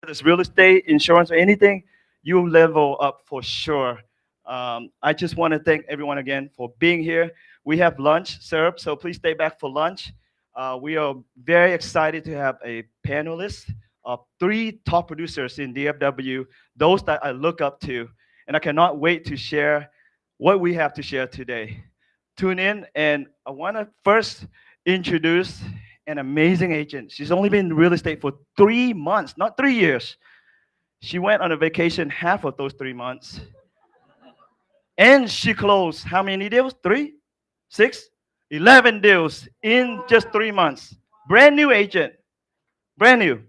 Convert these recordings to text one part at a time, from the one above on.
it's real estate, insurance, or anything, you level up for sure. I just want to thank everyone again for being here. We have lunch served, so please stay back for lunch. We are very excited to have a panelist of three top producers in DFW, those that I look up to, and I cannot wait to share what we have to share today. Tune in, and I want to first introduce an amazing agent. She's only been in real estate for 3 months, not 3 years. She went on a vacation half of those 3 months, and she closed how many deals? Three, six, 11 deals in just 3 months. Brand new agent, brand new.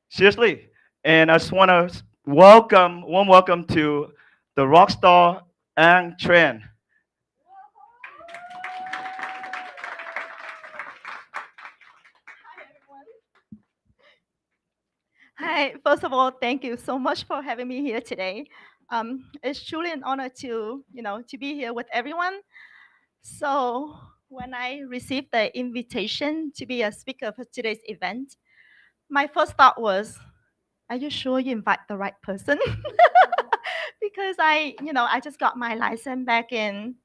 Seriously. And I just want to warm welcome to the rock star Thanh Tran. Hi, first of all, thank you so much for having me here today. It's truly an honor to be here with everyone. So when I received the invitation to be a speaker for today's event, my first thought was, are you sure you invite the right person? Because I just got my license back in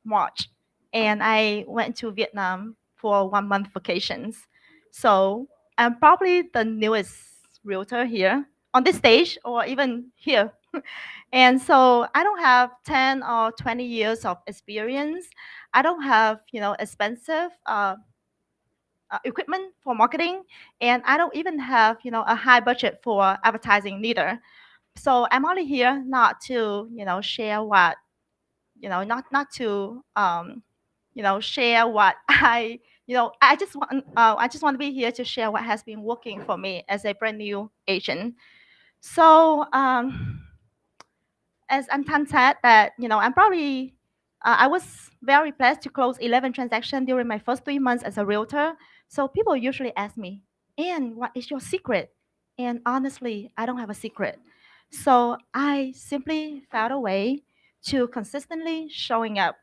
March, and I went to Vietnam for 1 month vacations. So I'm probably the newest realtor here on this stage or even here. And so I don't have 10 or 20 years of experience. I don't have, expensive equipment for marketing, and I don't even have, a high budget for advertising neither. So I'm only here not to, share what, not to share what I just want to be here to share what has been working for me as a brand new agent. So as Antan said, that I was very blessed to close 11 transactions during my first 3 months as a realtor. So people usually ask me, "And what is your secret?" And honestly, I don't have a secret. So I simply found a way to consistently showing up.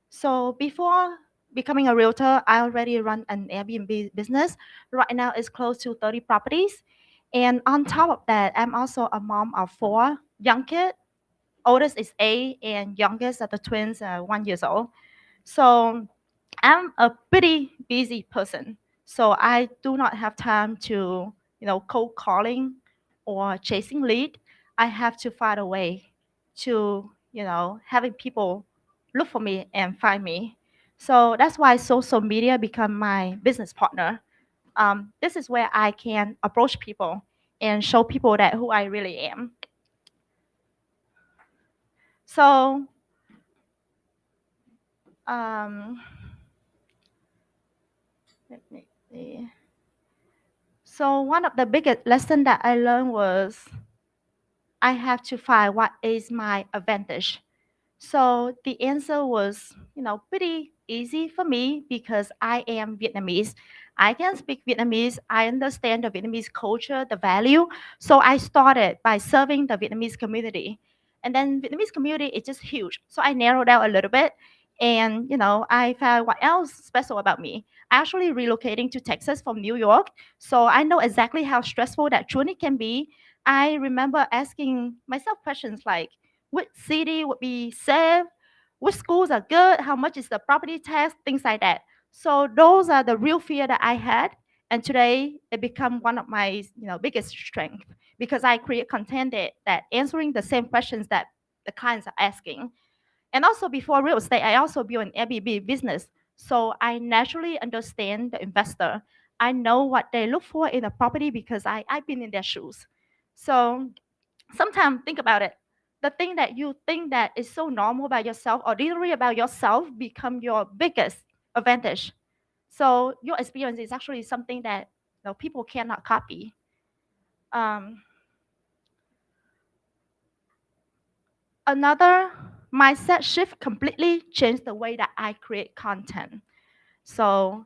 So before becoming a realtor, I already run an Airbnb business. Right now, it's close to 30 properties. And on top of that, I'm also a mom of four young kids. Oldest is 8, and youngest are the twins, 1 years old. So I'm a pretty busy person. So I do not have time to, cold calling or chasing lead. I have to find a way to, having people look for me and find me. So that's why social media become my business partner. This is where I can approach people and show people that who I really am. So um, let me see. So one of the biggest lesson that I learned was I have to find what is my advantage. So the answer was, pretty easy for me because I am Vietnamese. I can speak Vietnamese. I understand the Vietnamese culture, the value. So I started by serving the Vietnamese community. And then Vietnamese community is just huge. So I narrowed down a little bit, and I found what else special about me. I actually relocating to Texas from New York. So I know exactly how stressful that journey can be. I remember asking myself questions like, which city would be safe, which schools are good, how much is the property tax, things like that. So those are the real fear that I had, and today it become one of my biggest strength because I create content that answering the same questions that the clients are asking. And also before real estate, I also built an Airbnb business, so I naturally understand the investor. I know what they look for in a property because I've been in their shoes. So sometimes think about it, the thing that you think that is so normal about yourself or literally about yourself become your biggest advantage. So your experience is actually something that people cannot copy. um, Another mindset shift completely changed the way that I create content. So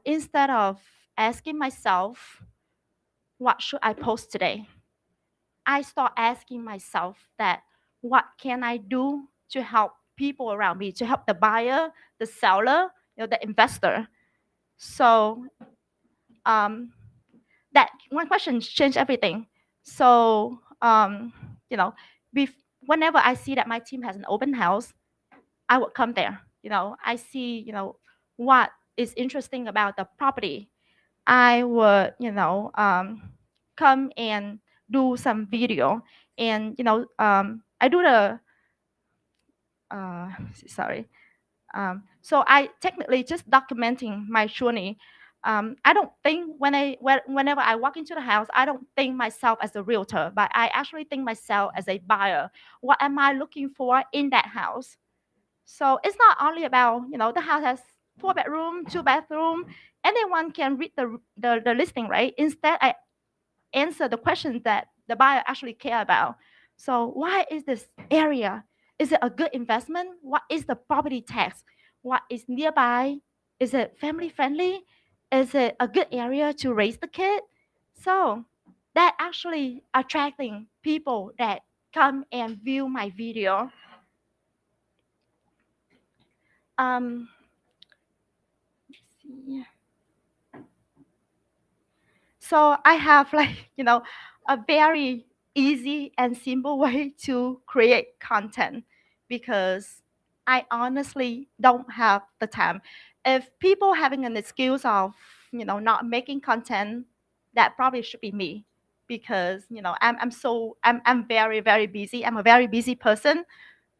instead of asking myself what should I post today, I start asking myself that what can I do to help people around me, to help the buyer, the seller, the investor. So um, that one question changed everything. So, you know, whenever I see that my team has an open house, I would come there. I see, what is interesting about the property. I would, come and do some video, and I do the sorry. So I technically just documenting my journey. I don't think whenever I walk into the house, I don't think myself as a realtor, but I actually think myself as a buyer. What am I looking for in that house? So it's not only about, the house has 4 bedroom, 2 bathroom. Anyone can read the listing, right? Instead, I answer the questions that the buyer actually care about. So why is this area? Is it a good investment? What is the property tax? What is nearby? Is it family friendly? Is it a good area to raise the kid? So that actually attracting people that come and view my video. Um, let's see. So I have like, a very easy and simple way to create content because I honestly don't have the time. If people having an excuse of, not making content, that probably should be me because, I'm very, very busy. I'm a very busy person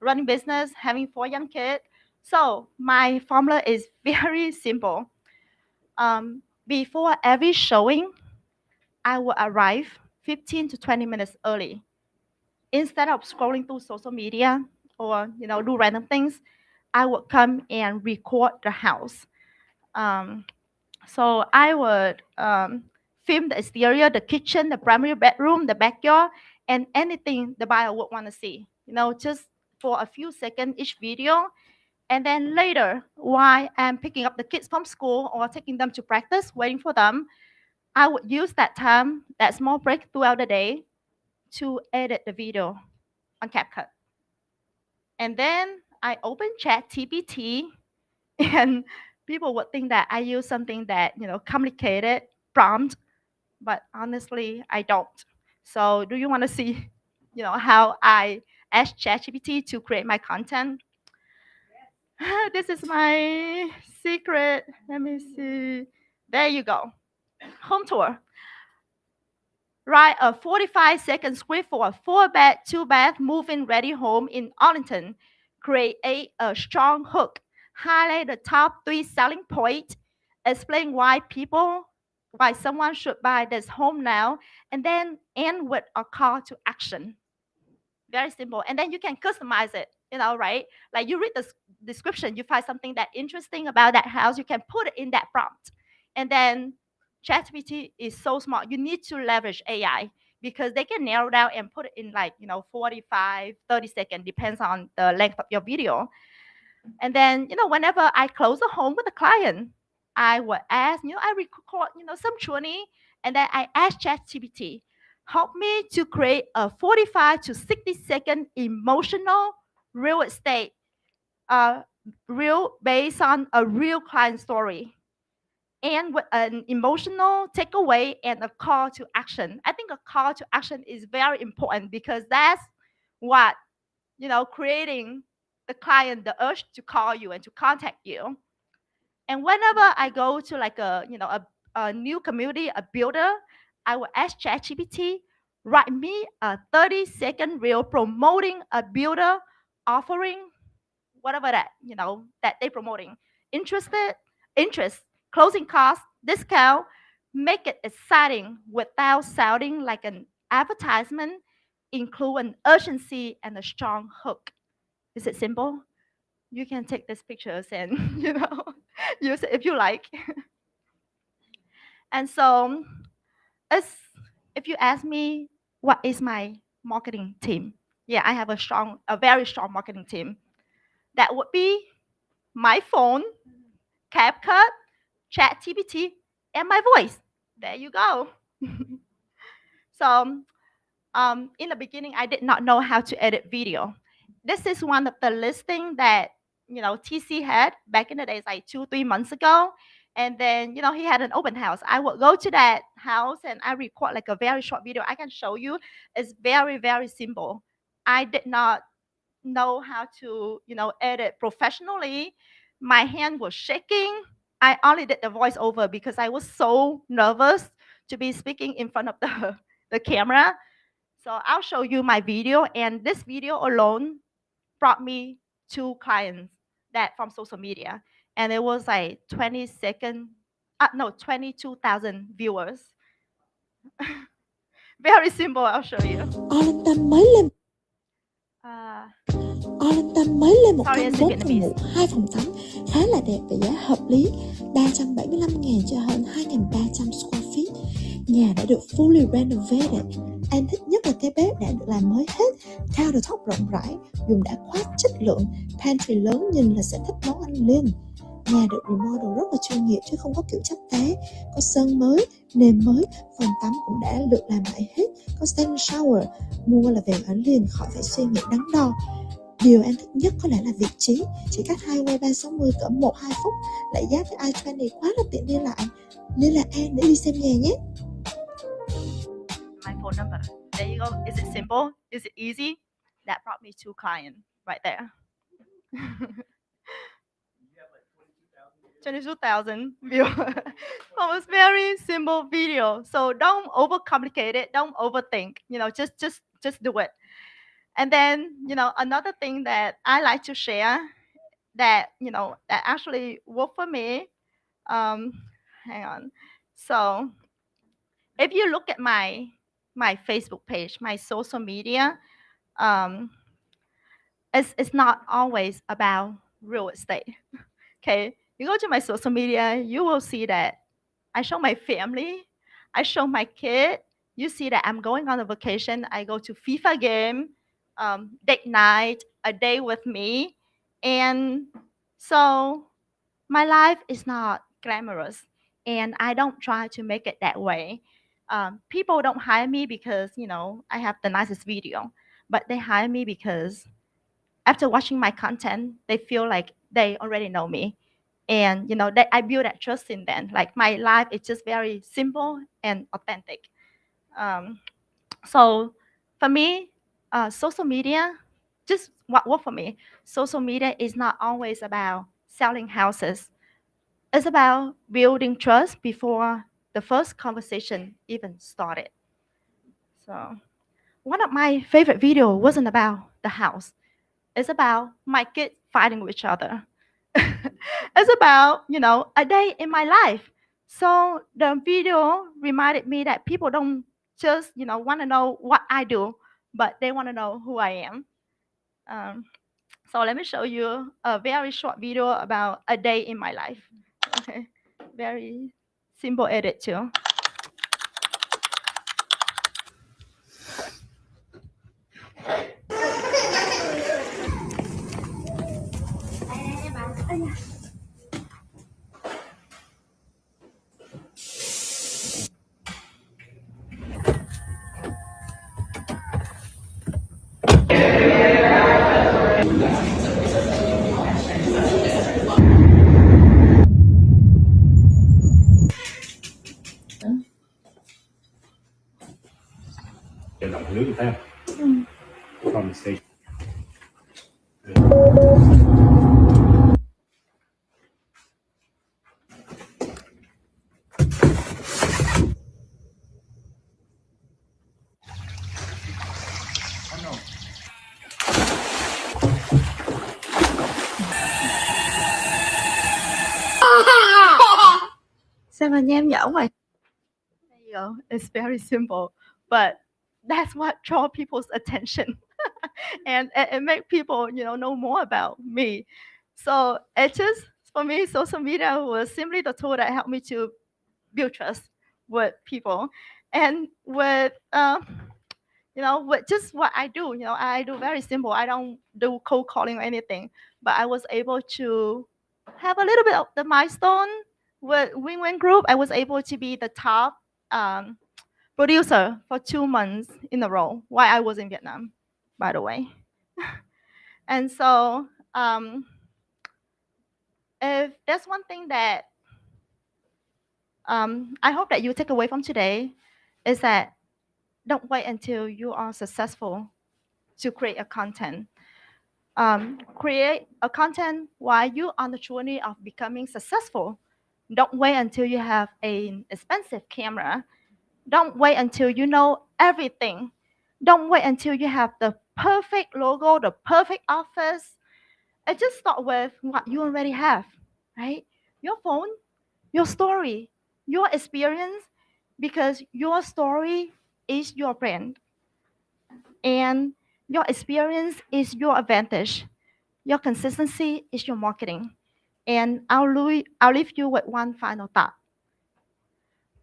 running business, having 4 young kids. So my formula is very simple. Before every showing, I will arrive 15 to 20 minutes early. Instead of scrolling through social media or do random things, I would come and record the house. Um, so I would film the exterior, the kitchen, the primary bedroom, the backyard, and anything the buyer would want to see. Just for a few seconds each video. And then later, while I'm picking up the kids from school or taking them to practice, waiting for them, I would use that time, that small break throughout the day, to edit the video on CapCut. And then I open ChatGPT, and people would think that I use something that, complicated prompt, but honestly, I don't. So do you want to see, how I ask ChatGPT to create my content? This is my secret. Let me see. There you go. Home tour. Write a 45-second script for a 4-bed, 2-bath, move-in ready home in Arlington. Create a strong hook. Highlight the top 3 selling points. Explain why someone should buy this home now, and then end with a call to action. Very simple. And then you can customize it, right? Like you read the description, you find something that interesting about that house, you can put it in that prompt. And then ChatGPT is so smart. You need to leverage AI because they can narrow down and put it in like, 45, 30 seconds, depends on the length of your video. And then, whenever I close a home with a client, I would ask, I record, some journey, and then I ask ChatGPT, help me to create a 45 to 60-second emotional real estate uh, real based on a real client story and with an emotional takeaway and a call to action. I think a call to action is very important because that's what creating the client the urge to call you and to contact you. And whenever I go to like a new community, a builder, I will ask ChatGPT, write me a 30-second reel promoting a builder offering whatever that they promoting. Interested, interest, closing costs, discount, make it exciting without sounding like an advertisement, include an urgency and a strong hook. Is it simple? You can take these pictures and use it if you like. And so it's, if you ask me what is my marketing team, yeah, I have a very strong marketing team. That would be my phone, CapCut, ChatGPT, and my voice. There you go. So in the beginning, I did not know how to edit video. This is one of the listing that TC had back in the days, like 2-3 months ago, And then, he had an open house. I would go to that house and I record like a very short video. I can show you. It's very, very simple. I did not know how to, edit professionally. My hand was shaking. I only did the voiceover because I was so nervous to be speaking in front of the, the camera. So I'll show you my video, and this video alone brought me two clients that from social media, and it was like 20 second, no, 22,000 viewers. Very simple. I'll show you. Arlington mới lên Uh, Arlington mới lên một Sorry, căn it's in 4 phòng Vietnamese. ngủ 2 phòng tắm khá là đẹp và giá hợp lý, 375.000 cho hơn 2.300 square feet. Nhà đã được fully renovated. Anh thích nhất là cái bếp đã được làm mới hết, countertop rộng rãi, dùng đã khoát chất lượng, pantry lớn, nhìn là sẽ thích món ăn liền. Nhà được remodel rất là chuyên nghiệp chứ không có kiểu chấp té, có sân mới, nền mới, phòng tắm cũng đã được làm lại hết, có standing shower, mua là về ở liền khỏi phải suy nghĩ đắn đo. Điều anh thích nhất có lẽ là vị trí, chỉ cách Highway 360 cỡ 1-2 phút, lại giáp với I-20 quá là tiện đi lại. Liên lạc An để đi xem nhà nhé. My phone number. There you go. Is it simple? Is it easy? That brought me two clients right there. 22,000 views. It was very simple video. So don't overcomplicate it. Don't overthink. Just do it. And then, another thing that I like to share that, that actually worked for me. Um, Hang on. So if you look at my Facebook page, my social media, um, it's not always about real estate. Okay, you go to my social media, you will see that I show my family, I show my kid. You see that I'm going on a vacation. I go to FIFA game, date night, a day with me, and so my life is not glamorous, and I don't try to make it that way. People don't hire me because I have the nicest video, but they hire me because after watching my content, they feel like they already know me, and that I build that trust in them. Like my life is just very simple and authentic. Um, so for me, social media, just what worked for me. Social media is not always about selling houses. It's about building trust before the first conversation even started. So one of my favorite video wasn't about the house. It's about my kids fighting with each other. It's about, a day in my life. So the video reminded me that people don't just, want to know what I do, but they want to know who I am. Um, so let me show you a very short video about a day in my life. Okay, very simple edit too. Vận động nước thấy không? From station. Sao mà nhem nhở vậy? There you go. It's very simple, but that's what draw people's attention, and it make people know more about me. So it just for me, social media was simply the tool that helped me to build trust with people, and with just what I do. I do very simple. I don't do cold calling or anything, but I was able to have a little bit of the milestone with Nguyen Group. I was able to be the top um, producer for 2 months in a row while I was in Vietnam, by the way. And so, if there's one thing that I hope that you take away from today is that don't wait until you are successful to create a content. Create a content while you on the journey of becoming successful. Don't wait until you have an expensive camera. Don't wait until you know everything. Don't wait until you have the perfect logo, the perfect office. And just start with what you already have, right? Your phone, your story, your experience, because your story is your brand and your experience is your advantage. Your consistency is your marketing. And I'll leave you with one final thought.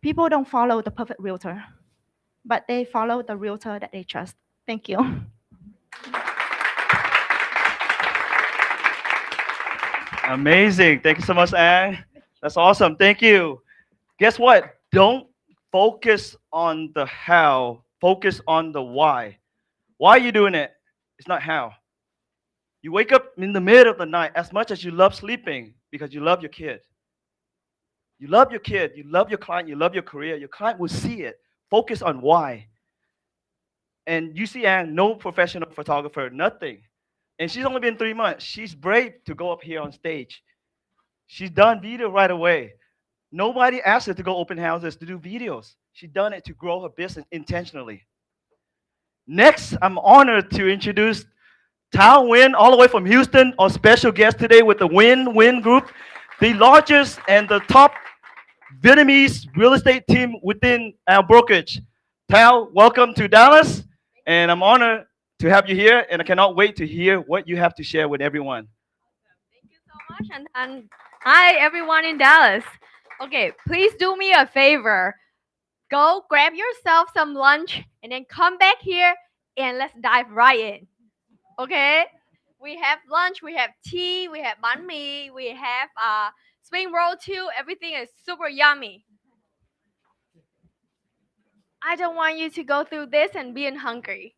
People don't follow the perfect realtor, but they follow the realtor that they trust. Thank you. Amazing. Thank you so much, Anne. That's awesome. Thank you. Guess what? Don't focus on the how, focus on the why. Why are you doing it? It's not how. You wake up in the middle of the night as much as you love sleeping because you love your kid. You love your kid, you love your client, you love your career. Your client will see it. Focus on why. And you see, Anne, no professional photographer, nothing. And she's only been 3 months. She's brave to go up here on stage. She's done video right away. Nobody asked her to go open houses to do videos. She done it to grow her business intentionally. Next, I'm honored to introduce Thao Nguyen, all the way from Houston, our special guest today with the Nguyen Group, the largest and the top Vietnamese real estate team within our brokerage. Thao, welcome to Dallas, and I'm honored to have you here, and I cannot wait to hear what you have to share with everyone. Thank you so much, and hi everyone in Dallas. Okay, please do me a favor. Go grab yourself some lunch and then come back here and let's dive right in. Okay? We have lunch, we have tea, we have banh mi, we have spring roll too. Everything is super yummy. I don't want you to go through this and being hungry.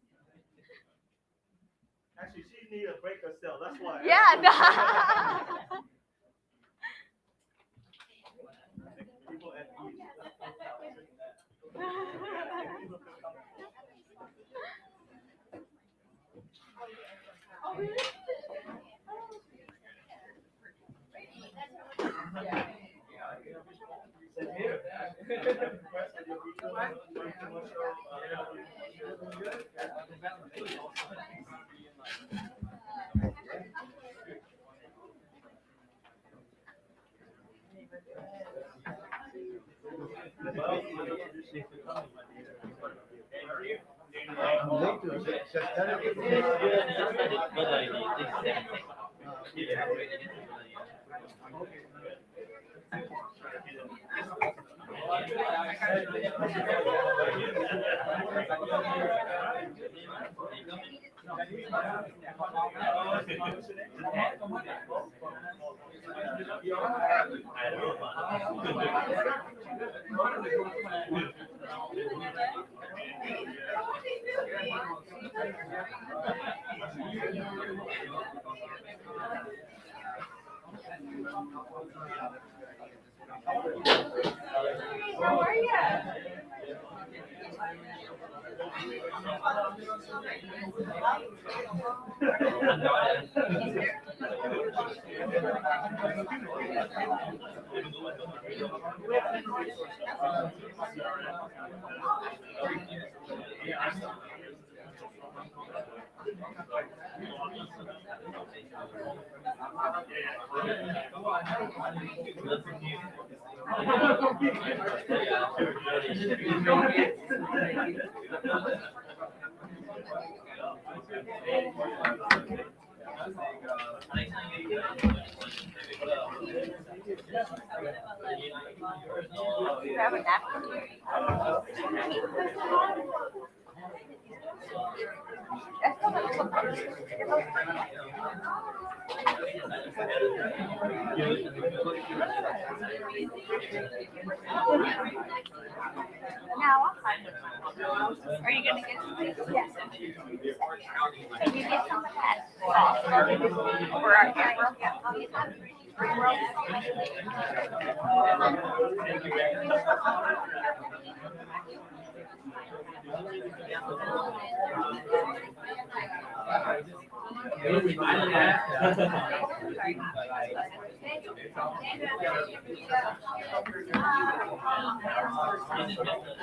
Actually, she needs a break herself. That's why. Yeah.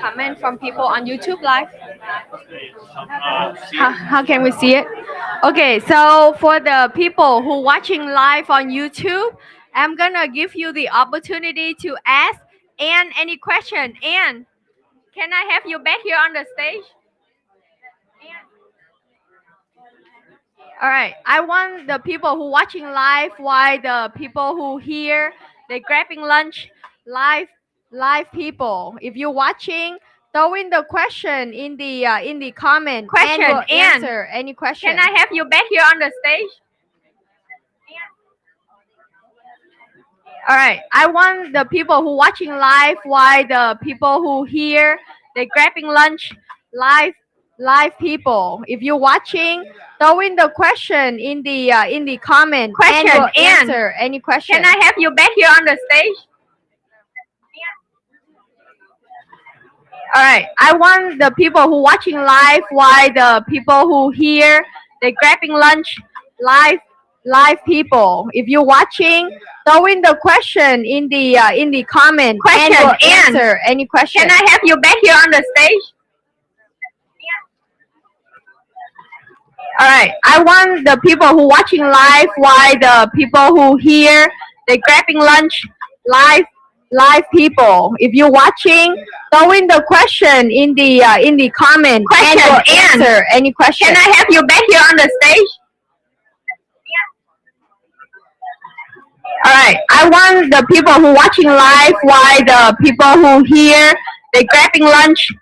Comment from people on YouTube live. How can we see it? Okay, so for the people who watching live on YouTube, I'm gonna give you the opportunity to ask Anne any question. Anne, can I have you back here on the stage? All right. I want the people who watching live, while the people who here they grabbing lunch, live people. If you're watching, throw in the question in the comment. Question, and will Ann. answer any question. Can I have you back here on the stage? All right. I want the people who watching live, while the people who here they grabbing lunch, live people. If you're watching, throw in the question in the comment. Question, and will Ann. answer any question. Can I have you back here on the stage? All right. I want the people who watching live, while the people who here they grabbing lunch, live people. If you're watching, throw in the question in the comment. Question, and will Ann. answer any question. Can I have you back here on the stage? All right. I want the people who watching live, while the people who here they grabbing lunch, live people. If you're watching, throw in the question in the comment. Question, and will Ann. answer any question. Can I have you back here on the stage? All right. I want the people who watching live, while the people who here they grabbing lunch,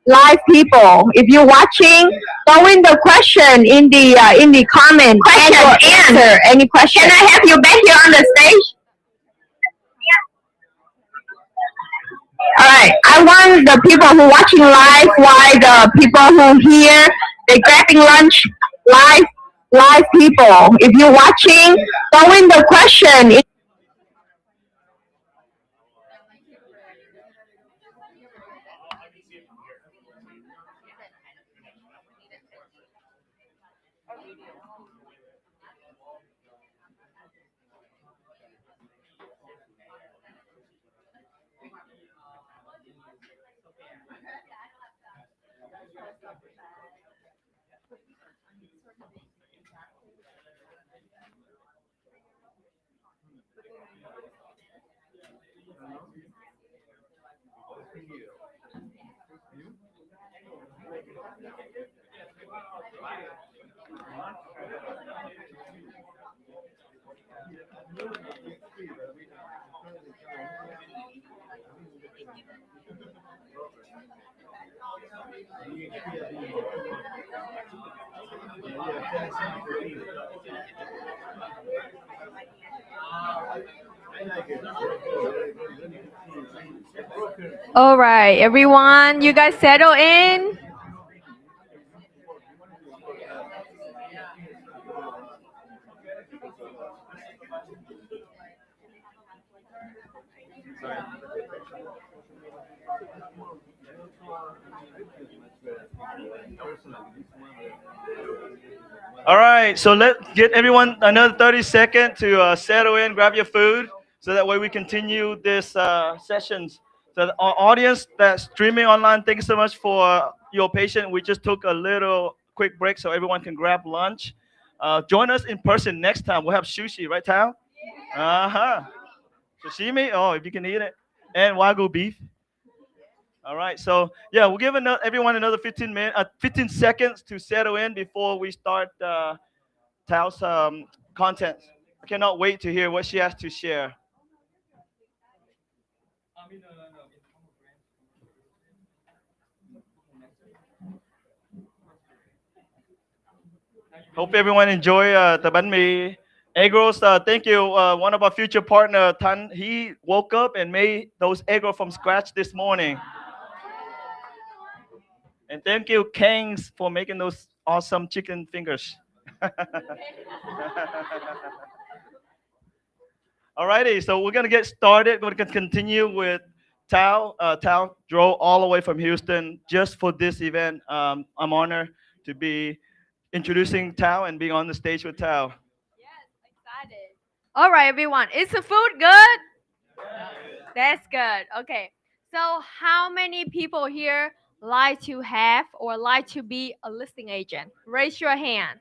live people. If you're watching, throw in the question in the comment. Question, and will Ann. answer any question. Can I have you back here on the stage? All right. I want the people who watching live, while the people who here they grabbing lunch, live people. If you're watching, throw in the question. All right, everyone, you guys settle in. All right, so let's get everyone another 30 seconds to settle in, grab your food, so that way we continue this sessions. So our audience that's streaming online, thank you so much for your patience. We just took a little quick break so everyone can grab lunch. Join us in person next time. We'll have sushi, right, Thao? Uh-huh. Sashimi, oh, if you can eat it. And Wagyu beef. All right, so yeah, we'll give everyone another 15 seconds to settle in before we start Tao's content. I cannot wait to hear what she has to share. Hope everyone enjoy the banh mi. Egg rolls, thank you. One of our future partner, Tan, he woke up and made those egg rolls from scratch this morning. And thank you, Kangs, for making those awesome chicken fingers. Alrighty, so we're gonna get started. We're gonna continue with Tao. Tao drove all the way from Houston just for this event. I'm honored to be introducing Tao and being on the stage with Tao. Yes, excited. All right, everyone. Is the food good? That's good. Okay. So, how many people here like to have or like to be a listing agent? Raise your hand.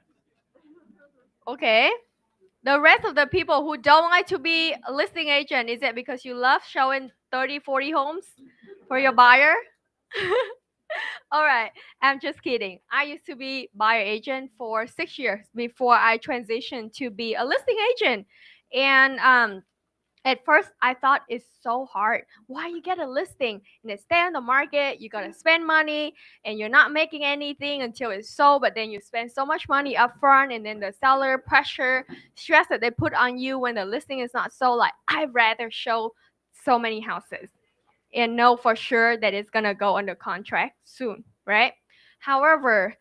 Okay. The rest of the people who don't like to be a listing agent, is it because you love showing 30, 40 homes for your buyer? All right, I'm just kidding. I used to be buyer agent for 6 years before I transitioned to be a listing agent. And at first I thought it's so hard. Why you get a listing and it stay on the market, you gotta spend money and you're not making anything until it's sold, but then you spend so much money up front and then the seller pressure, stress that they put on you when the listing is not sold. Like I'd rather show so many houses and know for sure that it's gonna go under contract soon, right? However,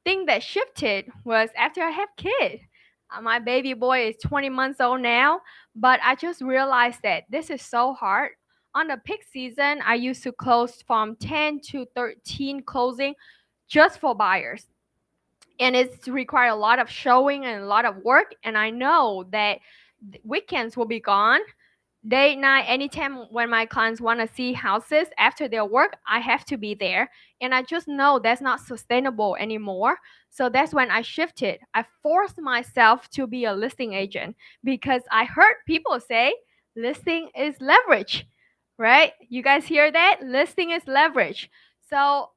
thing that shifted was after I have kids. My baby boy is 20 months old now, but I just realized that this is so hard. On the peak season, I used to close from 10 to 13 closing just for buyers. And it's required a lot of showing and a lot of work. And I know that weekends will be gone, day night, anytime when my clients want to see houses after their work, I have to be there, and I just know that's not sustainable anymore. So that's when I shifted. I forced myself to be a listing agent because I heard people say listing is leverage, right? You guys hear that? Listing is leverage. So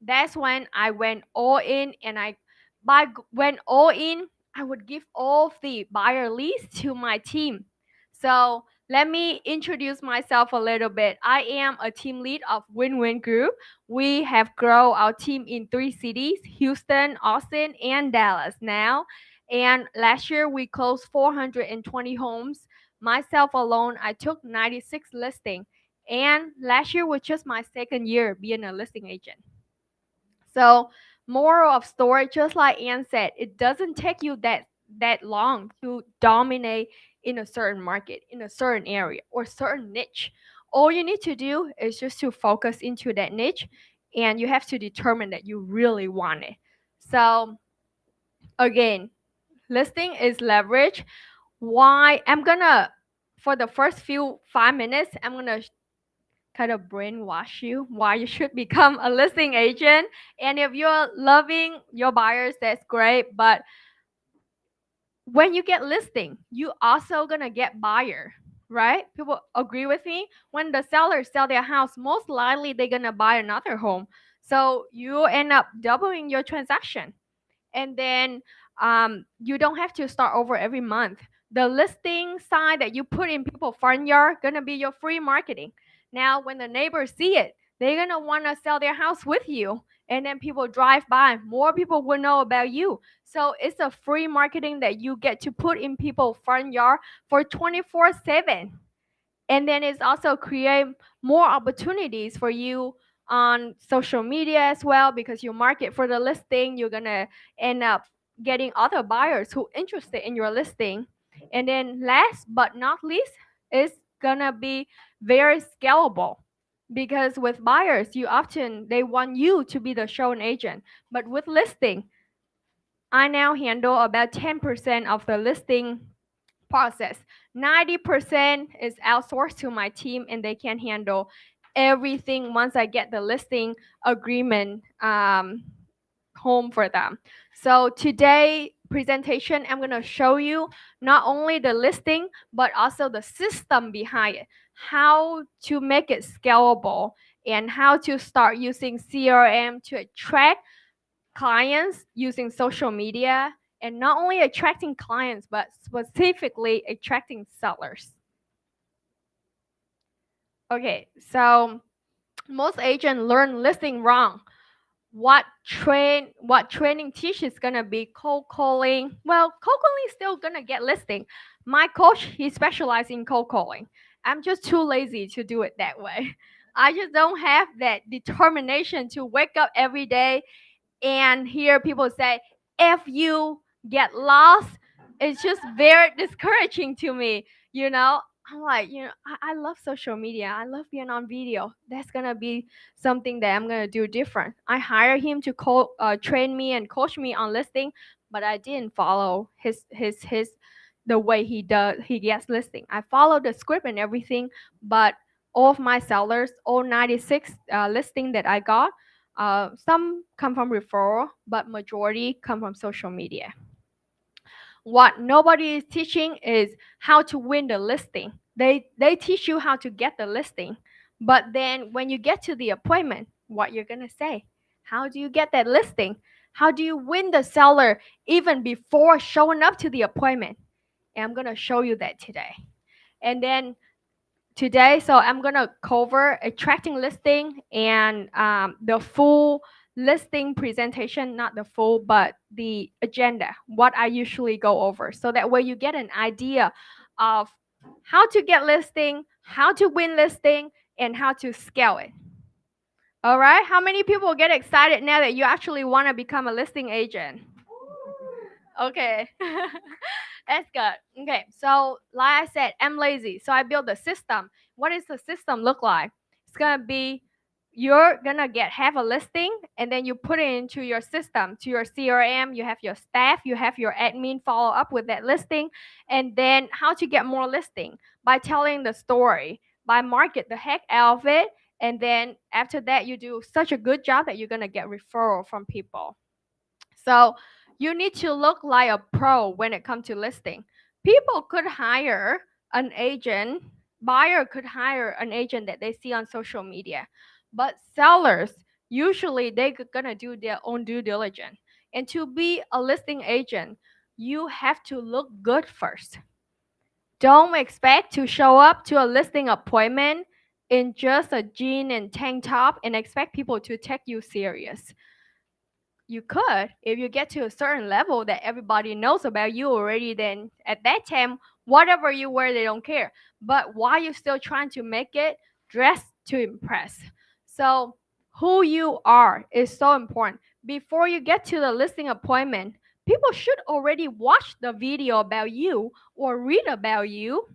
that's when I went all in, and went all in, I would give all of the buyer leads to my team. So let me introduce myself a little bit. I am a team lead of Win Group. We have grown our team in 3 cities: Houston, Austin, and Dallas now. And last year we closed 420 homes. Myself alone, I took 96 listings. And last year was just my second year being a listing agent. So, moral of story, just like Ann said, it doesn't take you that long to dominate in a certain market, in a certain area, or certain niche. All you need to do is just to focus into that niche, and you have to determine that you really want it. So, again, listing is leverage. Why? I'm gonna, for the first few 5 minutes, I'm gonna kind of brainwash you why you should become a listing agent. And if you're loving your buyers, that's great. But when you get listing, you also gonna get buyer, right? People agree with me. When the sellers sell their house, most likely they're gonna buy another home. So you end up doubling your transaction, and then you don't have to start over every month. The listing sign that you put in people's front yard gonna be your free marketing. Now, when the neighbors see it, they're gonna want to sell their house with you, and then people drive by. More people will know about you. So it's a free marketing that you get to put in people's front yard for 24/7. And then it's also create more opportunities for you on social media as well, because you market for the listing, you're gonna end up getting other buyers who interested in your listing. And then last but not least, it's gonna be very scalable, because with buyers, you often they want you to be the showing agent, but with listing, I now handle about 10% of the listing process. 90% is outsourced to my team, and they can handle everything once I get the listing agreement home for them. So today presentation, I'm going to show you not only the listing, but also the system behind it, how to make it scalable, and how to start using CRM to attract clients using social media, and not only attracting clients, but specifically attracting sellers. Okay, so most agents learn listing wrong. What training teaches gonna be cold calling. Well, cold calling is still gonna get listing. My coach, he specializes in cold calling. I'm just too lazy to do it that way. I just don't have that determination to wake up every day and hear people say, if you get lost, it's just very discouraging to me. You know, I'm like, I love social media. I love being on video. That's gonna be something that I'm gonna do different. I hire him to train me and coach me on listing, but I didn't follow his the way he gets listing. I followed the script and everything, but all of my sellers, all 96 listing that I got, some come from referral, but majority come from social media. What nobody is teaching is how to win the listing. They teach you how to get the listing, but then when you get to the appointment, what you're gonna say? How do you get that listing? How do you win the seller even before showing up to the appointment? And I'm gonna show you that today. And then today, so I'm gonna cover attracting listing and the full listing presentation, not the full, but the agenda, what I usually go over, so that way you get an idea of how to get listing, how to win listing, and how to scale it. All right, how many people get excited now that you actually want to become a listing agent? Okay. That's good. Okay, so like I said, I'm lazy, so I build a system. What does the system look like? It's gonna be, you're gonna have a listing, and then you put it into your system, to your CRM. You have your staff, you have your admin follow up with that listing, and then how to get more listing by telling the story, by market the heck out of it, and then after that you do such a good job that you're gonna get referral from people. So you need to look like a pro when it comes to listing. People could hire an agent, buyer could hire an agent that they see on social media, but sellers usually they're gonna do their own due diligence. And to be a listing agent, you have to look good first. Don't expect to show up to a listing appointment in just a jean and tank top and expect people to take you serious. You could, if you get to a certain level that everybody knows about you already, then at that time whatever you wear they don't care. But while you're still trying to make it, dress to impress. So who you are is so important. Before you get to the listing appointment, people should already watch the video about you or read about you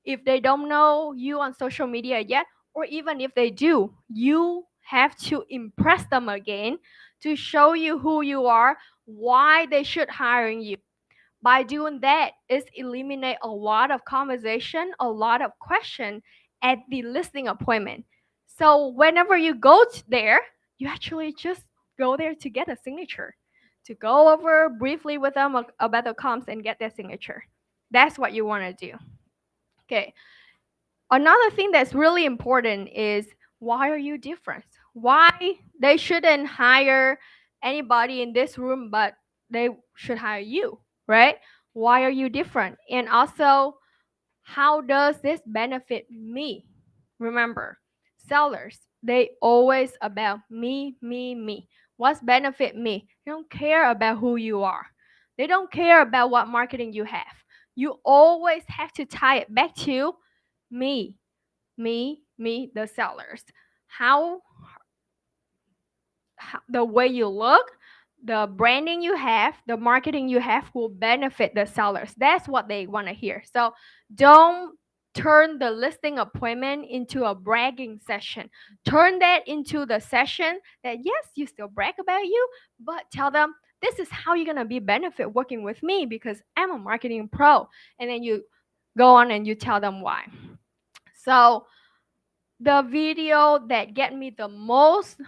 if they don't know you on social media yet, or even if they do. You have to impress them again to show you who you are, why they should hire you. By doing that, it eliminate a lot of conversation, a lot of question at the listing appointment. So whenever you go there, you actually just go there to get a signature, to go over briefly with them about the comps and get their signature. That's what you want to do. Okay. Another thing that's really important is, why are you different? Why they shouldn't hire anybody in this room, but they should hire you, right? Why are you different? And also, how does this benefit me? Remember, sellers, they always about me, me, me. What's benefit me? They don't care about who you are. They don't care about what marketing you have. You always have to tie it back to me, me, the sellers. How the way you look, the branding you have, the marketing you have will benefit the sellers. That's what they want to hear. So don't turn the listing appointment into a bragging session. Turn that into the session that, yes, you still brag about you, but tell them, this is how you're going to be benefit working with me because I'm a marketing pro. And then you go on and you tell them why. So the video that get me the most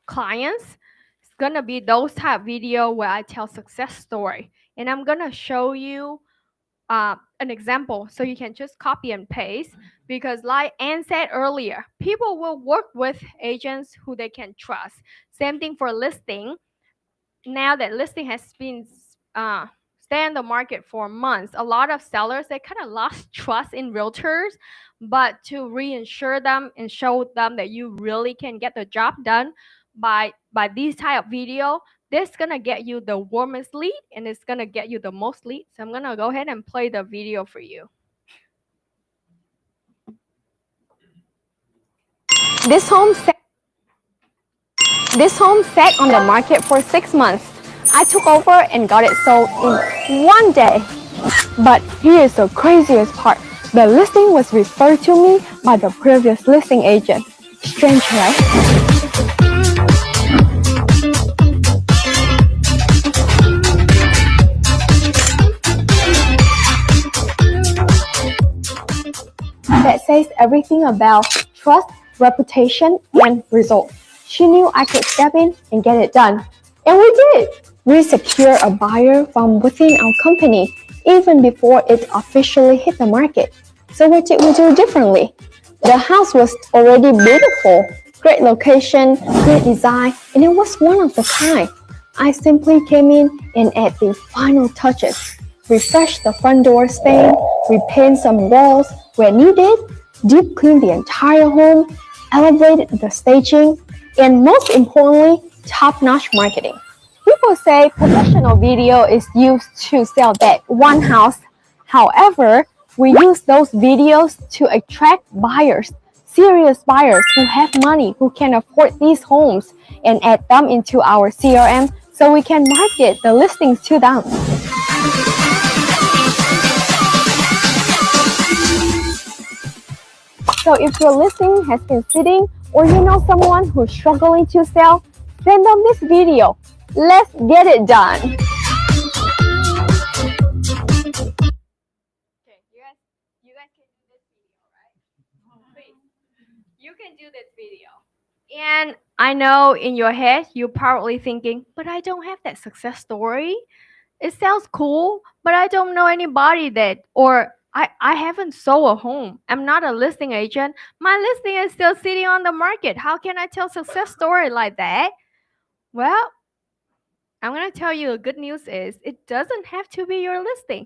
clients is gonna be those type video where I tell success story, and I'm gonna show you an example so you can just copy and paste, because like Ann said earlier, people will work with agents who they can trust. Same thing for listing. Now that listing has been stay in the market for months, a lot of sellers, they kind of lost trust in realtors. But to reinsure them and show them that you really can get the job done by these type of video, this gonna get you the warmest lead and it's gonna get you the most lead. So I'm gonna go ahead and play the video for you. This home sat on the market for 6 months. I took over and got it sold in one day. But here is the craziest part. The listing was referred to me by the previous listing agent. Strange, right? That says everything about trust, reputation, and result. She knew I could step in and get it done. And we did! We secured a buyer from within our company even before it officially hit the market. So what did we do differently? The house was already beautiful, great location, great design, and it was one of a kind. I simply came in and added the final touches. Refresh the front door stain, repaint some walls where needed, deep clean the entire home, elevate the staging, and most importantly, top-notch marketing. People say professional video is used to sell that one house. However, we use those videos to attract buyers, serious buyers who have money, who can afford these homes, and add them into our CRM so we can market the listings to them. So if your listing has been sitting or you know someone who's struggling to sell, send them this video. Let's get it done. Okay, you guys can do this video, right? Please, you can do this video. And I know in your head you're probably thinking, but I don't have that success story. It sounds cool, but I don't know anybody that, or I haven't sold a home. I'm not a listing agent. My listing is still sitting on the market. How can I tell success story like that? Well, I'm going to tell you the good news is it doesn't have to be your listing.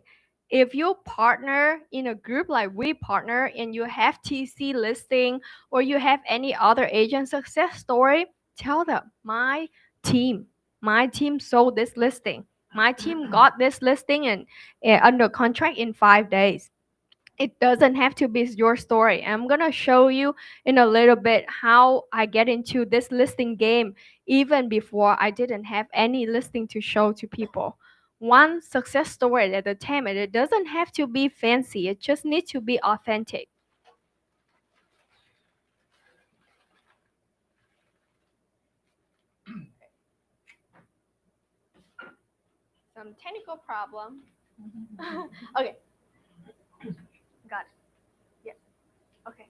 If you partner in a group like we partner and you have TC listing or you have any other agent success story, tell them my team sold this listing. My team got this listing and under contract in 5 days. It doesn't have to be your story. I'm going to show you in a little bit how I get into this listing game even before I didn't have any listing to show to people. One success story at a time, and it doesn't have to be fancy. It just needs to be authentic. Some technical problem. Okay. Got it. Yeah. Okay.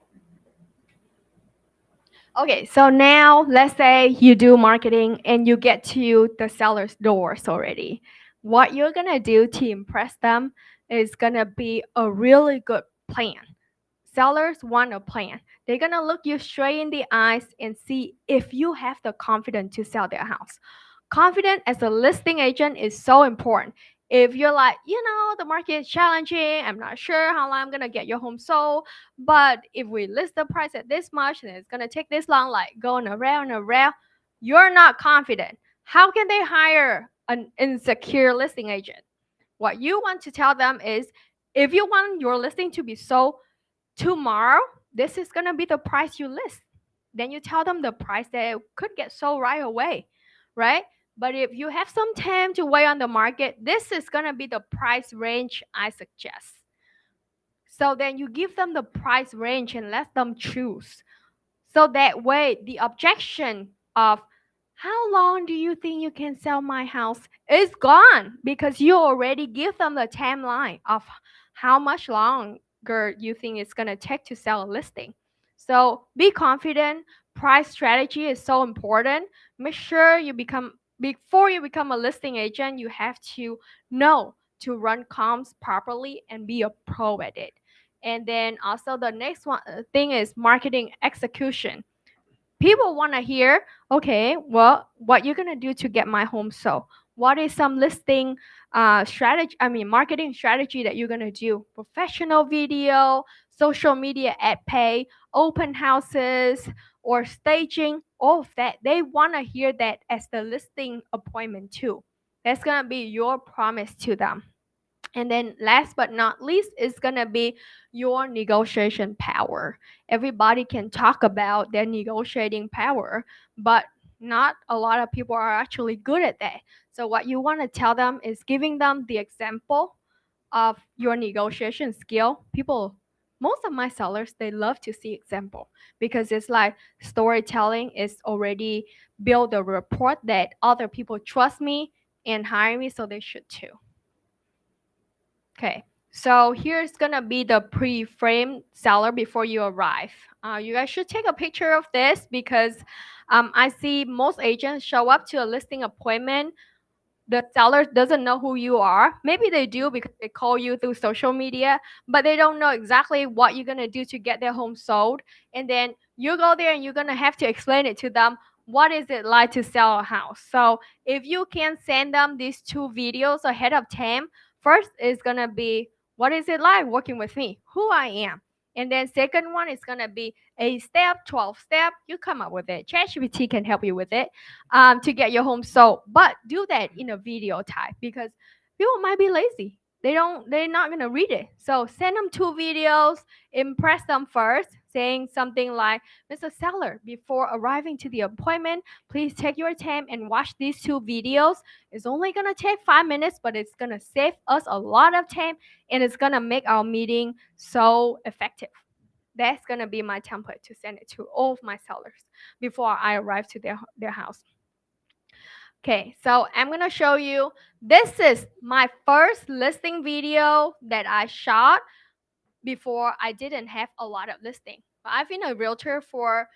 Okay, so now let's say you do marketing and you get to the seller's doors already. What you're gonna do to impress them is gonna be a really good plan. Sellers want a plan. They're gonna look you straight in the eyes and see if you have the confidence to sell their house. Confidence as a listing agent is so important. If you're like, the market is challenging, I'm not sure how long I'm gonna get your home sold, but if we list the price at this much and it's gonna take this long, like going around and around, you're not confident. How can they hire an insecure listing agent? What you want to tell them is if you want your listing to be sold tomorrow, this is gonna be the price you list. Then you tell them the price that it could get sold right away, right? But if you have some time to wait on the market, this is gonna be the price range I suggest. So then you give them the price range and let them choose. So that way, the objection of how long do you think you can sell my house is gone because you already give them the timeline of how much longer you think it's going to take to sell a listing. So be confident. Price strategy is so important. Make sure before you become a listing agent, you have to know to run comms properly and be a pro at it. And then also the next one thing is marketing execution. People want to hear, okay, well, what you're gonna do to get my home sold? What is some listing strategy? I mean, marketing strategy that you're gonna do? Professional video, social media ad pay, open houses, or staging. All of that. They want to hear that as the listing appointment too. That's gonna be your promise to them. And then last but not least is going to be your negotiation power. Everybody can talk about their negotiating power, but not a lot of people are actually good at that. So what you want to tell them is giving them the example of your negotiation skill, most of my sellers, they love to see example because it's like storytelling is already build a rapport that other people trust me and hire me, so they should too. Okay, so here's gonna be the pre-framed seller before you arrive. You guys should take a picture of this because I see most agents show up to a listing appointment. The seller doesn't know who you are. Maybe they do because they call you through social media, but they don't know exactly what you're gonna do to get their home sold. And then you go there and you're gonna have to explain it to them. What is it like to sell a house? So if you can send them these 2 videos ahead of time, first is gonna be what is it like working with me, who I am. And then second one is gonna be 8 step, 12 step. You come up with it. ChatGPT can help you with it to get your home sold. But do that in a video type because people might be lazy. They're not gonna read it. So send them 2 videos, impress them first, saying something like, Mr. Seller, before arriving to the appointment, please take your time and watch these 2 videos. It's only gonna take 5 minutes, but it's gonna save us a lot of time and it's gonna make our meeting so effective. That's gonna be my template to send it to all of my sellers before I arrive to their house. Okay, so I'm gonna show you, this is my first listing video that I shot before I didn't have a lot of listing. I've been a realtor for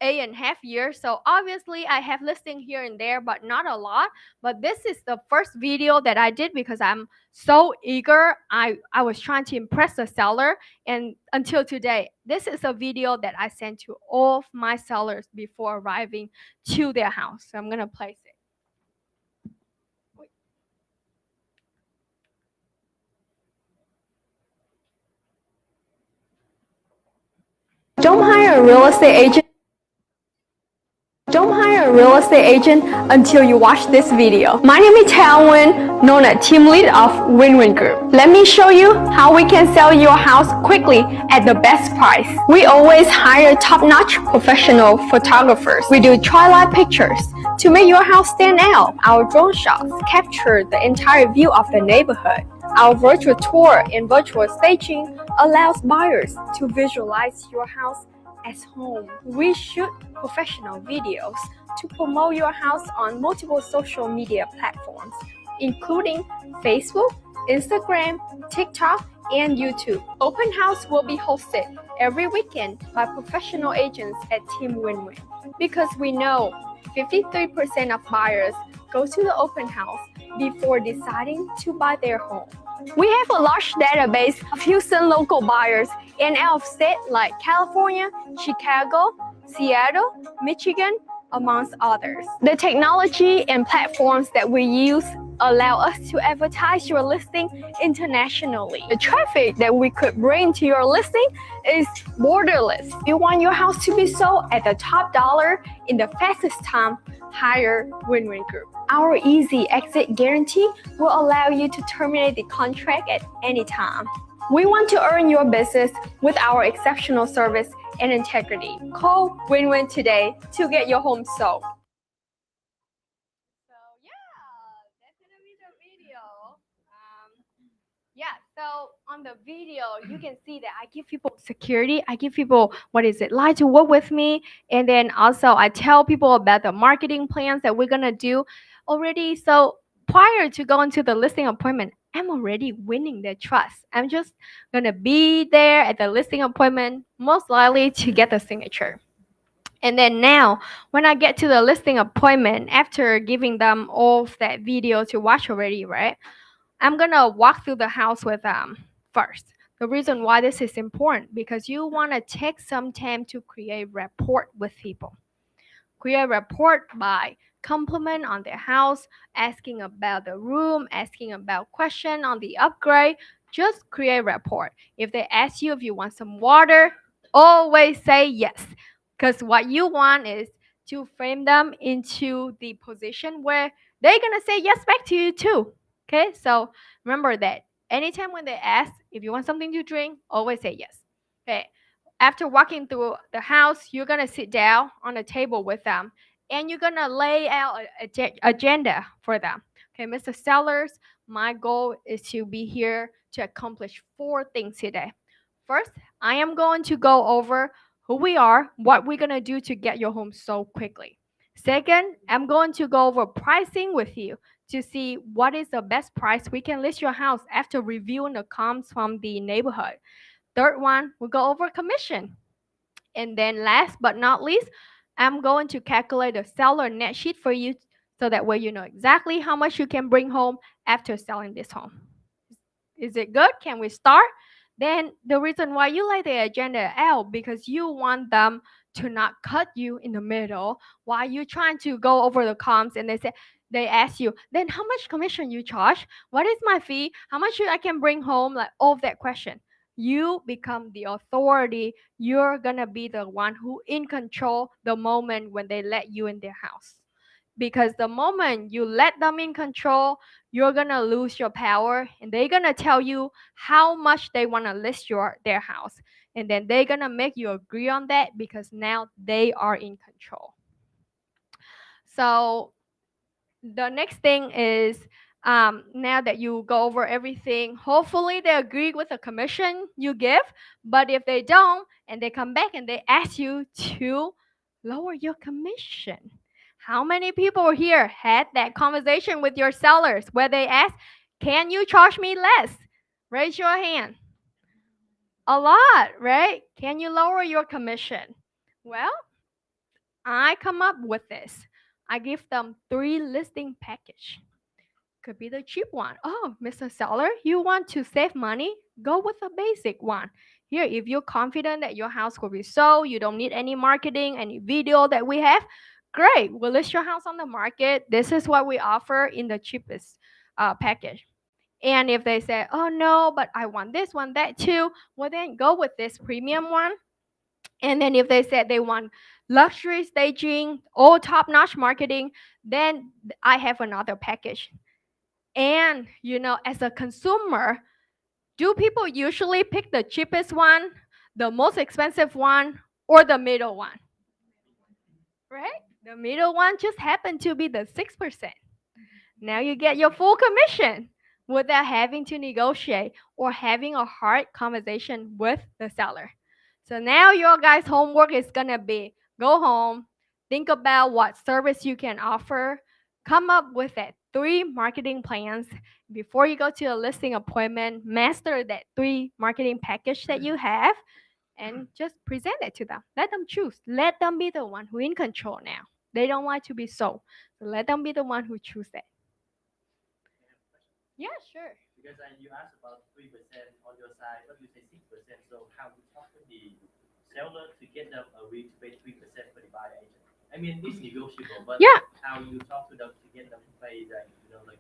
8.5 years, so obviously I have listing here and there, but not a lot. But this is the first video that I did because I'm so eager. I was trying to impress the seller, and until today, this is a video that I sent to all of my sellers before arriving to their house. So I'm gonna place it. Don't hire a real estate agent. Don't hire a real estate agent until you watch this video. My name is Thao, known as team lead of Nguyen Group. Let me show you how we can sell your house quickly at the best price. We always hire top-notch professional photographers. We do twilight pictures to make your house stand out. Our drone shots capture the entire view of the neighborhood. Our virtual tour and virtual staging allows buyers to visualize your house as home. We shoot professional videos to promote your house on multiple social media platforms, including Facebook, Instagram, TikTok, and YouTube. Open house will be hosted every weekend by professional agents at Team Nguyen because we know 53% of buyers go to the open house before deciding to buy their home. We have a large database of Houston local buyers and out of state like California, Chicago, Seattle, Michigan, amongst others. The technology and platforms that we use allow us to advertise your listing internationally. The traffic that we could bring to your listing is borderless. If you want your house to be sold at the top dollar in the fastest time, hire Nguyen Group. Our easy exit guarantee will allow you to terminate the contract at any time. We want to earn your business with our exceptional service and integrity. Call Nguyen today to get your home sold. So yeah, that's gonna be the video. Yeah, so on the video, you can see that I give people security. I give people what is it like to work with me. And then also I tell people about the marketing plans that we're gonna do already. So prior to going to the listing appointment, I'm already winning their trust. I'm just gonna be there at the listing appointment, most likely to get the signature. And then now, when I get to the listing appointment, after giving them all of that video to watch already, right? I'm gonna walk through the house with them first. The reason why this is important because you want to take some time to create rapport with people. Create rapport by compliment on their house, asking about the room, asking about question on the upgrade. Just create rapport. If they ask you if you want some water, always say yes. Because what you want is to frame them into the position where they're gonna say yes back to you too. Okay, so remember that anytime when they ask if you want something to drink, always say yes. Okay, after walking through the house, you're gonna sit down on a table with them and you're gonna lay out a agenda for them. Okay, Mr. Sellers, my goal is to be here to accomplish 4 things today. First, I am going to go over who we are, what we're going to do to get your home sold quickly. Second, I'm going to go over pricing with you to see what is the best price we can list your house after reviewing the comps from the neighborhood. Third one, we'll go over commission. And then last but not least, I'm going to calculate the seller net sheet for you so that way you know exactly how much you can bring home after selling this home. Is it good? Can we start? Then the reason why you like the agenda out because you want them to not cut you in the middle while you're trying to go over the comps and they ask you, then how much commission you charge? What is my fee? How much I can bring home? Like all of that question. You become the authority. You're gonna be the one who in control the moment when they let you in their house, because the moment you let them in control, you're gonna lose your power and they're gonna tell you how much they want to list their house, and then they're gonna make you agree on that because now they are in control. So the next thing is, now that you go over everything, hopefully they agree with the commission you give. But if they don't and they come back and they ask you to lower your commission, how many people here had that conversation with your sellers where they ask, can you charge me less? Raise your hand. A lot, right? Can you lower your commission? Well, I come up with this. I give them 3 listing package. Could be the cheap one. Oh, Mr. Seller, you want to save money? Go with the basic one. Here, if you're confident that your house will be sold, you don't need any marketing, any video that we have, great. We'll list your house on the market. This is what we offer in the cheapest package. And if they say, oh no, but I want this one, that too, well then go with this premium one. And then if they said they want luxury staging or top-notch marketing, then I have another package. And as a consumer, do people usually pick the cheapest one, the most expensive one, or the middle one? Right? The middle one just happened to be the 6%. Now you get your full commission without having to negotiate or having a hard conversation with the seller. So now your guys' homework is gonna be go home, think about what service you can offer, come up with that 3 marketing plans before you go to a listing appointment, master that 3 marketing package that you have, and just present it to them. Let them choose. Let them be the one who in control now. They don't want to be sold. So let them be the one who choose it. Yeah, sure. Because you asked about 3% on your side, but you say 6%. So how you talk to the seller to get them agree to pay 3% for the buyer agent? I mean, it's negotiable, but Yeah. how you talk to them to get them to pay the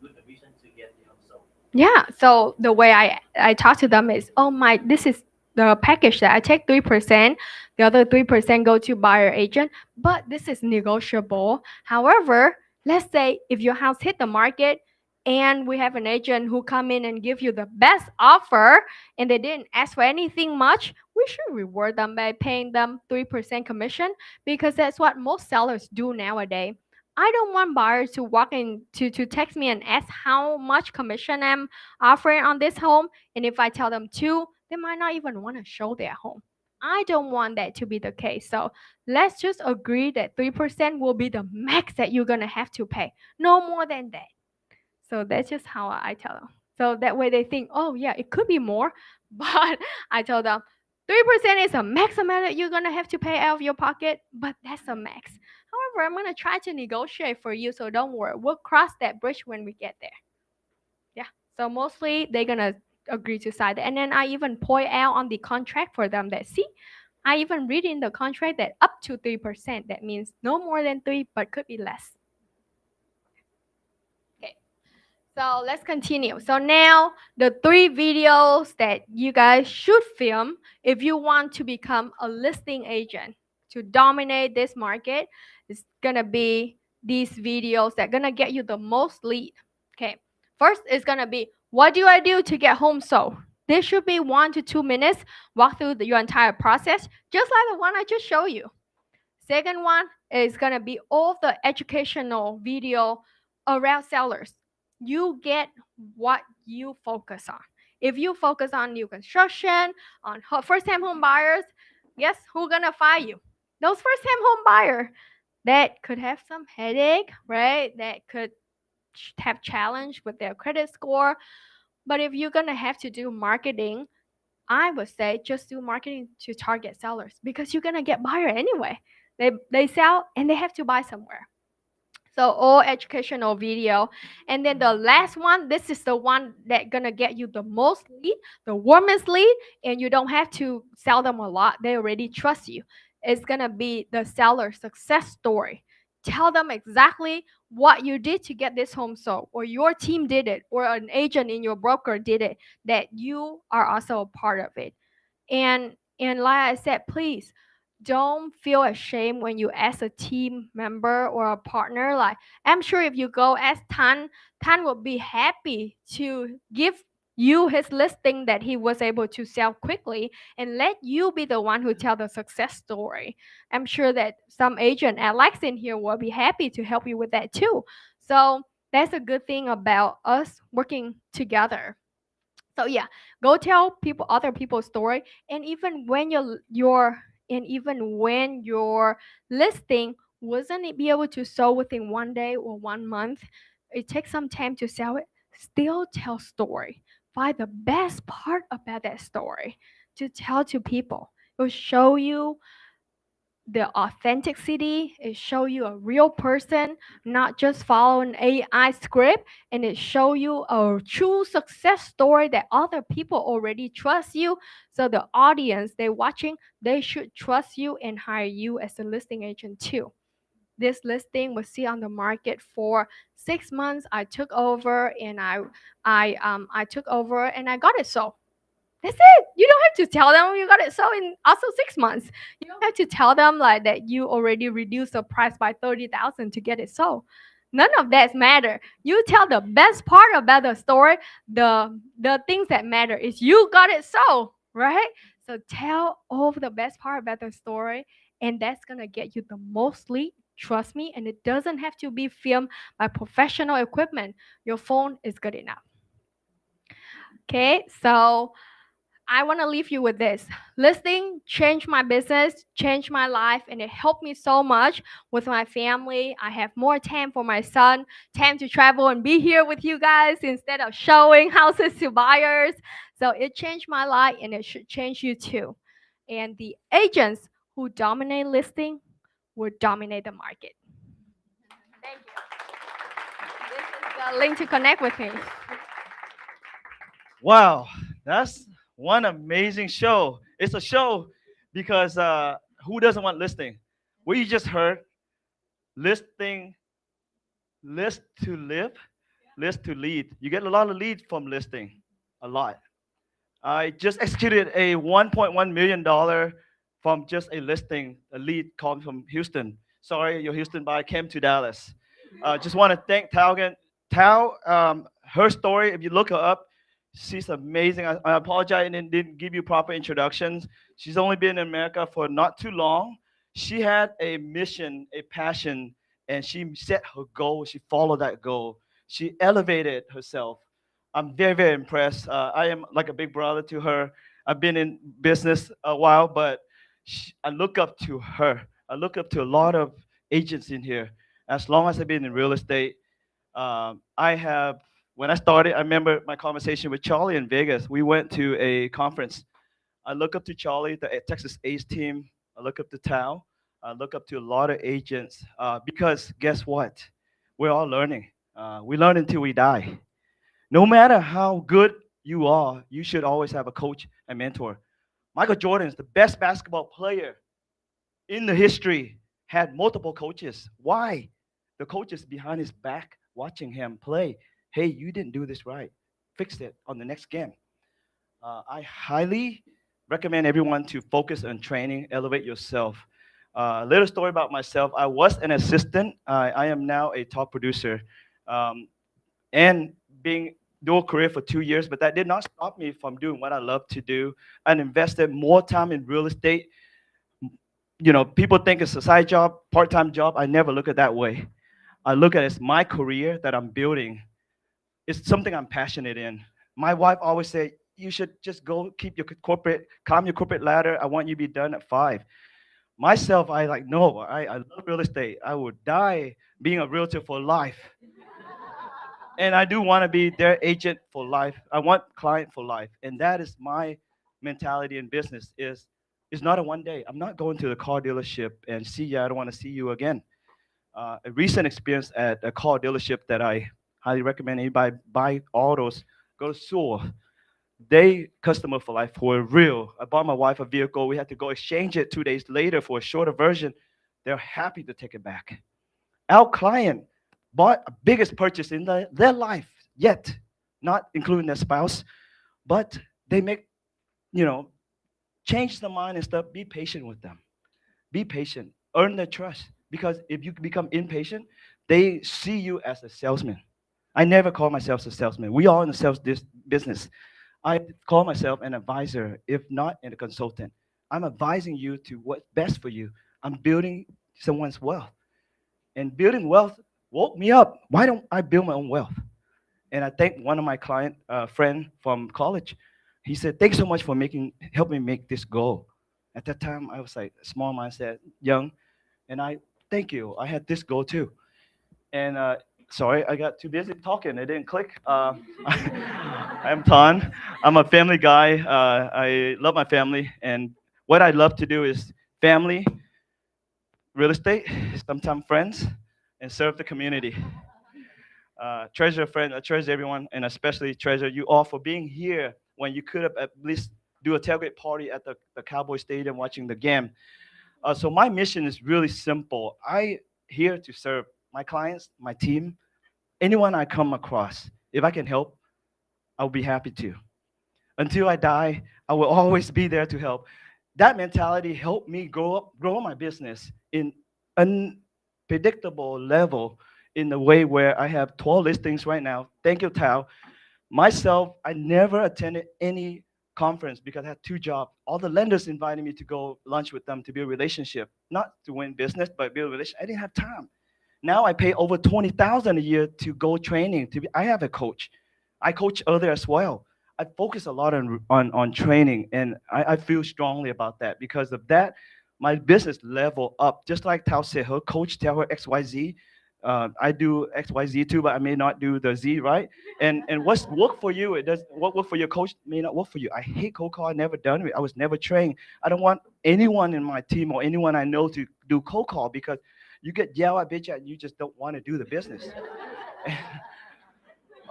good commission to get the home sold? Yeah. So the way I talk to them is, oh my, this is the package that I take 3%. The other 3% go to buyer agent, but this is negotiable. However, let's say if your house hit the market and we have an agent who come in and give you the best offer and they didn't ask for anything much, we should reward them by paying them 3% commission, because that's what most sellers do nowadays. I don't want buyers to walk in to text me and ask how much commission I'm offering on this home. And if I tell them 2, they might not even want to show their home. I don't want that to be the case. So let's just agree that 3% will be the max that you're going to have to pay. No more than that. So that's just how I tell them. So that way they think, oh yeah, it could be more. But I tell them 3% is a max amount that you're gonna have to pay out of your pocket, but that's a max. However, I'm gonna try to negotiate for you, so don't worry. We'll cross that bridge when we get there. Yeah. So mostly they're gonna agree to sign it. And then I even point out on the contract for them that, see, I even read in the contract that up to 3%. That means no more than 3, but could be less. So let's continue. So now the 3 videos that you guys should film if you want to become a listing agent to dominate this market is gonna be these videos that gonna get you the most lead. Okay. First is gonna be, what do I do to get home sold? This should be 1 to 2 minutes, walk through your entire process, just like the one I just showed you. Second one is gonna be all the educational video around sellers. You get what you focus on. If you focus on new construction, on first-time home buyers, guess who's gonna fire you? Those first-time home buyer that could have some headache, right? That could have challenge with their credit score. But if you're gonna have to do marketing, I would say just do marketing to target sellers because you're gonna get buyer anyway. They sell and they have to buy somewhere. So all educational video. And then the last one, this is the one that gonna get you the most lead, the warmest lead, and you don't have to sell them a lot. They already trust you. It's gonna be the seller success story. Tell them exactly what you did to get this home sold, or your team did it, or an agent in your broker did it, that you are also a part of it. And like I said, please don't feel ashamed when you ask a team member or a partner. Like, I'm sure if you go ask Tan will be happy to give you his listing that he was able to sell quickly and let you be the one who tell the success story. I'm sure that some agent Alex in here will be happy to help you with that too. So that's a good thing about us working together. So yeah, go tell people other people's story. And even when your listing wasn't it be able to sell within 1 day or 1 month, it takes some time to sell it. Still tell story. Find the best part about that story to tell to people. It will show you the authenticity. It show you a real person, not just follow an AI script, and it show you a true success story that other people already trust you. So the audience they watching, they should trust you and hire you as a listing agent too. This listing was see on the market for 6 months. I took over and I took over and I got it sold. That's it. You don't have to tell them you got it sold in also 6 months. You don't have to tell them like that you already reduced the price by 30,000 to get it sold. None of that matter. You tell the best part about the story. The things that matter is you got it sold, right? So tell all of the best part about the story, and that's gonna get you the most lead. Trust me, and it doesn't have to be filmed by professional equipment. Your phone is good enough. Okay, so I want to leave you with this. Listing changed my business, changed my life, and it helped me so much with my family. I have more time for my son, time to travel and be here with you guys instead of showing houses to buyers. So it changed my life and it should change you too. And the agents who dominate listing will dominate the market. Thank you. This is the link to connect with me. Wow, that's one amazing show. It's a show because who doesn't want listing? What you just heard, listing, list to live, list to lead. You get a lot of leads from listing, a lot. I just executed a $1.1 million from just a listing, a lead called from Houston. Sorry, your Houston buyer came to Dallas. Just want to thank Tao again. Tao, her story, if you look her up, she's amazing. I apologize and didn't give you proper introductions. She's only been in America for not too long. She had a mission, a passion, and she set her goal. She followed that goal. She elevated herself. I'm very, very impressed. I am like a big brother to her. I've been in business a while, but I look up to her. I look up to a lot of agents in here. As long as I've been in real estate, I have. When I started, I remember my conversation with Charlie in Vegas. We went to a conference. I look up to Charlie, the Texas Ace team. I look up to Thao. I look up to a lot of agents because guess what? We're all learning. We learn until we die. No matter how good you are, you should always have a coach and mentor. Michael Jordan is the best basketball player in the history, had multiple coaches. Why? The coach is behind his back watching him play. Hey, you didn't do this right. Fix it on the next game. I highly recommend everyone to focus on training, elevate yourself. Little story about myself. I was an assistant. I am now a top producer. Um, and being dual career for 2 years, but that did not stop me from doing what I love to do. I invested more time in real estate. You know, people think it's a side job, part-time job. I never look at it that way. I look at it as my career that I'm building it's something I'm passionate in. My wife always say, you should just go keep your corporate, climb your corporate ladder. I want you to be done at 5. Myself, I like, no, I love real estate. I would die being a realtor for life. And I do want to be their agent for life. I want client for life. And that is my mentality in business is it's not a one day. I'm not going to the car dealership and see you. I don't want to see you again. A recent experience at a car dealership that I highly recommend anybody buy autos, go to Seoul. They customer for life for real. I bought my wife a vehicle. We had to go exchange it 2 days later for a shorter version. They're happy to take it back. Our client bought a biggest purchase in their life yet, not including their spouse, but they make, you know, change their mind and stuff. Be patient with them. Be patient. Earn their trust. Because if you become impatient, they see you as a salesman. I never call myself a salesman. We are in the sales business. I call myself an advisor, if not a consultant. I'm advising you to what's best for you. I'm building someone's wealth. And building wealth woke me up. Why don't I build my own wealth? And I thank one of my client friend from college. He said, "Thanks so much for helping me make this goal." At that time, I was like small mindset, young, and I thank you. I had this goal too. And sorry, I got too busy talking. It didn't click. I'm Tan. I'm a family guy. I love my family, and what I love to do is family, real estate, sometimes friends, and serve the community. Treasure a friend, treasure everyone, and especially treasure you all for being here when you could have at least do a tailgate party at the Cowboy Stadium watching the game. So my mission is really simple. I here to serve my clients, my team, anyone I come across. If I can help, I'll be happy to. Until I die, I will always be there to help. That mentality helped me grow my business in unpredictable level in the way where I have 12 listings right now. Thank you, Thao. Myself, I never attended any conference because I had 2 jobs. All the lenders invited me to go lunch with them to build a relationship, not to win business, but build a relationship. I didn't have time. Now I pay over 20,000 a year to go training. I have a coach. I coach other as well. I focus a lot on training, and I feel strongly about that. Because of that, my business level up. Just like Tao said, her coach tell her XYZ. I do XYZ too, but I may not do the Z, right? And what's work for you, it does what work for your coach may not work for you. I hate cold call. I never done it. I was never trained. I don't want anyone in my team or anyone I know to do cold call because you get yelled at, bitch at, and you just don't want to do the business.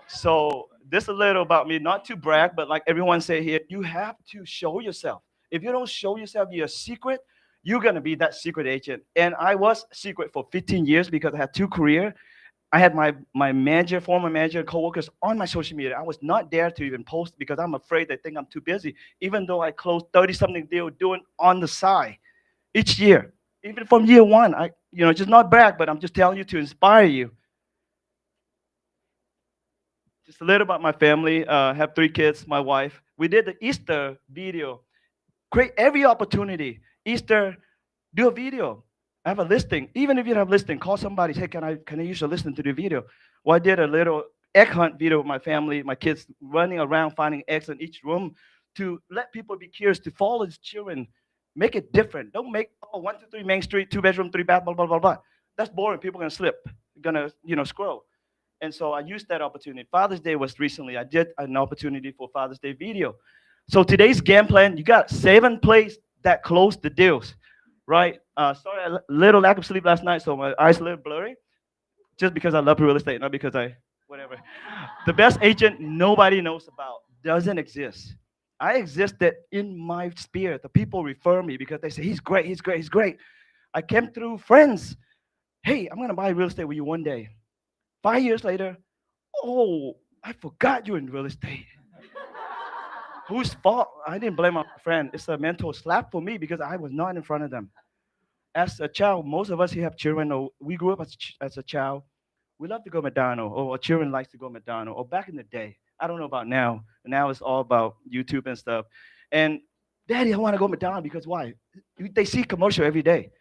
So this a little about me, not to brag, but like everyone say here, you have to show yourself. If you don't show yourself you're a secret, you're gonna be that secret agent. And I was secret for 15 years because I had 2 careers. I had my manager, former manager, coworkers on my social media. I was not there to even post because I'm afraid they think I'm too busy, even though I closed 30 something deal doing on the side each year. Even from year one, just not brag, but I'm just telling you to inspire you. Just a little about my family. Have 3 kids, my wife. We did the Easter video. Create every opportunity. Easter, do a video. I have a listing. Even if you don't have a listing, call somebody. Hey, can I use your listing to do a video? Well, I did a little egg hunt video with my family, my kids running around finding eggs in each room to let people be curious, to follow the children. Make it different. Don't make 123 Main Street, 2 bedroom, 3 bath, blah blah blah blah. That's boring. People are gonna slip. Gonna scroll. And so I used that opportunity. Father's Day was recently. I did an opportunity for Father's Day video. So today's game plan, you got 7 plays that close the deals, right? Sorry, a little lack of sleep last night, so my eyes a little blurry. Just because I love real estate, not because whatever. The best agent nobody knows about doesn't exist. I existed in my spirit. The people refer me because they say, he's great, he's great, he's great. I came through friends. Hey, I'm going to buy real estate with you one day. 5 years later, oh, I forgot you're in real estate. Whose fault? I didn't blame my friend. It's a mental slap for me because I was not in front of them. As a child, most of us here have children, or we grew up as a child. We love to go McDonald's, or our children likes to go McDonald's, or back in the day. I don't know about now. Now it's all about YouTube and stuff. And Daddy, I want to go McDonald's because why? They see commercial every day.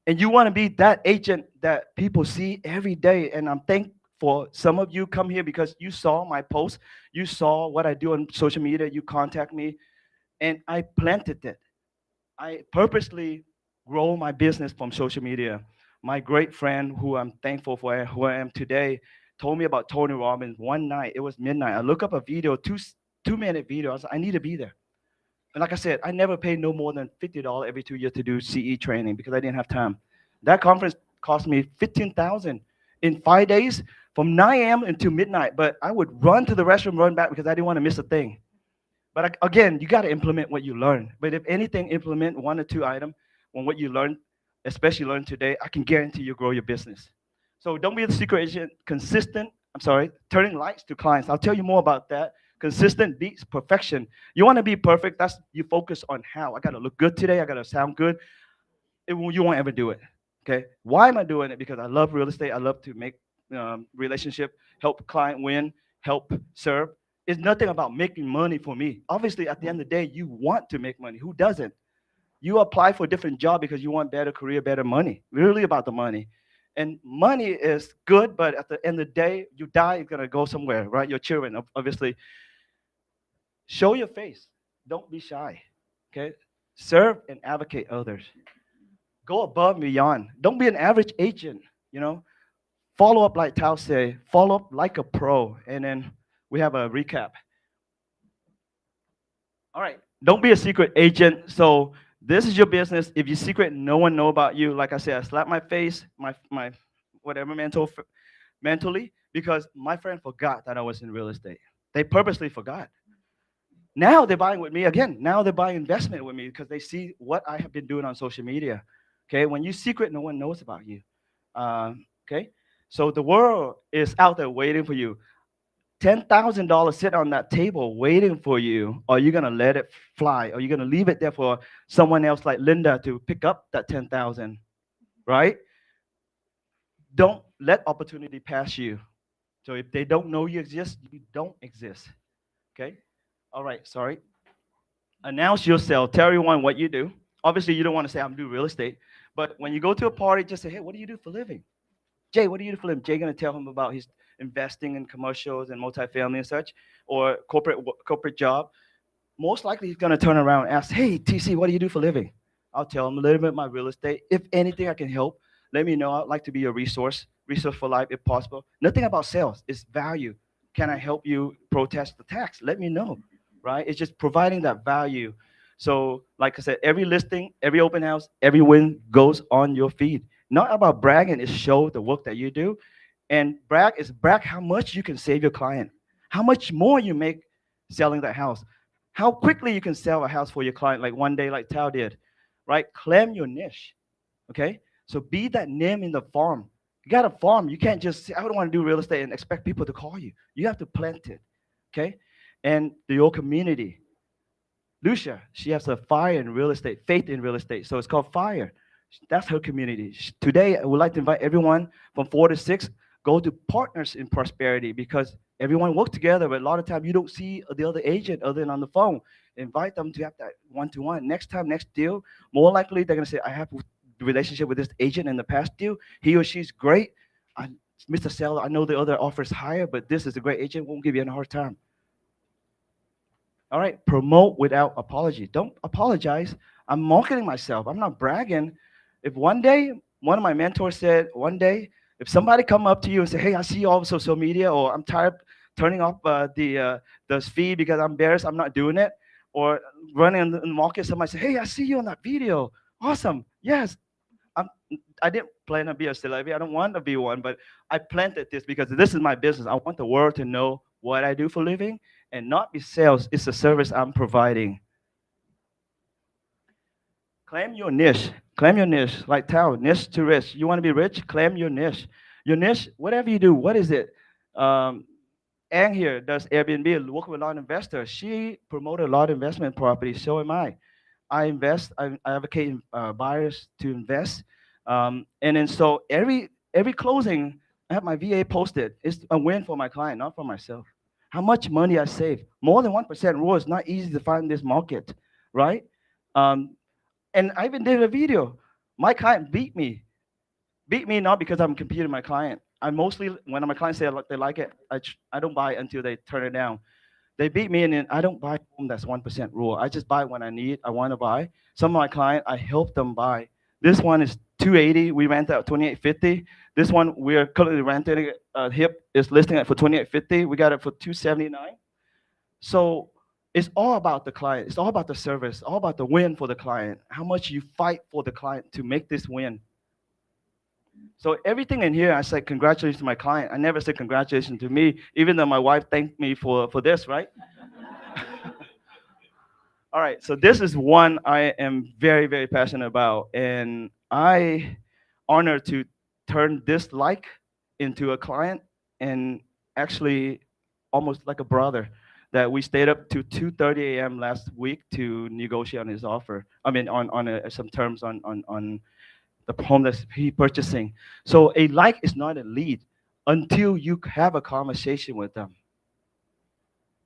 And you want to be that agent that people see every day. And I'm thankful for some of you come here because you saw my post, you saw what I do on social media, you contact me, and I planted it. I purposely grow my business from social media. My great friend, who I'm thankful for, who I am today, told me about Tony Robbins one night. It was midnight. I look up a video, 2 minute video. I was like, I need to be there. And like I said, I never paid no more than $50 every 2 years to do CE training because I didn't have time. That conference cost me 15,000 in 5 days from 9 a.m. until midnight. But I would run to the restroom, run back because I didn't want to miss a thing. But again, you got to implement what you learn. But if anything, implement 1 or 2 items on what you learn, especially learn today. I can guarantee you grow your business. So don't be a secret agent. Consistent. I'm sorry, turning lights to clients. I'll tell you more about that. Consistent beats perfection. You want to be perfect. That's you focus on how. I got to look good today. I got to sound good. You won't ever do it. Okay. Why am I doing it? Because I love real estate. I love to make relationship, help client win, help serve. It's nothing about making money for me. Obviously, at the end of the day, you want to make money. Who doesn't? You apply for a different job because you want better career, better money. Really about the money. And money is good, but at the end of the day, you die, you're gonna go somewhere, right? Your children, obviously. Show your face. Don't be shy. Okay? Serve and advocate others. Go above and beyond. Don't be an average agent, you know. Follow up like Thao say, follow up like a pro. And then we have a recap. All right. Don't be a secret agent. So this is your business. If you're secret, no one know about you. Like I said, I slap my face, my whatever mentally, because my friend forgot that I was in real estate. They purposely forgot. Now they're buying with me again. Now they're buying investment with me because they see what I have been doing on social media. Okay, when you secret, no one knows about you. Okay, so the world is out there waiting for you. $10,000 sit on that table waiting for you. Are you gonna let it fly? Are you gonna leave it there for someone else like Linda to pick up that 10,000? Right? Don't let opportunity pass you. So if they don't know you exist, you don't exist. Okay. All right. Sorry. Announce yourself. Tell everyone what you do. Obviously, you don't want to say I'm doing real estate, but when you go to a party, just say, "Hey, what do you do for a living?" Jay, what do you do for a living? Jay gonna tell him about his investing in commercials and multifamily and such, or corporate job. Most likely, he's gonna turn around and ask, "Hey, TC, what do you do for a living?" I'll tell him a little bit about my real estate. If anything, I can help. Let me know. I'd like to be a resource for life if possible. Nothing about sales. It's value. Can I help you protest the tax? Let me know. Right? It's just providing that value. So, like I said, every listing, every open house, every win goes on your feed. Not about bragging, it's show the work that you do. And brag is brag how much you can save your client, how much more you make selling that house, how quickly you can sell a house for your client, like one day, like Tao did, right? Claim your niche, okay? So be that name in the farm. You got a farm. You can't just say, I don't want to do real estate and expect people to call you. You have to plant it, okay? And your community. Lucia, she has a fire in real estate, faith in real estate. So it's called Fire. That's her community. Today, I would like to invite everyone from 4 to 6, go to Partners in Prosperity because everyone work together, but a lot of time you don't see the other agent other than on the phone. Invite them to have that one-to-one. Next time, next deal, more likely they're gonna say, I have a relationship with this agent in the past deal. He or she's great. Mr. Seller, I know the other offers higher, but this is a great agent. Won't give you a hard time. All right, promote without apology. Don't apologize. I'm marketing myself. I'm not bragging. If one day, one of my mentors said, one day, if somebody come up to you and say, "Hey, I see you all over social media," or "I'm tired turning off the feed because I'm embarrassed, I'm not doing it," or running in the market, somebody say, "Hey, I see you on that video. Awesome. Yes." I'm, I didn't plan to be a celebrity. I don't want to be one, but I planted this because this is my business. I want the world to know what I do for a living and not be sales. It's a service I'm providing. Claim your niche. Claim your niche. Like Tao, niche to rich. You want to be rich? Claim your niche. Your niche, whatever you do, what is it? Anne here does Airbnb, work with a lot of investors. She promoted a lot of investment properties. So am I. I invest. I advocate buyers to invest. And then so every closing, I have my VA posted. It's a win for my client, not for myself. How much money I save? More than 1% rule is not easy to find in this market, right? Um, and I even did a video. My client beat me not because I'm competing with my client. I mostly, when my clients say they like it, I don't buy it until they turn it down. They beat me, and then I don't buy home that's 1% rule. I just buy when I need, I want to buy. Some of my client, I help them buy. This one is 280. We rent out 2850. This one we're currently renting it. Hip is listing it for 2850. We got it for 279. So it's all about the client. It's all about the service. All about the win for the client. How much you fight for the client to make this win. So everything in here, I said congratulations to my client. I never said congratulations to me, even though my wife thanked me for this, right? All right, so this is one I am very, very passionate about, and I honored to turn this like into a client, and actually almost like a brother. That we stayed up to 2:30 a.m. last week to negotiate on his offer. I mean, on some terms on the home that he purchasing. So a like is not a lead until you have a conversation with them,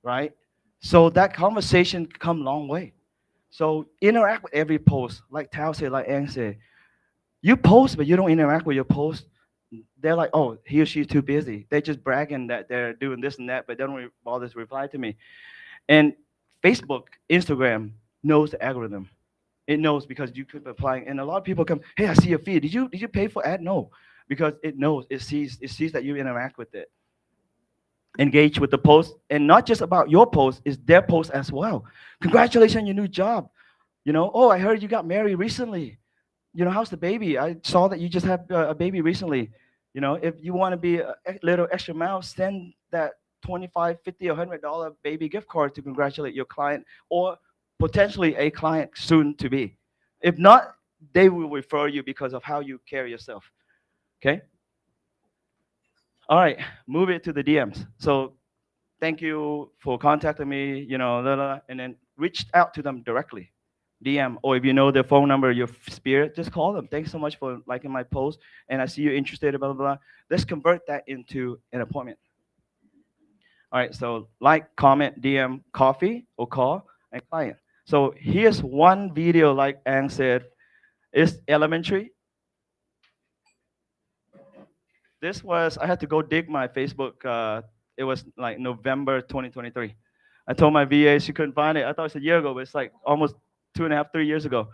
right? So that conversation come a long way. So interact with every post, like Thao said, like Ang said. You post, but you don't interact with your post. They're like, oh, he or she's too busy. They're just bragging that they're doing this and that, but they don't bother to reply to me. And Facebook, Instagram knows the algorithm. It knows because you keep applying, and a lot of people come, hey, I see your feed. Did you pay for ad? No, because it knows, it sees that you interact with it, engage with the post, and not just about your post, it's their post as well. Congratulations on your new job. Oh, I heard you got married recently. How's the baby? I saw that you just had a baby recently. If you want to be a little extra mile, send that 25, 50, or $100 baby gift card to congratulate your client or potentially a client soon to be. If not, they will refer you because of how you carry yourself. Okay. All right. Move it to the DMs. So thank you for contacting me. And then reach out to them directly. DM, or if you know their phone number, your spirit, just call them. Thanks so much for liking my post, and I see you're interested, blah, blah, blah. Let's convert that into an appointment. All right, so like, comment, DM, coffee, or call, and client. So here's one video, like Ang said, it's elementary. This was, I had to go dig my Facebook. It was like November 2023. I told my VA she couldn't find it. I thought it was a year ago, but it's like almost 2.5, 3 years ago.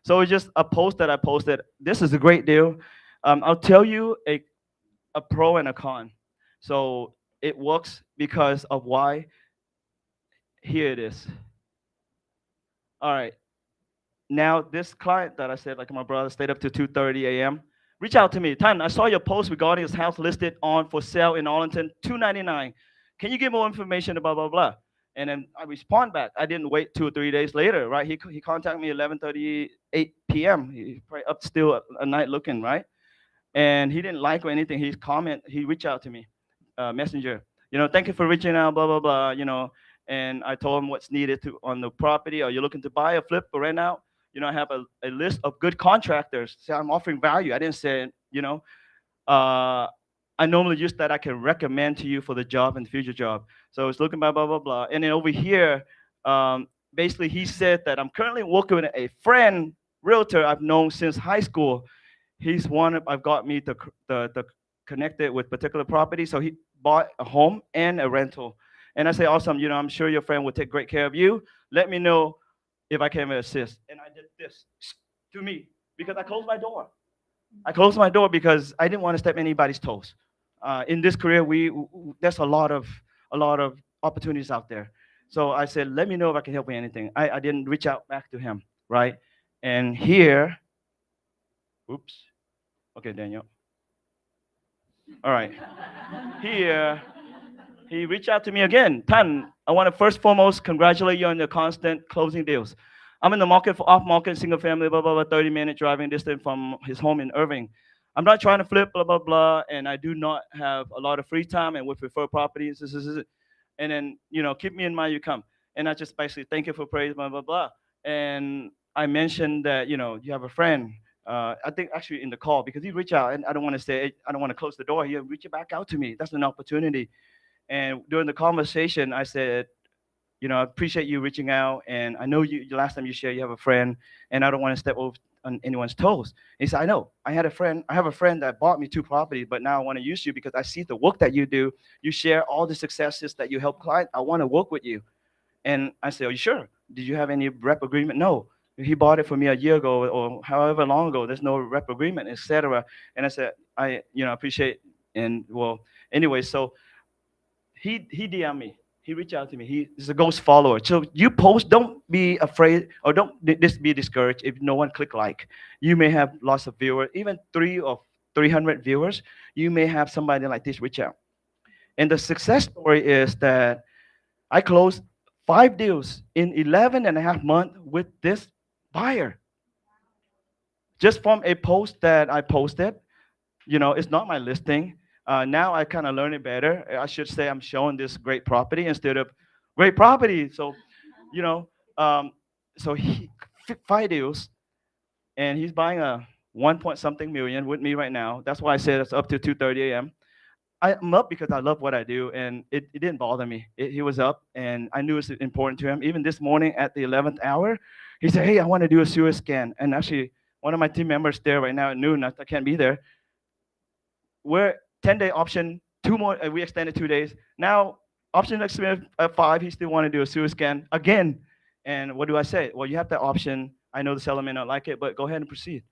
So it's just a post that I posted. This is a great deal. I'll tell you a pro and a con. So it works because of why. Here it is. All right. Now this client that I said, like my brother, stayed up to 2:30 a.m. Reach out to me. Tan, I saw your post regarding his house listed on for sale in Arlington, 299. Can you give more information about blah blah? And then I respond back. I didn't wait 2 or 3 days later, right? He contacted me 11:38 p.m. He's probably up still at night looking, right? And he didn't like or anything. He reached out to me, messenger. Thank you for reaching out, blah blah blah. And I told him what's needed on the property. Are you looking to buy a flip or rent out? I have a list of good contractors. So I'm offering value. I didn't say, uh, I normally use that I can recommend to you for the job and the future job. So it's looking blah, blah, blah, blah. And then over here, basically he said that I'm currently working with a friend, realtor I've known since high school. He's one I've got me the connected with particular property. So he bought a home and a rental. And I say, awesome, I'm sure your friend will take great care of you. Let me know if I can assist. And I did this to me because I closed my door. I closed my door because I didn't want to step anybody's toes. In this career, there's a lot of opportunities out there. So I said, let me know if I can help with anything. I didn't reach out back to him, right? And here, oops. Okay, Daniel. All right. Here, he reached out to me again. Tan, I want to first foremost congratulate you on your constant closing deals. I'm in the market for off-market single family, blah, blah, blah, 30-minute driving distance from his home in Irving. I'm not trying to flip, blah, blah, blah, and I do not have a lot of free time and would prefer properties. And then, keep me in mind, you come. And I just basically thank you for praise, blah, blah, blah. And I mentioned that, you have a friend. I think actually in the call, because he reached out, and I don't want to close the door. He reached back out to me. That's an opportunity. And during the conversation, I said, I appreciate you reaching out, and I know you last time you shared you have a friend, and I don't want to step on anyone's toes. He said, I know. I have a friend that bought me two properties, but now I want to use you because I see the work that you do. You share all the successes that you help clients. I want to work with you. And I said, are you sure? Did you have any rep agreement? No. He bought it for me a year ago or however long ago. There's no rep agreement, etc. And I said, appreciate. And well, anyway, so he DM me. He reached out to me. He is a ghost follower. So you post, don't be afraid or don't be discouraged if no one click like. You may have lots of viewers, even 300 viewers. You may have somebody like this reach out. And the success story is that I closed 5 deals in 11 and a half months with this buyer. Just from a post that I posted. It's not my listing. Now I kind of learn it better. I should say I'm showing this great property instead of great property. So, you know, um, so he 5 deals, and he's buying a 1 point something million with me right now. That's why I said it's up to 2:30 a.m. I'm up because I love what I do, and it didn't bother me. He was up, and I knew it was important to him. Even this morning at the 11th hour, he said, "Hey, I want to do a sewer scan." And actually, one of my team members there right now at noon. I can't be there. We're 10-day option, two more, we extended 2 days. Now, option next at 5, he still want to do a sewer scan again. And what do I say? Well, you have that option. I know the seller may not like it, but go ahead and proceed.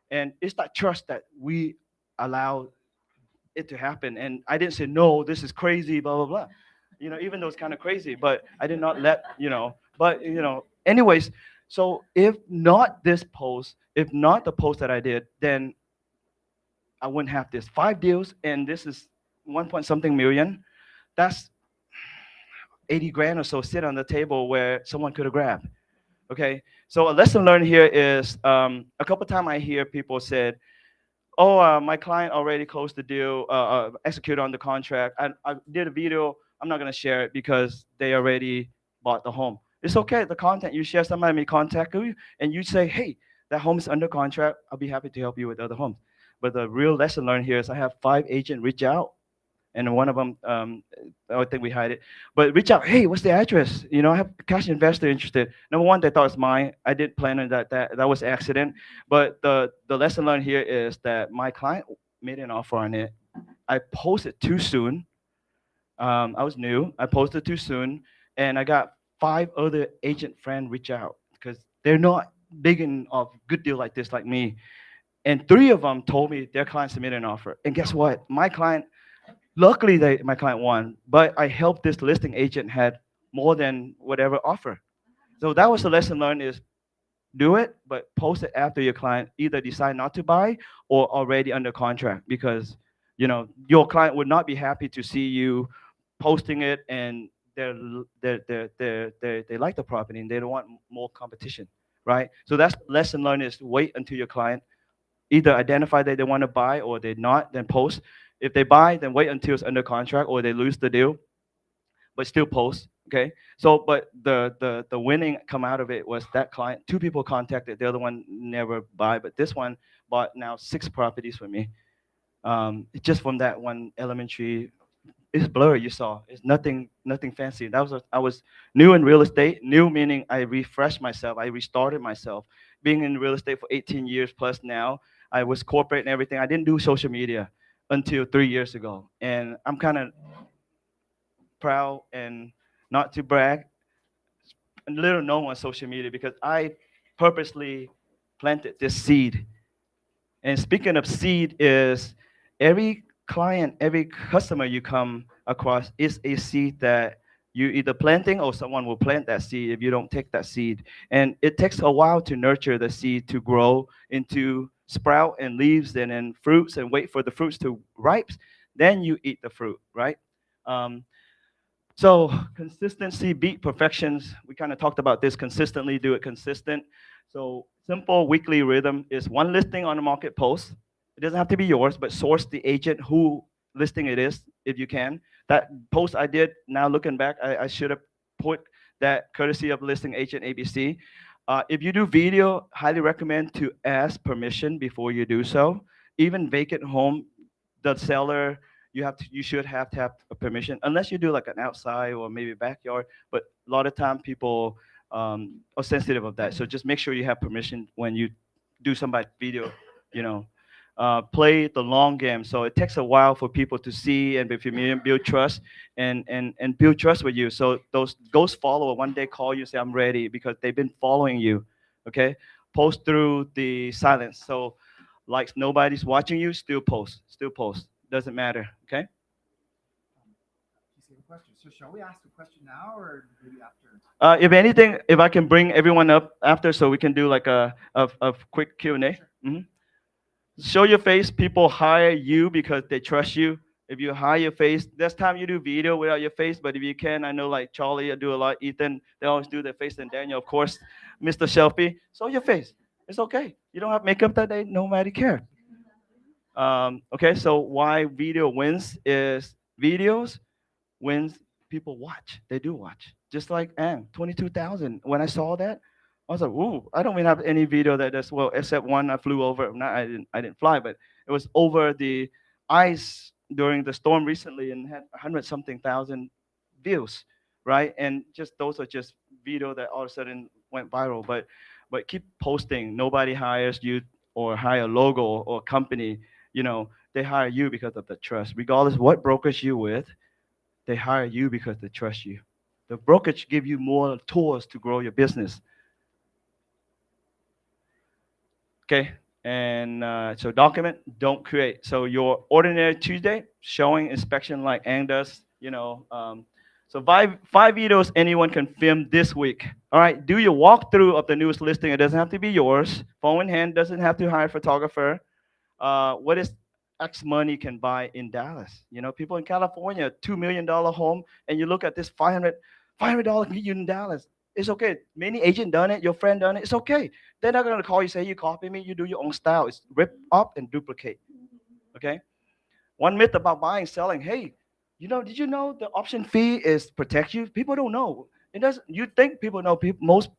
And it's that trust that we allow it to happen. And I didn't say, no, this is crazy, blah, blah, blah. Even though it's kind of crazy, but I did not anyways, so if not this post, if not the post that I did, then I wouldn't have this 5 deals, and this is 1 point something million. That's 80 grand or so sit on the table where someone could have grabbed. Okay, so a lesson learned here is a couple times I hear people said, "Oh, my client already closed the deal, executed on the contract. I did a video. I'm not gonna share it because they already bought the home." It's okay. The content you share, somebody may contact you, and you say, "Hey, that home is under contract. I'll be happy to help you with other homes." But the real lesson learned here is I have 5 agents reach out, and one of them, I think we hide it, but reach out. Hey, what's the address? I have a cash investor interested. Number one, they thought it's mine. I didn't plan on that. That was accident. But the lesson learned here is that my client made an offer on it. I posted too soon. I was new. I posted too soon, and I got 5 other agent friends reach out because they're not big in of good deal like this like me. And 3 of them told me their client submitted an offer. And guess what? Luckily, my client won, but I helped this listing agent had more than whatever offer. So that was the lesson learned is do it, but post it after your client either decide not to buy or already under contract because, your client would not be happy to see you posting it and they like the property and they don't want more competition, right? So that's lesson learned is wait until your client either identify that they want to buy or they not, then post. If they buy, then wait until it's under contract or they lose the deal, but still post. Okay. So, but the winning come out of it was that client, 2 people contacted, the other one never buy, but this one bought now 6 properties for me. Just from that one elementary, it's blurry. You saw it's nothing fancy. I was new in real estate. New meaning I refreshed myself. I restarted myself. Being in real estate for 18 years plus now, I was corporate and everything. I didn't do social media until 3 years ago, and I'm kind of proud and not to brag, little known on social media because I purposely planted this seed. And speaking of seed, is every client, every customer you come across is a seed that you either planting or someone will plant that seed if you don't take that seed. And it takes a while to nurture the seed to grow into sprout and leaves and then fruits and wait for the fruits to ripe. Then you eat the fruit, right? Um, so consistency beat perfections. We kind of talked about this consistently, do it consistent. So simple weekly rhythm is one listing on the market post. It doesn't have to be yours, but source the agent who listing it is if you can. That post I did, now looking back, I should have put that courtesy of listing agent ABC. If you do video, highly recommend to ask permission before you do so. Even vacant home, the seller you should have to have a permission unless you do like an outside or maybe backyard. But a lot of time people are sensitive of that. So just make sure you have permission when you do somebody video, you know. Play the long game. So it takes a while for people to see and be familiar, build trust, and build trust with you. So those ghost follower one day call you, say I'm ready because they've been following you. Okay, post through the silence. So like nobody's watching you, still post. Doesn't matter. Okay. You see a question. So shall we ask the question now or maybe after? If anything, if I can bring everyone up after, so we can do like a quick Q and A. Sure. Show your face. People hire you because they trust you. If you hire your face, that's time you do video without your face. But if you can, I know like Charlie, I do a lot. Ethan, they always do their face, and Daniel, of course, Mr. Shelby. Show your face. It's okay. You don't have makeup that day. Nobody care. Okay, so why video wins is videos when people watch, they do watch. Just like 22,000. When I saw that, I was like, ooh, I don't even have any video that does well, except one I flew over. Not, I didn't fly, but it was over the ice during the storm recently and had 100 something thousand views, right? And just those are just video that all of a sudden went viral. But keep posting. Nobody hires you or hire a logo or company. You know, they hire you because of the trust, regardless what brokers you with. They hire you because they trust you. The brokerage give you more tools to grow your business. Okay, and so document, don't create. So your ordinary Tuesday showing inspection like Ang does. So five videos anyone can film this week. All right, do your walkthrough of the newest listing. It doesn't have to be yours. Phone in hand, doesn't have to hire a photographer. What is X money can buy in Dallas? People in California, $2 million home, and you look at this $500 can get you in Dallas. It's okay. Many agent done it. Your friend done it. It's okay. They're not gonna call you say you copy me. You do your own style. It's rip up and duplicate. Okay. One myth about buying, selling. Hey, did you know the option fee is protect you? People don't know. It doesn't. You think people know? Most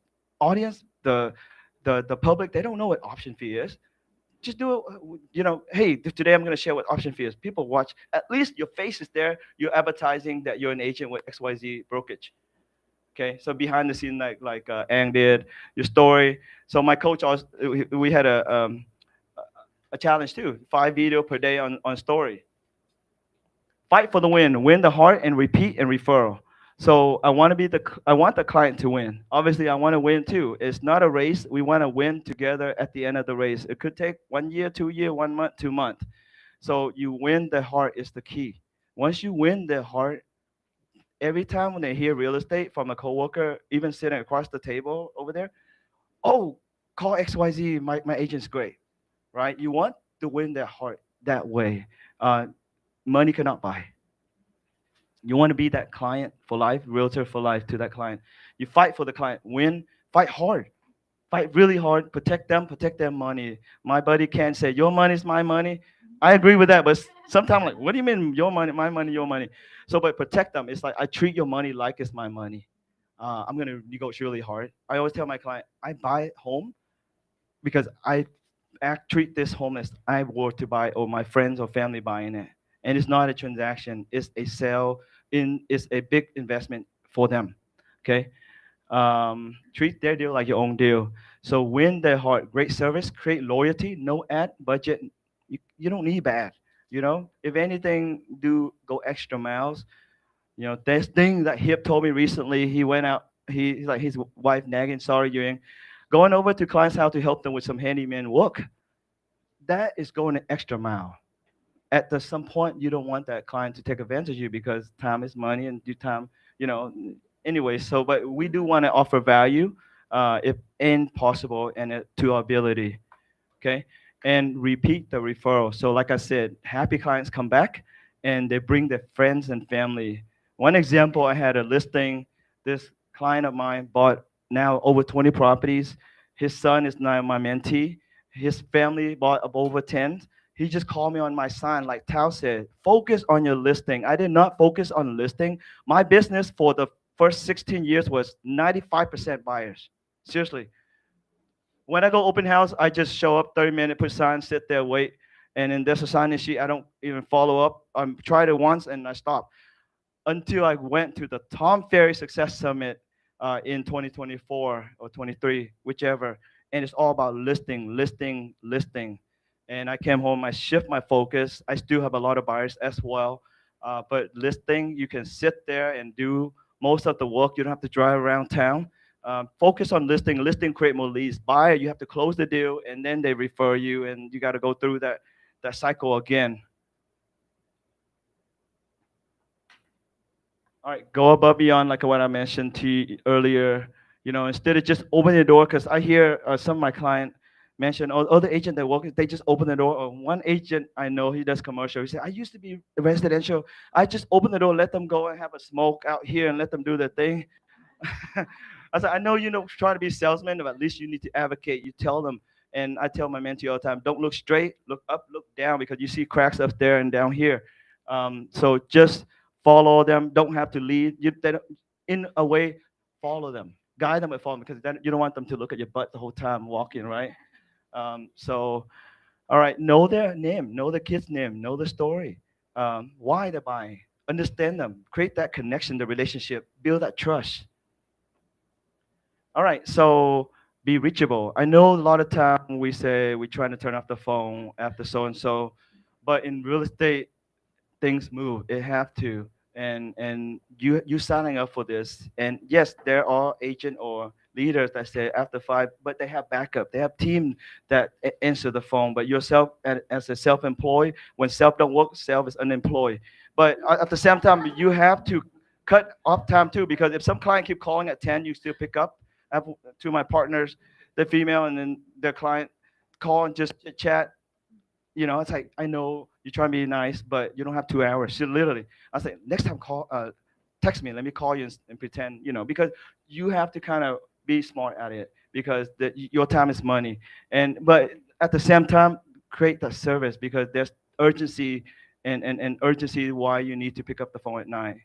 audience, the public, they don't know what option fee is. Just do it. Hey, today I'm going to share what option fee is. People watch. At least your face is there. You're advertising that you're an agent with XYZ brokerage. Okay, so behind the scene, like Ang did, your story. So my coach also, we had a challenge too. 5 video per day on story. Fight for the win the heart, and repeat and referral. So I want the client to win. Obviously I want to win too. It's not a race. We want to win together at the end of the race. It could take 1 year, 2 year, 1 month, 2 month. So you win the heart is the key. Once you win their heart, every time when they hear real estate from a coworker, even sitting across the table over there, oh, call XYZ, my agent's great, right? You want to win their heart that way. uh, Money cannot buy. You want to be that client for life, realtor for life to that client. You fight for the client, win, fight hard, fight really hard, protect them, protect their money. My buddy can say, your money is my money. I agree with that, but sometimes like, what do you mean your money, my money, your money? So, but protect them. It's like I treat your money like it's my money. I'm gonna negotiate really hard. I always tell my client, I buy home because I treat this home as I were to buy or my friends or family buying it. And it's not a transaction, it's a sale it's a big investment for them. Okay. Treat their deal like your own deal. So win their heart, great service, create loyalty, no ad budget. You don't need bad. If anything, do go extra miles. This thing that Hip told me recently, he went out, he's like his wife nagging, sorry, Yuan, going over to client's house to help them with some handyman work. That is going an extra mile. Some point, you don't want that client to take advantage of you because time is money and due time, you know, anyway. So, but we do want to offer value, if and possible, and to our ability. Okay, and repeat the referral. So like I said, happy clients come back and they bring their friends and family. One example, I had a listing. This client of mine bought now over 20 properties. His son is now my mentee. His family bought up over 10. He just called me on my sign, like Thao said, focus on your listing. I did not focus on listing. My business for the first 16 years was 95% buyers. Seriously, when I go open house, I just show up 30 minutes, put sign, sit there, wait. And then there's a sign sheet. I don't even follow up. I tried it once and I stopped until I went to the Tom Ferry Success Summit in 2024 or 23, whichever. and it's all about listing, listing, listing. And I came home, I shift my focus. I still have a lot of buyers as well, but listing, you can sit there and do most of the work. You don't have to drive around town. Focus on listing. Listing create more leads. Buyer, you have to close the deal, and then they refer you, and you got to go through that cycle again. All right, go above beyond, like what I mentioned to you earlier. Instead of just opening the door, because I hear some of my client mention, oh, other agent that work, they just open the door. Or one agent I know, he does commercial. He said, I used to be residential. I just open the door, let them go and have a smoke out here and let them do their thing. I said, I know you know trying to be salesman, but at least you need to advocate. You tell them, and I tell my mentee all the time, don't look straight, look up, look down, because you see cracks up there and down here. So just follow them. Don't have to lead. In a way, follow them, guide them and follow them, because then you don't want them to look at your butt the whole time walking, right? So, all right, know their name, know the kid's name, know the story, why they're buying, understand them, create that connection, the relationship, build that trust. All right, so be reachable. I know a lot of time we say we're trying to turn off the phone after so and so, but in real estate, things move. It have to, and you signing up for this. And yes, there are agent or leaders that say after 5, but they have backup. They have team that answer the phone. But yourself as a self-employed, when self don't work, self is unemployed. But at the same time, you have to cut off time too, because if some client keep calling at 10, you still pick up. I have two of my partners, the female, and then their client call and just chit chat. It's like, I know you're trying to be nice, but you don't have 2 hours. She literally, I say, next time text me. Let me call you and pretend, because you have to kind of be smart at it, because your time is money. But at the same time, create the service, because there's urgency and urgency why you need to pick up the phone at night.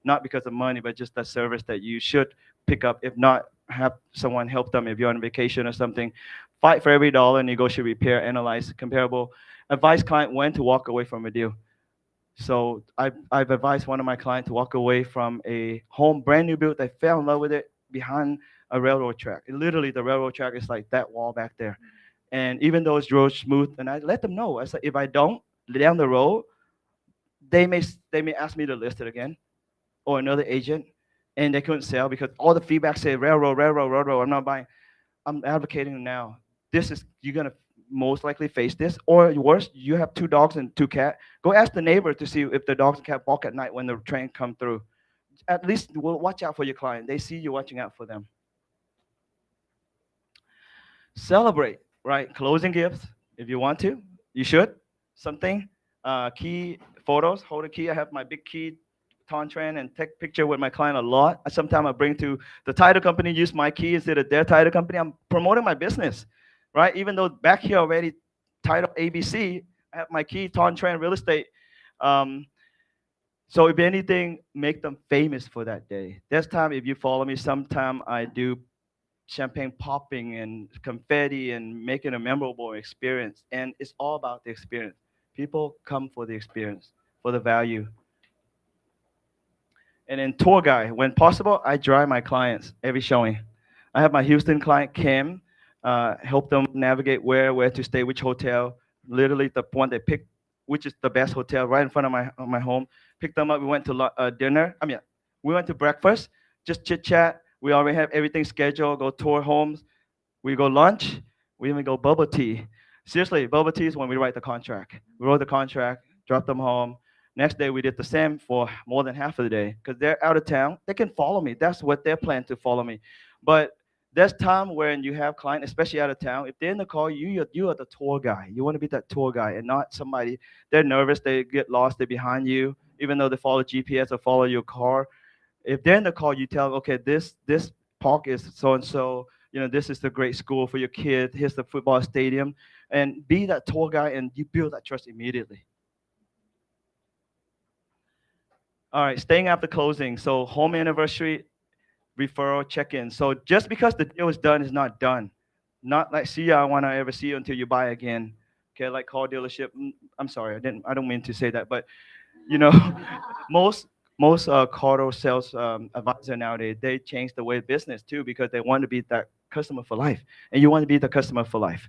Not because of money, but just the service that you should pick up. If not, have someone help them if you're on vacation or something. Fight for every dollar, negotiate, repair, analyze, comparable. Advise client when to walk away from a deal. So I've advised one of my clients to walk away from a home, brand new build. They fell in love with it behind a railroad track. Literally, the railroad track is like that wall back there. And even though it's road smooth, and I let them know, I said, if I don't, down the road, they may ask me to list it again, or another agent, and they couldn't sell because all the feedback said railroad, railroad, railroad. I'm not buying. I'm advocating now. You're gonna most likely face this, or worse, you have two dogs and two cats. Go ask the neighbor to see if the dogs and cat bark at night when the train come through. At least watch out for your client. They see you watching out for them. Celebrate, right? Closing gifts, if you want to, you should. Something, key photos. Hold a key. I have my big key, Tran, and take picture with my client a lot. Sometimes I bring to the title company, use my key instead of their title company. I'm promoting my business, right? Even though back here already, title ABC, I have my key, Tran Real Estate. Um, so if anything, make them famous for that day. This time, if you follow me, sometime I do champagne popping and confetti and making a memorable experience. And it's all about the experience. People come for the experience, for the value. And then tour guide, when possible, I drive my clients every showing. I have my Houston client Kim, help them navigate where to stay, which hotel. Literally the one they picked, which is the best hotel right in front of my home. Picked them up. We went to dinner. We went to breakfast, just chit chat. We already have everything scheduled. Go tour homes. We go lunch. We even go bubble tea. Seriously, bubble tea is when we write the contract. We wrote the contract, dropped them home. Next day, we did the same for more than half of the day because they're out of town. They can follow me. That's what they're planning to follow me. But there's time when you have clients, especially out of town. If they're in the car, you are the tour guy. You want to be that tour guy and not somebody. They're nervous. They get lost. They're behind you, even though they follow GPS or follow your car. If they're in the car, you tell them, okay, this park is so and so. This is the great school for your kid. Here's the football stadium, and be that tour guy, and you build that trust immediately. All right, staying after closing. So home anniversary, referral, check-in. So just because the deal is done is not done. Not like see you, I want to ever see you until you buy again. Okay, like car dealership. I'm sorry, I don't mean to say that, but you know, most car sales advisor nowadays, they change the way business too because they want to be that customer for life, and you want to be the customer for life,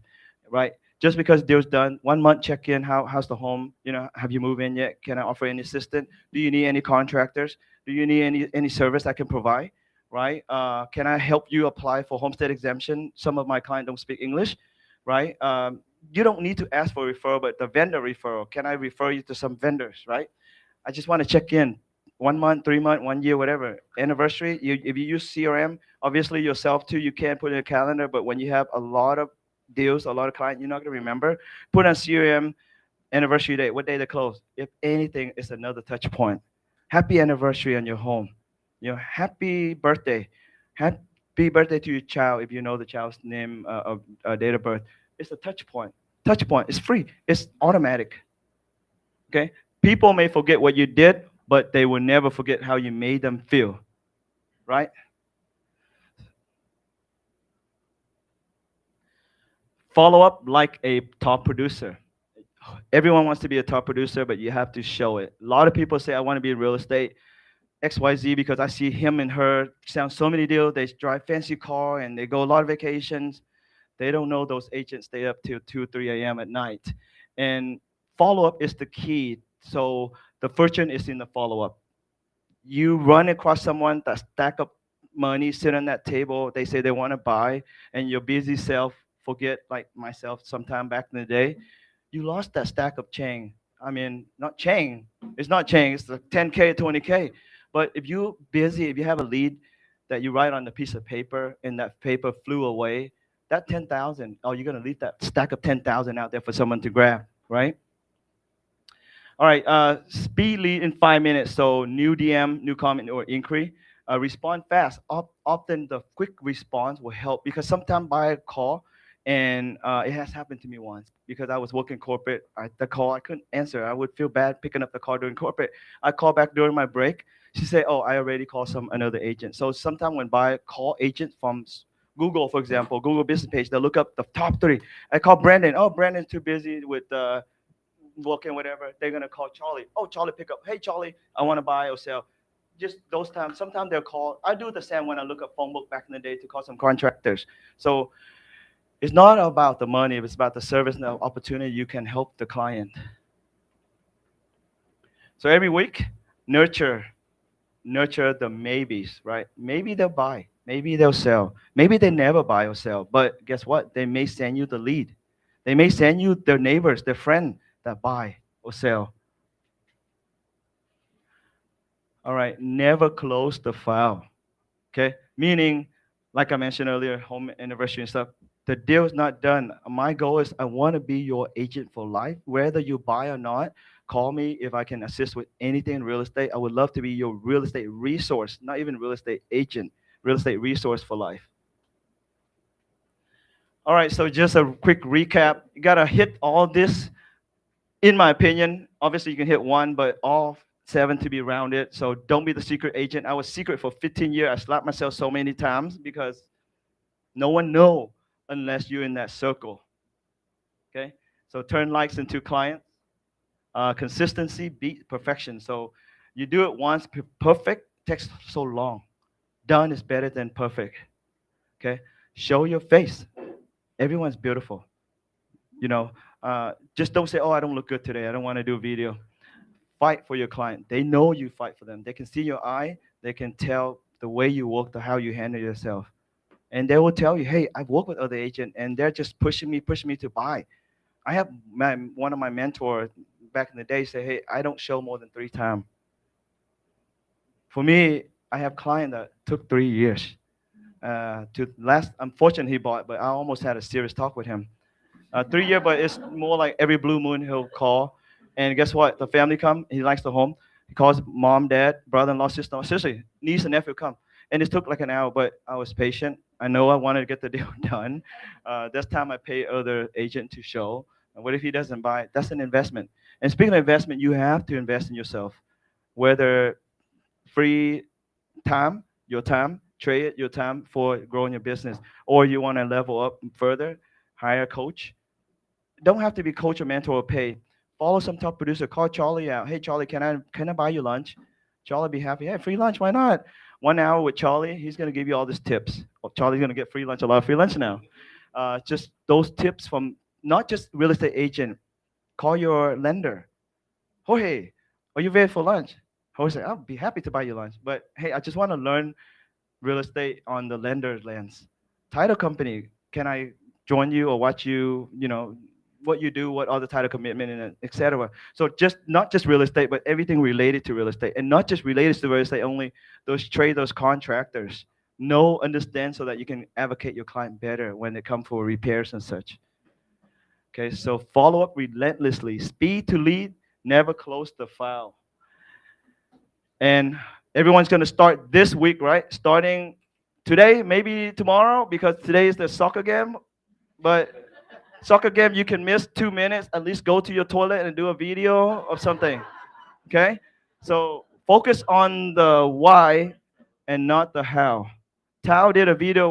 right? Just because deal's done, 1 month check in. How's the home? Have you moved in yet? Can I offer any assistance? Do you need any contractors? Do you need any service I can provide? Right? Can I help you apply for homestead exemption? Some of my clients don't speak English, right? You don't need to ask for referral, but the vendor referral. Can I refer you to some vendors, right? I just want to check in 1 month, 3 month, 1 year, whatever. Anniversary, if you use CRM, obviously yourself too, you can put in a calendar, but when you have a lot of deals, a lot of clients, you're not going to remember. Put on CRM, anniversary date, what day they close. If anything, it's another touch point. Happy anniversary on your home. Happy birthday. Happy birthday to your child if you know the child's name of date of birth. It's a touch point. Touch point. It's free. It's automatic. Okay. People may forget what you did, but they will never forget how you made them feel. Right? Follow up like a top producer. Everyone wants to be a top producer, but you have to show it. A lot of people say, I want to be in real estate, XYZ, because I see him and her sound so many deals. They drive fancy car and they go a lot of vacations. They don't know those agents stay up till 2, 3 a.m. at night. And follow up is the key. So the fortune is in the follow up. You run across someone that stack up money, sit on that table, they say they want to buy, and your busy self forget, like myself sometime back in the day, you lost that stack of chain. I mean, not chain. It's not chain. It's the 10K, 20K. But if you're busy, if you have a lead that you write on a piece of paper and that paper flew away, that 10,000, oh, you're gonna leave that stack of 10,000 out there for someone to grab, right? All right, speed lead in 5 minutes. So new DM, new comment, or inquiry. Respond fast. Often the quick response will help because sometimes buyer call, and it has happened to me once because I was working corporate. The call I couldn't answer. I would feel bad picking up the call during corporate. I call back during my break. She said, "Oh, I already called another agent." So sometimes when buyer call agent from Google, for example, Google business page, they look up the top three. I call Brandon. Oh, Brandon's too busy with working, whatever. They're gonna call Charlie. Oh, Charlie, pick up. Hey, Charlie, I want to buy or sell. Just those times. Sometimes they'll call. I do the same when I look up phone book back in the day to call some contractors. So it's not about the money. It's about the service and the opportunity you can help the client. So every week, nurture, nurture the maybes. Right? Maybe they'll buy. Maybe they'll sell. Maybe they never buy or sell. But guess what? They may send you the lead. They may send you their neighbors, their friend that buy or sell. All right, never close the file. Okay, meaning, like I mentioned earlier, home anniversary and stuff. The deal is not done. My goal is I want to be your agent for life, whether you buy or not. Call me if I can assist with anything in real estate. I would love to be your real estate resource, not even real estate agent, real estate resource for life. All right, so just a quick recap. You gotta hit all this in my opinion. Obviously you can hit one, but all seven to be rounded. So don't be the secret agent. I was secret for 15 years. I slapped myself so many times because no one know unless you're in that circle. Okay. So turn likes into clients. Consistency beats perfection. So you do it once. Perfect takes so long. Done is better than perfect. Okay. Show your face. Everyone's beautiful. You know, just don't say, "Oh, I don't look good today. I don't want to do a video." Fight for your client. They know you fight for them. They can see your eye. They can tell the way you work, the how you handle yourself, and they will tell you, "Hey, I've worked with other agents, and they're just pushing me to buy." I have one of my mentors back in the day say, "Hey, I don't show more than 3 times." For me, I have client that took 3 years to last. Unfortunately, he bought, but I almost had a serious talk with him. 3 year, but it's more like every blue moon he'll call. And guess what? The family come. He likes the home. He calls mom, dad, brother-in-law, sister, seriously, niece and nephew come. And it took like an hour, but I was patient. I know I wanted to get the deal done. This time I pay other agent to show. And what if he doesn't buy? That's an investment. And speaking of investment, you have to invest in yourself, whether free time, trade your time for growing your business, or you want to level up further, hire a coach. Don't have to be coach or mentor or pay. Follow some top producer. Call Charlie out. Hey Charlie, can I buy you lunch? Charlie be happy. Hey, free lunch, why not? 1 hour with Charlie, he's gonna give you all these tips. Oh, Charlie's gonna get free lunch, a lot of free lunch now. Just those tips from not just real estate agent. Call your lender. Jorge, are you ready for lunch? Jorge said, I'll be happy to buy you lunch. But hey, I just want to learn real estate on the lender's lens. Title company, can I join you or watch you, what you do, what other title commitment, and etc. So just not just real estate, but everything related to real estate, and not just related to real estate only. Those traders, contractors, know, understand, so that you can advocate your client better when they come for repairs and such. Okay, so follow up relentlessly, speed to lead, never close the file. And everyone's going to start this week, right? Starting today, maybe tomorrow, because today is the soccer game. But soccer game, you can miss 2 minutes. At least go to your toilet and do a video of something. Okay? So focus on the why and not the how. Thao did a video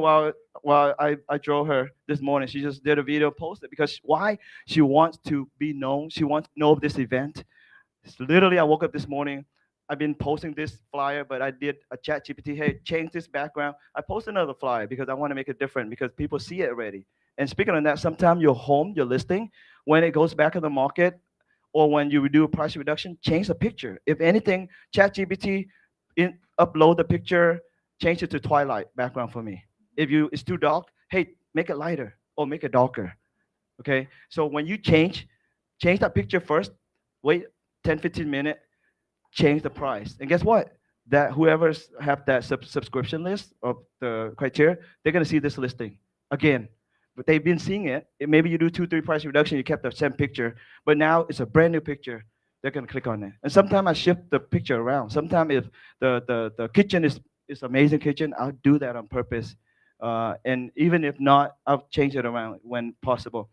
while I drove her this morning. She just did a video, posted because why? She wants to be known. She wants to know of this event. It's literally, I woke up this morning. I've been posting this flyer, but I did a chat GPT. Hey, change this background. I posted another flyer because I want to make it different because people see it already. And speaking of that, sometimes your home, your listing, when it goes back in the market or when you do a price reduction, change the picture. If anything, chat GPT upload the picture, change it to twilight background for me. If you it's too dark, hey, make it lighter or make it darker. Okay. So when you change that picture first, wait 10, 15 minutes, change the price. And guess what? That whoever's have that subscription list of the criteria, they're gonna see this listing again. But they've been seeing it. Maybe you do two, three price reduction, you kept the same picture, but now it's a brand new picture. They're gonna click on it. And sometimes I shift the picture around. Sometimes if the kitchen is amazing kitchen, I'll do that on purpose. And even if not, I'll change it around when possible.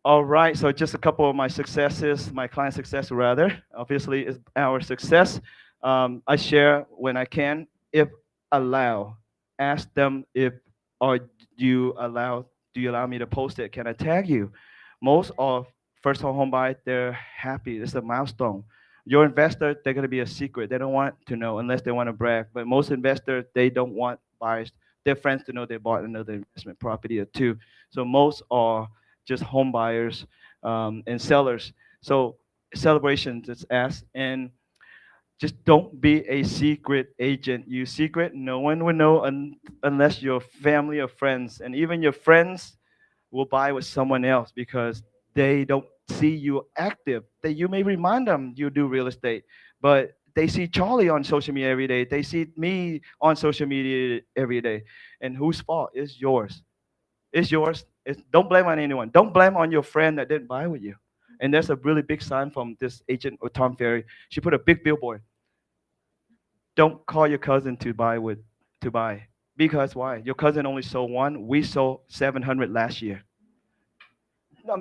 All right, so just a couple of my successes, my client success rather, obviously is our success. I share when I can, if allow, ask them if, or do you allow me to post it? Can I tag you? Most of first home buyer, they're happy. It's a milestone. Your investor, they're gonna be a secret. They don't want to know unless they want to brag. But most investors, they don't want buyers, their friends to know they bought another investment property or two. So most are just home buyers and sellers. So celebrations, it's asked, and just don't be a secret agent. You secret, no one will know unless your family or friends, and even your friends will buy with someone else because they don't see you active. That you may remind them you do real estate, but they see Charlie on social media every day. They see me on social media every day, and whose fault is yours? It's yours. Don't blame on anyone. Don't blame on your friend that didn't buy with you. And there's a really big sign from this agent or Tom Ferry. She put a big billboard. Don't call your cousin to buy. Because why? Your cousin only sold one. We sold 700 last year.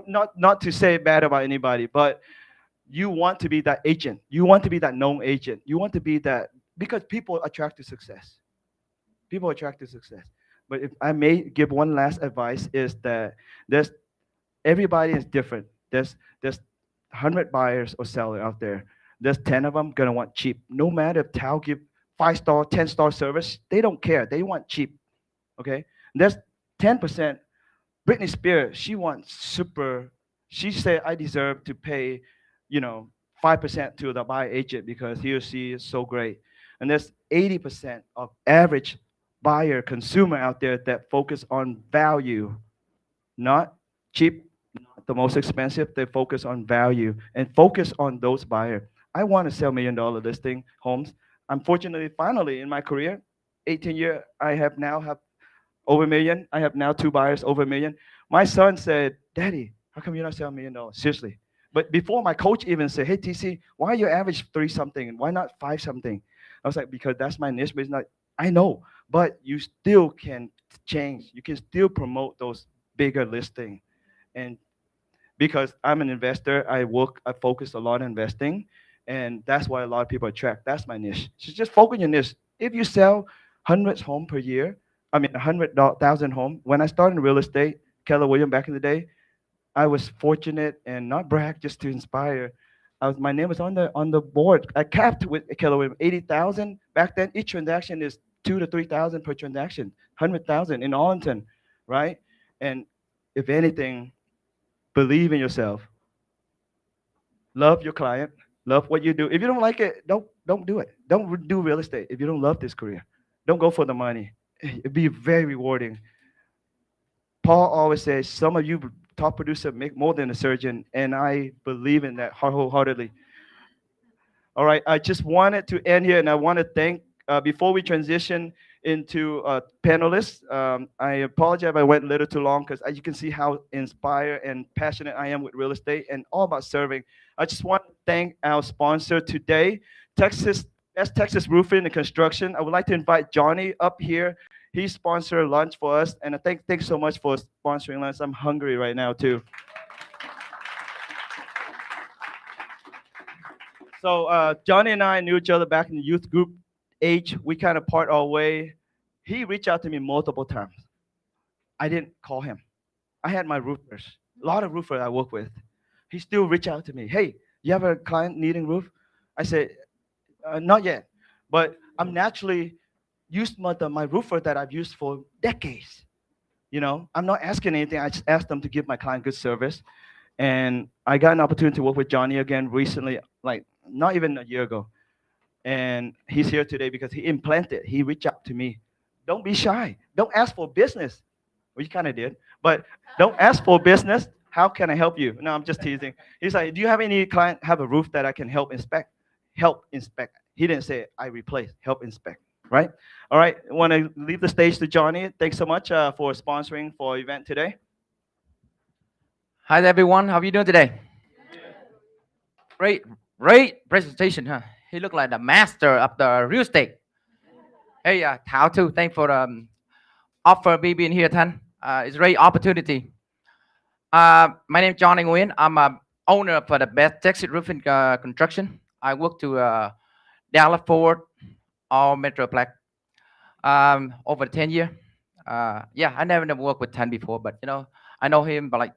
Not to say bad about anybody, but you want to be that agent. You want to be that known agent. You want to be that because people attract to success. People attract to success. But if I may give one last advice is that there's everybody is different. There's 100 buyers or seller out there. There's 10 of them gonna want cheap. No matter if Tao give 5-star, 10-star service, they don't care. They want cheap. Okay. There's 10%. Britney Spears, she wants super. She said I deserve to pay, 5% to the buyer agent because he or she is so great. And there's 80% of average buyer consumer out there that focus on value, not cheap, not the most expensive. They focus on value and focus on those buyers. I want to sell $1 million listing homes. Unfortunately, finally in my career, 18 year, I have now have over a million. I have now two buyers over a million. My son said, "Daddy, how come you're not selling $1 million?" Seriously. But before my coach even said, "Hey TC, why you average three something and why not five something?" I was like, "Because that's my niche business." I know, but you still can change. You can still promote those bigger listing, and because I'm an investor, I focus a lot on investing, and that's why a lot of people attract. That's my niche. So just focus on your niche. If you sell hundreds home per year, I mean 100,000 home. When I started in real estate, Keller Williams back in the day, I was fortunate and not brag, just to inspire. My name was on the board. I capped with Keller Williams 80,000 back then. Each transaction is 2 to 3,000 per transaction, 100,000 in Arlington, right? And if anything, believe in yourself. Love your client. Love what you do. If you don't like it, don't do it. Don't do real estate if you don't love this career. Don't go for the money. It'd be very rewarding. Paul always says some of you top producer make more than a surgeon, and I believe in that wholeheartedly. All right, I just wanted to end here, and I want to thank, before we transition into panelists, I apologize if I went a little too long because you can see how inspired and passionate I am with real estate and all about serving. I just want to thank our sponsor today, Texas, Texas Roofing and Construction. I would like to invite Johnny up here. He sponsored lunch for us, and I thanks so much for sponsoring lunch. I'm hungry right now too. So Johnny and I knew each other back in the youth group age. We kind of part our way. He reached out to me multiple times. I didn't call him. I had my roofers, a lot of roofers I work with. He still reached out to me. Hey, you have a client needing roof? I said, not yet, but I'm naturally used my roofer that I've used for decades. You know, I'm not asking anything. I just asked them to give my client good service. And I got an opportunity to work with Johnny again recently, like not even a year ago. And he's here today because he implanted. He reached out to me. Don't be shy. Don't ask for business. Well, you kind of did, but don't ask for business. How can I help you? No, I'm just teasing. He's like, do you have any client have a roof that I can help inspect? Help inspect. He didn't say I replace. Help inspect. Right? All right. I want to leave the stage to Johnny. Thanks so much for sponsoring for our event today. Hi everyone, how are you doing today? Great, great presentation, huh? He looked like the master of the real estate. Hey, Thao too. Thanks for offer me being here, Thanh. It's a great opportunity. My name is Johnny Nguyen. I'm a owner for the best Texas roofing construction. I work to Dallas Fort, all Metroplex. Over 10 years. Yeah, I never worked with Thanh before, but I know him for like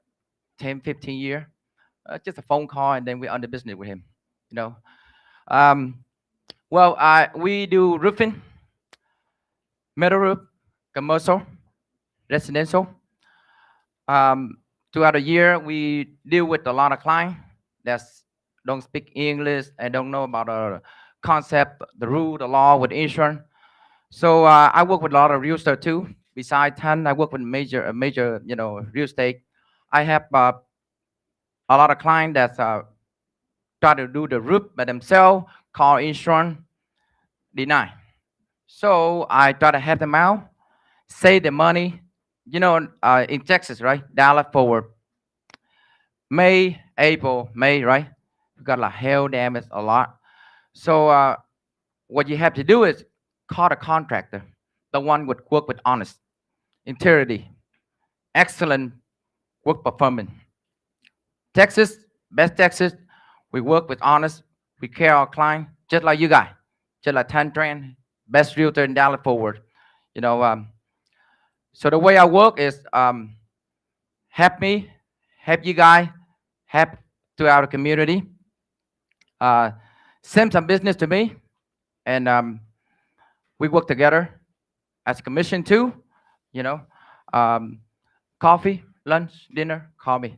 10, 15 years. Just a phone call, and then we're on the business with him. You know. Well, we do roofing, metal roof, commercial, residential. Throughout the year, we deal with a lot of clients that don't speak English and don't know about the concept, the rule, the law with insurance. So I work with a lot of realtors too. Besides Thanh, I work with major real estate. I have a lot of clients that try to do the roof by themselves, call insurance, deny. So I try to help them out, save the money. In Texas, right? Dallas forward. May, April, May, right? We got like hail damage a lot. So what you have to do is call the contractor, the one would work with honest, integrity, excellent work performance. Texas, best Texas, we work with honest, we care our client, just like you guys, just like Thanh Tran, best realtor in Dallas forward. You know, so the way I work is help me, help you guys, help to our community. Send some business to me, and we work together as a commission too. You know, coffee, lunch, dinner, call me.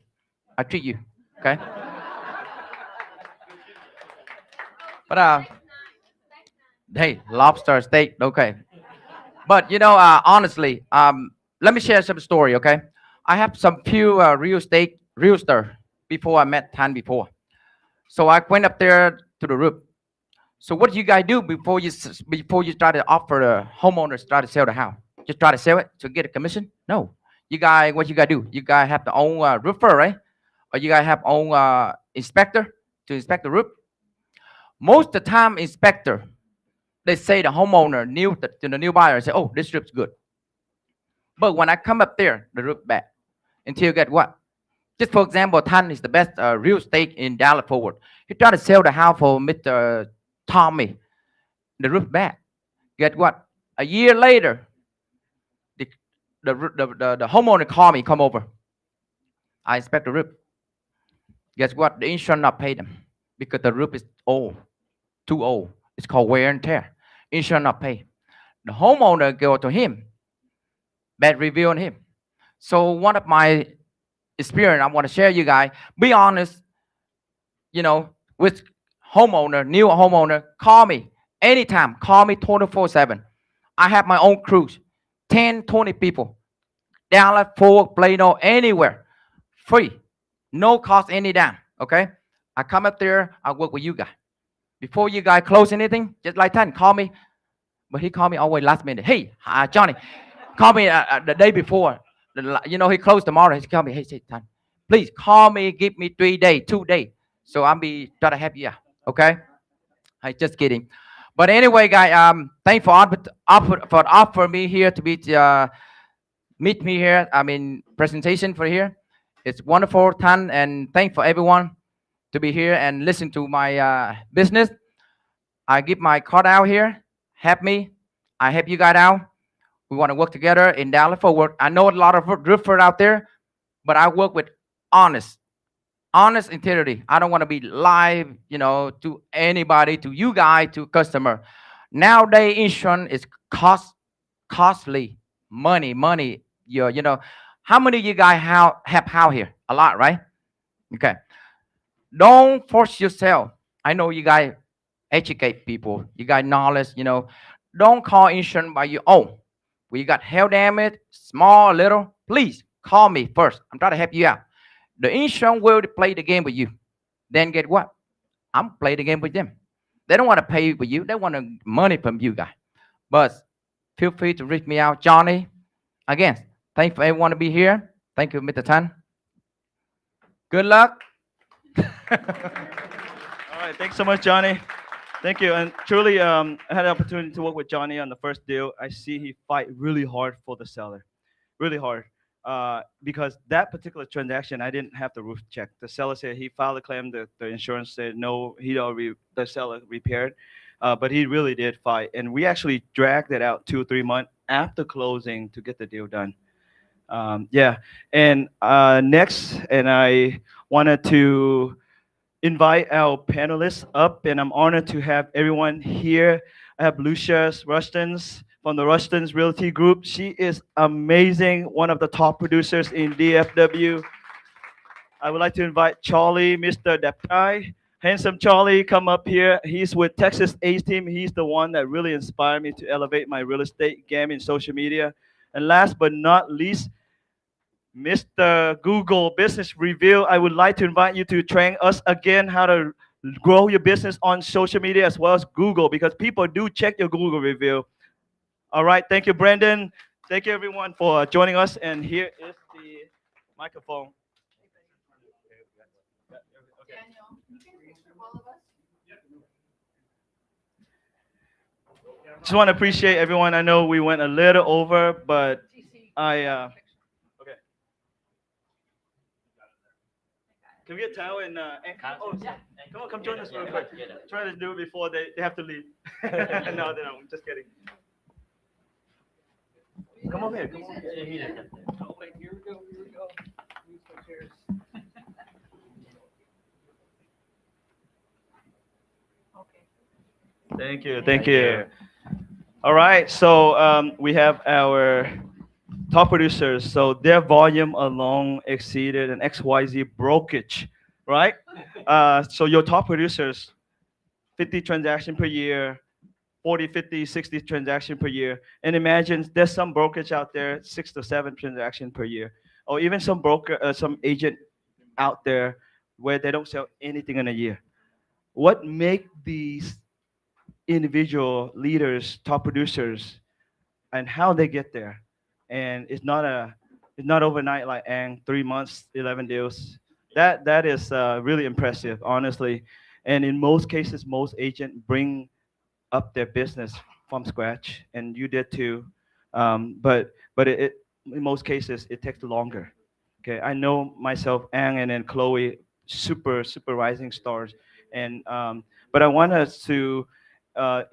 I treat you. Okay. But hey, lobster steak, okay. But honestly, let me share some story, okay? I have some few real estate realtor before I met Thanh before. So I went up there to the roof. So what do you guys do before you try to offer the homeowners try to sell the house? Just try to sell it to get a commission? No. What you guys do? You guys have to own roofer, right? Or you guys have own inspector to inspect the roof? Most of the time, inspector, they say the homeowner to the new buyer say, "Oh, this roof's good." But when I come up there, the roof bad. Until you get what? Just for example, Thanh is the best real estate in Dallas forward. He tried to sell the house for Mr. Tommy. The roof bad. Get what? A year later, the homeowner called me, come over. I inspect the roof. Guess what? The insurance not paid them because the roof is old, too old. It's called wear and tear. Insurance not pay. The homeowner go to him, bad review on him. So one of my experience I want to share you guys. Be honest, with homeowner, new homeowner, call me anytime. Call me 24/7. I have my own crews, 10, 20 people. Dallas, Fort, Plano, anywhere, free, no cost any damn. Okay, I come up there. I work with you guys. Before you guys close anything, just like Tan, call me. But he called me always last minute. Hey, Johnny, call me the day before. He closed tomorrow. He called me. Hey, say Tan, please call me. Give me 3 days, 2 days. So I'm be try to help you out. Okay. I just kidding. But anyway, guys, thanks for offer me here to be meet me here. I mean, presentation for here. It's wonderful, Tan, and thanks for everyone to be here and listen to my business. I give my card out here. Help me. I help you guys out. We want to work together in Dallas for work. I know a lot of roofers out there, but I work with honest, honest integrity. I don't want to be live, to anybody, to you guys, to customer. Nowadays, insurance is costly, money. How many of you guys have house here? A lot, right? Okay. Don't force yourself. I know you guys educate people. You got knowledge. Don't call insurance by your own. We got hail damage, small, little. Please call me first. I'm trying to help you out. The insurance will play the game with you. Then get what? I'm play the game with them. They don't want to pay for you. They want money from you guys. But feel free to reach me out, Johnny. Again, thank for everyone to be here. Thank you, Mr. Tan. Good luck. All right, thanks so much, Johnny. Thank you. And truly, I had the opportunity to work with Johnny on the first deal. I see he fight really hard for the seller, really hard. Because that particular transaction, I didn't have the roof check. The seller said he filed a claim. The insurance said no, the seller repaired. But he really did fight. And we actually dragged it out 2 or 3 months after closing to get the deal done. Yeah. And next, and I wanted to invite our panelists up, and I'm honored to have everyone here. I have Lucia Rustins from the Rustins Realty Group. She is amazing, one of the top producers in DFW. I would like to invite Charlie, Mr. Deptai. Handsome Charlie, come up here. He's with Texas Ace Team. He's the one that really inspired me to elevate my real estate game in social media. And last but not least, Mr. Google Business Review, I would like to invite you to train us again how to grow your business on social media as well as Google, because people do check your Google review. All right, thank you, Brandon. Thank you, everyone, for joining us. And here is the microphone. Just want to appreciate everyone. I know we went a little over, but okay. Can we get Thao and oh, come on, come join us real quick. Try to do it before they have to leave. No, I'm just kidding. Come over here. Come over here. Oh, wait, here we go. Use my chairs. Thank you. Thank you. All right. So we have our top producers. So their volume alone exceeded an XYZ brokerage, right? So your top producers, 50 transactions per year, 40, 50, 60 transactions per year. And imagine there's some brokerage out there, 6 to 7 transactions per year. Or even some agent out there where they don't sell anything in a year. What make these individual leaders, top producers, and how they get there? And it's not overnight like 3 months, 11 deals. That is really impressive, honestly. And in most cases, most agents bring up their business from scratch, and you did too. But in most cases it takes longer. Okay, I know myself, Ang, and then Chloe, super rising stars, and but I want us to,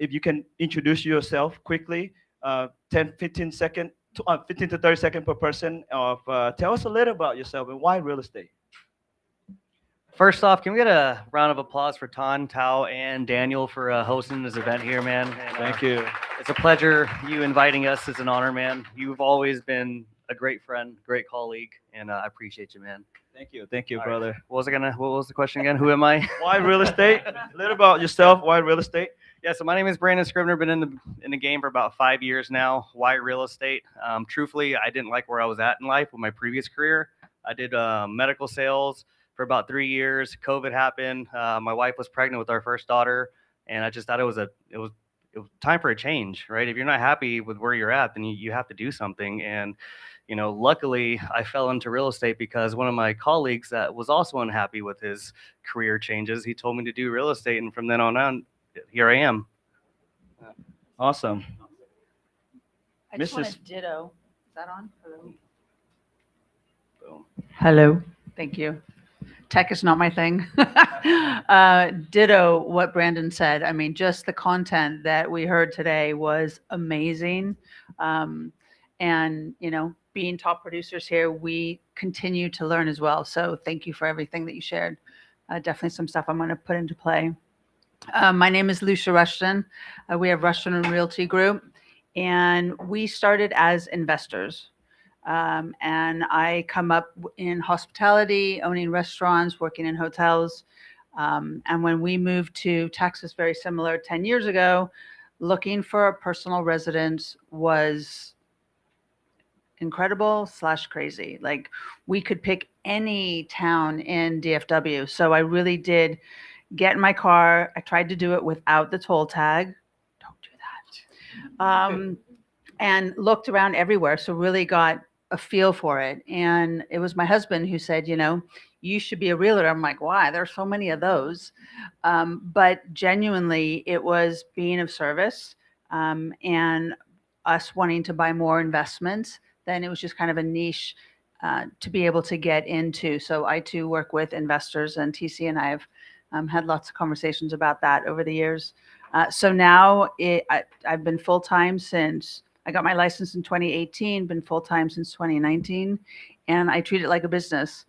if you can introduce yourself quickly, 10, 15 second, 15 to 30 second per person. Of tell us a little about yourself and why real estate. First off, can we get a round of applause for Tan, Tao, and Daniel for hosting this event here, man? And, Thank you. It's a pleasure you inviting us. It's an honor, man. You've always been a great friend, great colleague, and I appreciate you, man. Thank you, All right. brother. What was the question again? Who am I? Why real estate? A little about yourself. Why real estate? Yeah, so my name is Brandon Scrivener. Been in the game for about 5 years now. Why real estate? Truthfully, I didn't like where I was at in life with my previous career. I did medical sales for about 3 years. COVID happened. My wife was pregnant with our first daughter, and I just thought it was time for a change, right? If you're not happy with where you're at, then you have to do something. And luckily, I fell into real estate because one of my colleagues that was also unhappy with his career changes, he told me to do real estate, and from then on, here I am. Awesome. I just want Mrs. to ditto. Is that on? Hello. Boom. Hello. Thank you. Tech is not my thing. Ditto what Brandon said. I mean, just the content that we heard today was amazing. And, being top producers here, we continue to learn as well. So thank you for everything that you shared. Definitely some stuff I'm going to put into play. My name is Lucia Rushton. We have Rushton and Realty Group, and we started as investors. And I come up in hospitality, owning restaurants, working in hotels. And when we moved to Texas, very similar 10 years ago, looking for a personal residence was incredible / crazy. Like, we could pick any town in DFW. So I really did get in my car. I tried to do it without the toll tag. Don't do that. And looked around everywhere. So really got a feel for it. And it was my husband who said, you should be a realtor. I'm like, why? There's so many of those. But genuinely, it was being of service and us wanting to buy more investments. Then it was just kind of a niche to be able to get into. So I too work with investors, and TC and I have had lots of conversations about that over the years. So now I've been full-time since I got my license in 2018, been full-time since 2019, and I treat it like a business.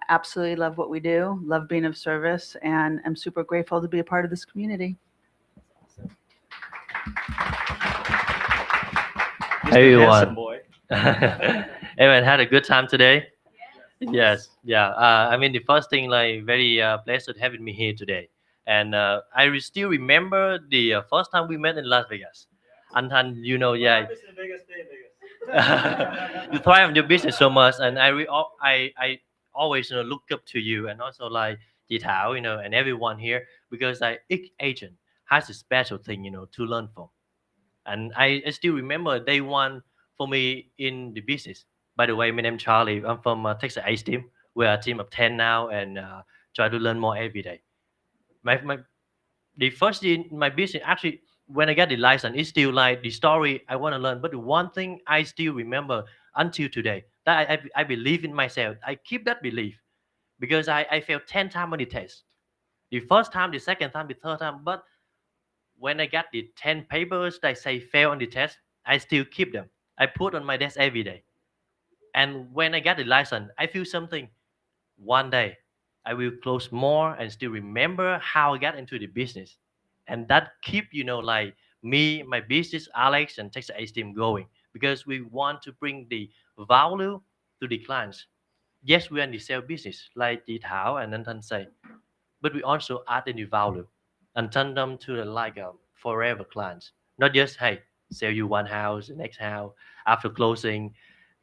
Absolutely love what we do, love being of service, and I'm super grateful to be a part of this community. Mr. Handsome Everyone. boy. Everyone had a good time today? Yes. Yeah. I mean, the first thing, like, very pleasure having me here today. And still remember the first time we met in Las Vegas. And yeah, you thrive on your business so much, and I always look up to you, and also like Thao, and everyone here, because each agent has a special thing to learn from. And I still remember day one for me in the business. By the way, my name is Charlie. I'm from Texas A team. We're a team of 10 now, and try to learn more every day. The first year in my business, actually, when I got the license, it's still like the story I want to learn. But the one thing I still remember until today, that I believe in myself. I keep that belief because I failed 10 times on the test. The first time, the second time, the third time. But when I got the 10 papers that say fail on the test, I still keep them. I put on my desk every day. And when I got the license, I feel something. One day, I will close more and still remember how I got into the business. And that keep, like me, my business, Alex, and Texas A team going, because we want to bring the value to the clients. Yes, we are in the sales business, like the Thao and Nathan say, but we also add the value and turn them to like a forever clients. Not just, hey, sell you one house, the next house. After closing,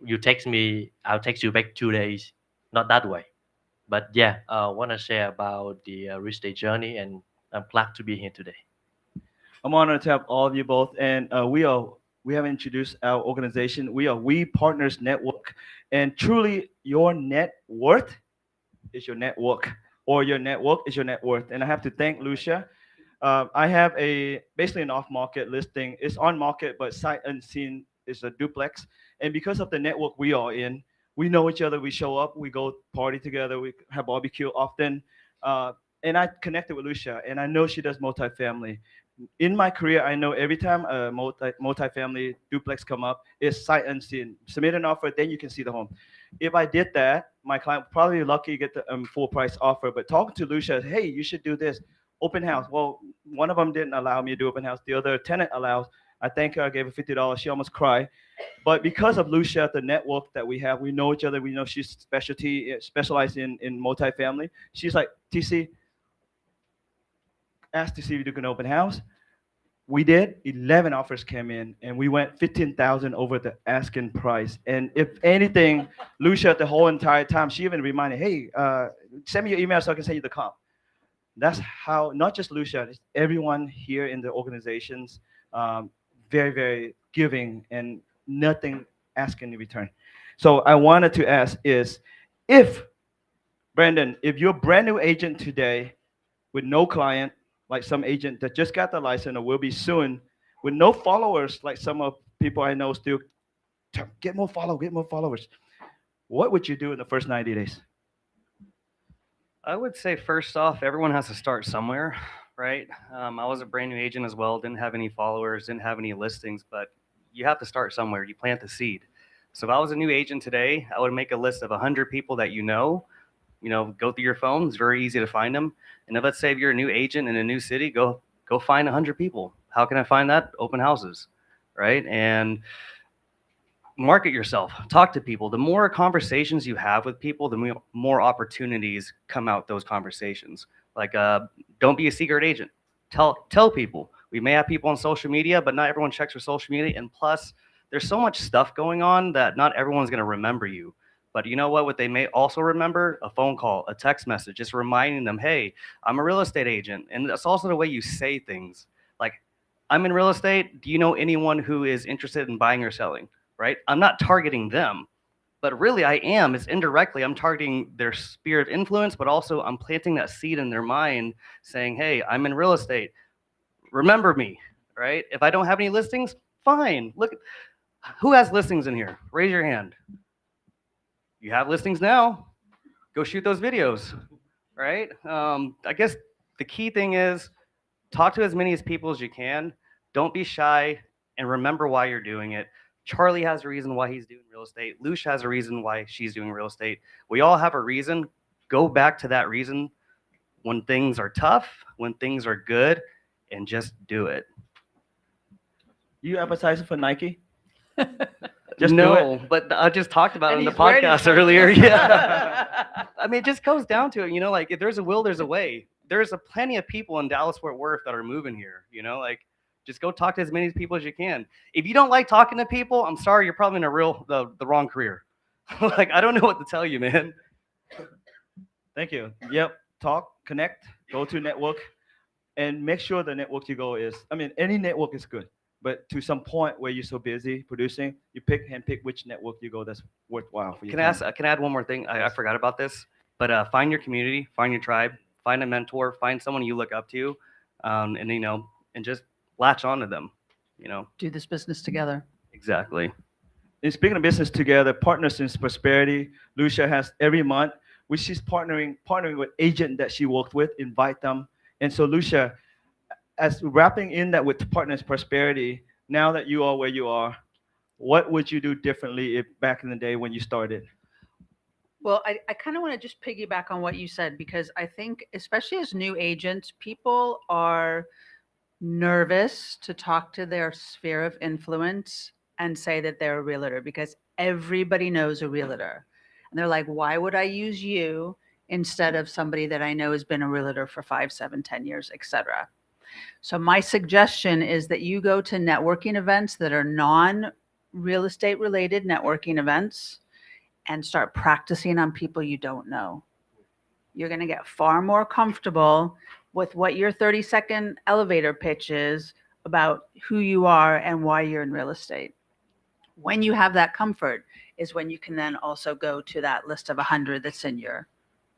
you text me, I'll text you back 2 days. Not that way. But yeah, I want to share about the real estate journey, and I'm glad to be here today. I'm honored to have all of you both, and we have introduced our organization. We are We Partners Network, and truly, your net worth is your network, or your network is your net worth. And I have to thank Lucia. I have basically an off-market listing. It's on market, but sight unseen is a duplex. And because of the network we are in, we know each other. We show up. We go party together. We have barbecue often. And I connected with Lucia, and I know she does multifamily. In my career, I know every time a multifamily duplex come up, it's sight unseen. Submit an offer, then you can see the home. If I did that, my client would probably lucky to get the full price offer. But talking to Lucia, hey, you should do this open house. Well, one of them didn't allow me to do open house. The other tenant allows. I thank her. I gave her $50. She almost cried. But because of Lucia, the network that we have, we know each other. We know she's specialized in multifamily. She's like, TC, asked to see if you can open house. We did. 11 offers came in, and we went 15,000 over the asking price. And if anything, Lucia, the whole entire time, she even reminded, hey, send me your email so I can send you the comp. That's how, not just Lucia, it's everyone here in the organizations, very, very giving and nothing asking in return. So I wanted to ask is, if, Brandon, if you're a brand new agent today with no client, like some agent that just got the license or will be soon, with no followers, like some of people I know still get more followers. What would you do in the first 90 days? I would say first off, everyone has to start somewhere, right? I was a brand new agent as well, didn't have any followers, didn't have any listings, but you have to start somewhere. You plant the seed. So if I was a new agent today, I would make a list of 100 people that you know, go through your phone. It's very easy to find them. And if, let's say if you're a new agent in a new city, go find 100 people. How can I find that? Open houses, right? And market yourself, talk to people. The more conversations you have with people, the more opportunities come out those conversations. Like, don't be a secret agent. Tell people. We may have people on social media, but not everyone checks for social media. And plus, there's so much stuff going on that not everyone's going to remember you. But you know what they may also remember? A phone call, a text message, just reminding them, hey, I'm a real estate agent. And that's also the way you say things. Like, I'm in real estate. Do you know anyone who is interested in buying or selling? Right? I'm not targeting them, but really I am. It's indirectly, I'm targeting their sphere of influence, but also I'm planting that seed in their mind saying, hey, I'm in real estate. Remember me, right? If I don't have any listings, fine. Look, who has listings in here? Raise your hand. You have listings now. Go shoot those videos, right? I guess the key thing is talk to as many people as you can. Don't be shy and remember why you're doing it. Charlie has a reason why he's doing real estate. Lucia has a reason why she's doing real estate. We all have a reason. Go back to that reason when things are tough, when things are good, and just do it. You advertising for Nike? Just no, but I just talked about it in the podcast earlier. Yeah. I mean, it just goes down to it, like if there's a will, there's a way. There's plenty of people in Dallas Fort Worth that are moving here, like just go talk to as many people as you can. If you don't like talking to people, I'm sorry, you're probably in the wrong career. Like, I don't know what to tell you, man. Thank you. Yep. Talk, connect, go to network, and make sure the network you go is, any network is good, but to some point where you're so busy producing, you pick which network you go that's worthwhile for you. Can I add one more thing? I forgot about this, but find your community, find your tribe, find a mentor, find someone you look up to, and just latch onto them, Do this business together. Exactly. And speaking of business together, Partners in Prosperity, Lucia has every month, which she's partnering with agent that she worked with, invite them. And so Lucia, as wrapping in that with Partners Prosperity, now that you are where you are, what would you do differently if back in the day when you started? Well, I kind of want to just piggyback on what you said, because I think, especially as new agents, people are nervous to talk to their sphere of influence and say that they're a realtor, because everybody knows a realtor. And they're like, why would I use you instead of somebody that I know has been a realtor for 5, 7, 10 years, etc. So my suggestion is that you go to networking events that are non-real estate related networking events and start practicing on people you don't know. You're going to get far more comfortable with what your 30-second elevator pitch is about who you are and why you're in real estate. When you have that comfort is when you can then also go to that list of 100 that's in your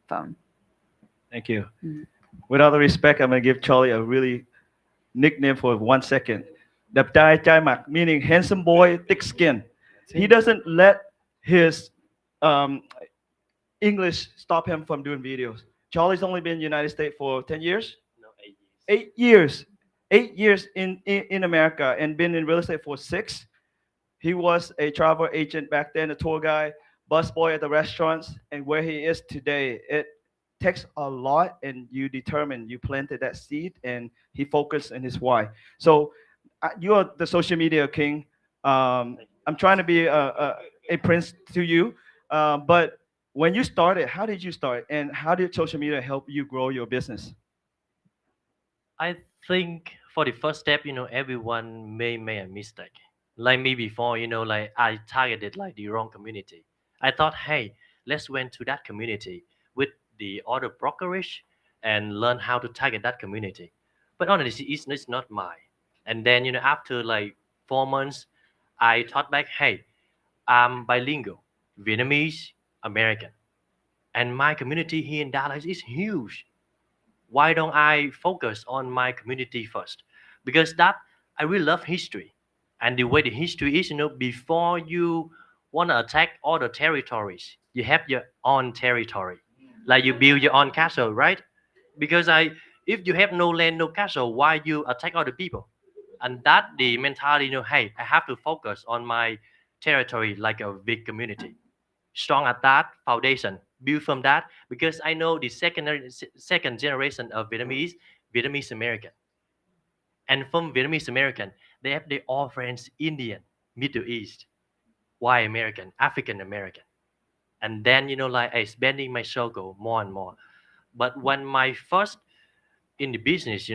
phone. Thank you. With all the respect, I'm going to give Charlie a really nickname for 1 second. Dap Dai Chai Mak, meaning handsome boy, thick skin. He doesn't let his English stop him from doing videos. Charlie's only been in the United States for 10 years? No, 8 years. 8 years. 8 years in America, and been in real estate for 6. He was a travel agent back then, a tour guide. busboy at the restaurants and where he is today. It takes a lot, and you determined, you planted that seed, and he focused in his why. So you are the social media king. I'm trying to be a prince to you, but when you started, how did you start, and how did social media help you grow your business? I think for the first step, everyone may make a mistake. Like me before, like I targeted like the wrong community. I thought, hey, let's went to that community with the order brokerage and learn how to target that community. But honestly, it's not mine. And then, after like 4 months, I thought back, hey, I'm bilingual, Vietnamese, American. And my community here in Dallas is huge. Why don't I focus on my community first? Because that I really love history, and the way the history is, before you want to attack all the territories, you have your own territory, like you build your own castle, right? Because if you have no land, no castle, why you attack other people? And that the mentality, hey, I have to focus on my territory like a big community, strong at that foundation, build from that, because I know the second generation of Vietnamese American, and from Vietnamese American, they have their all friends Indian, Middle East, white American, African American, and then like I spending my circle more and more. But when my first in the business,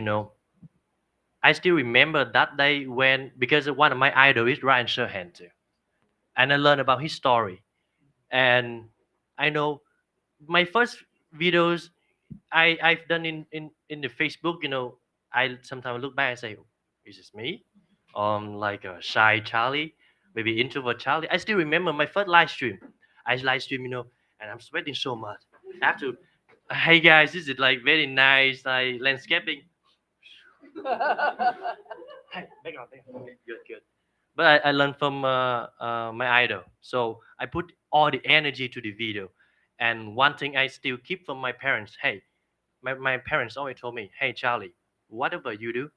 I still remember that day when, because one of my idols is Ryan Serhant too, and I learned about his story, and I know my first videos I've done in the Facebook, I sometimes look back and say, is this me? Like a shy Charlie, maybe introvert Charlie. I still remember my first live stream. I live stream, and I'm sweating so much. I have to, hey guys, this is like very nice, like landscaping. Hey, background, background. Okay, good, good. But I learned from my idol, so I put all the energy to the video. And one thing I still keep from my parents, hey, my parents always told me, hey Charlie, whatever you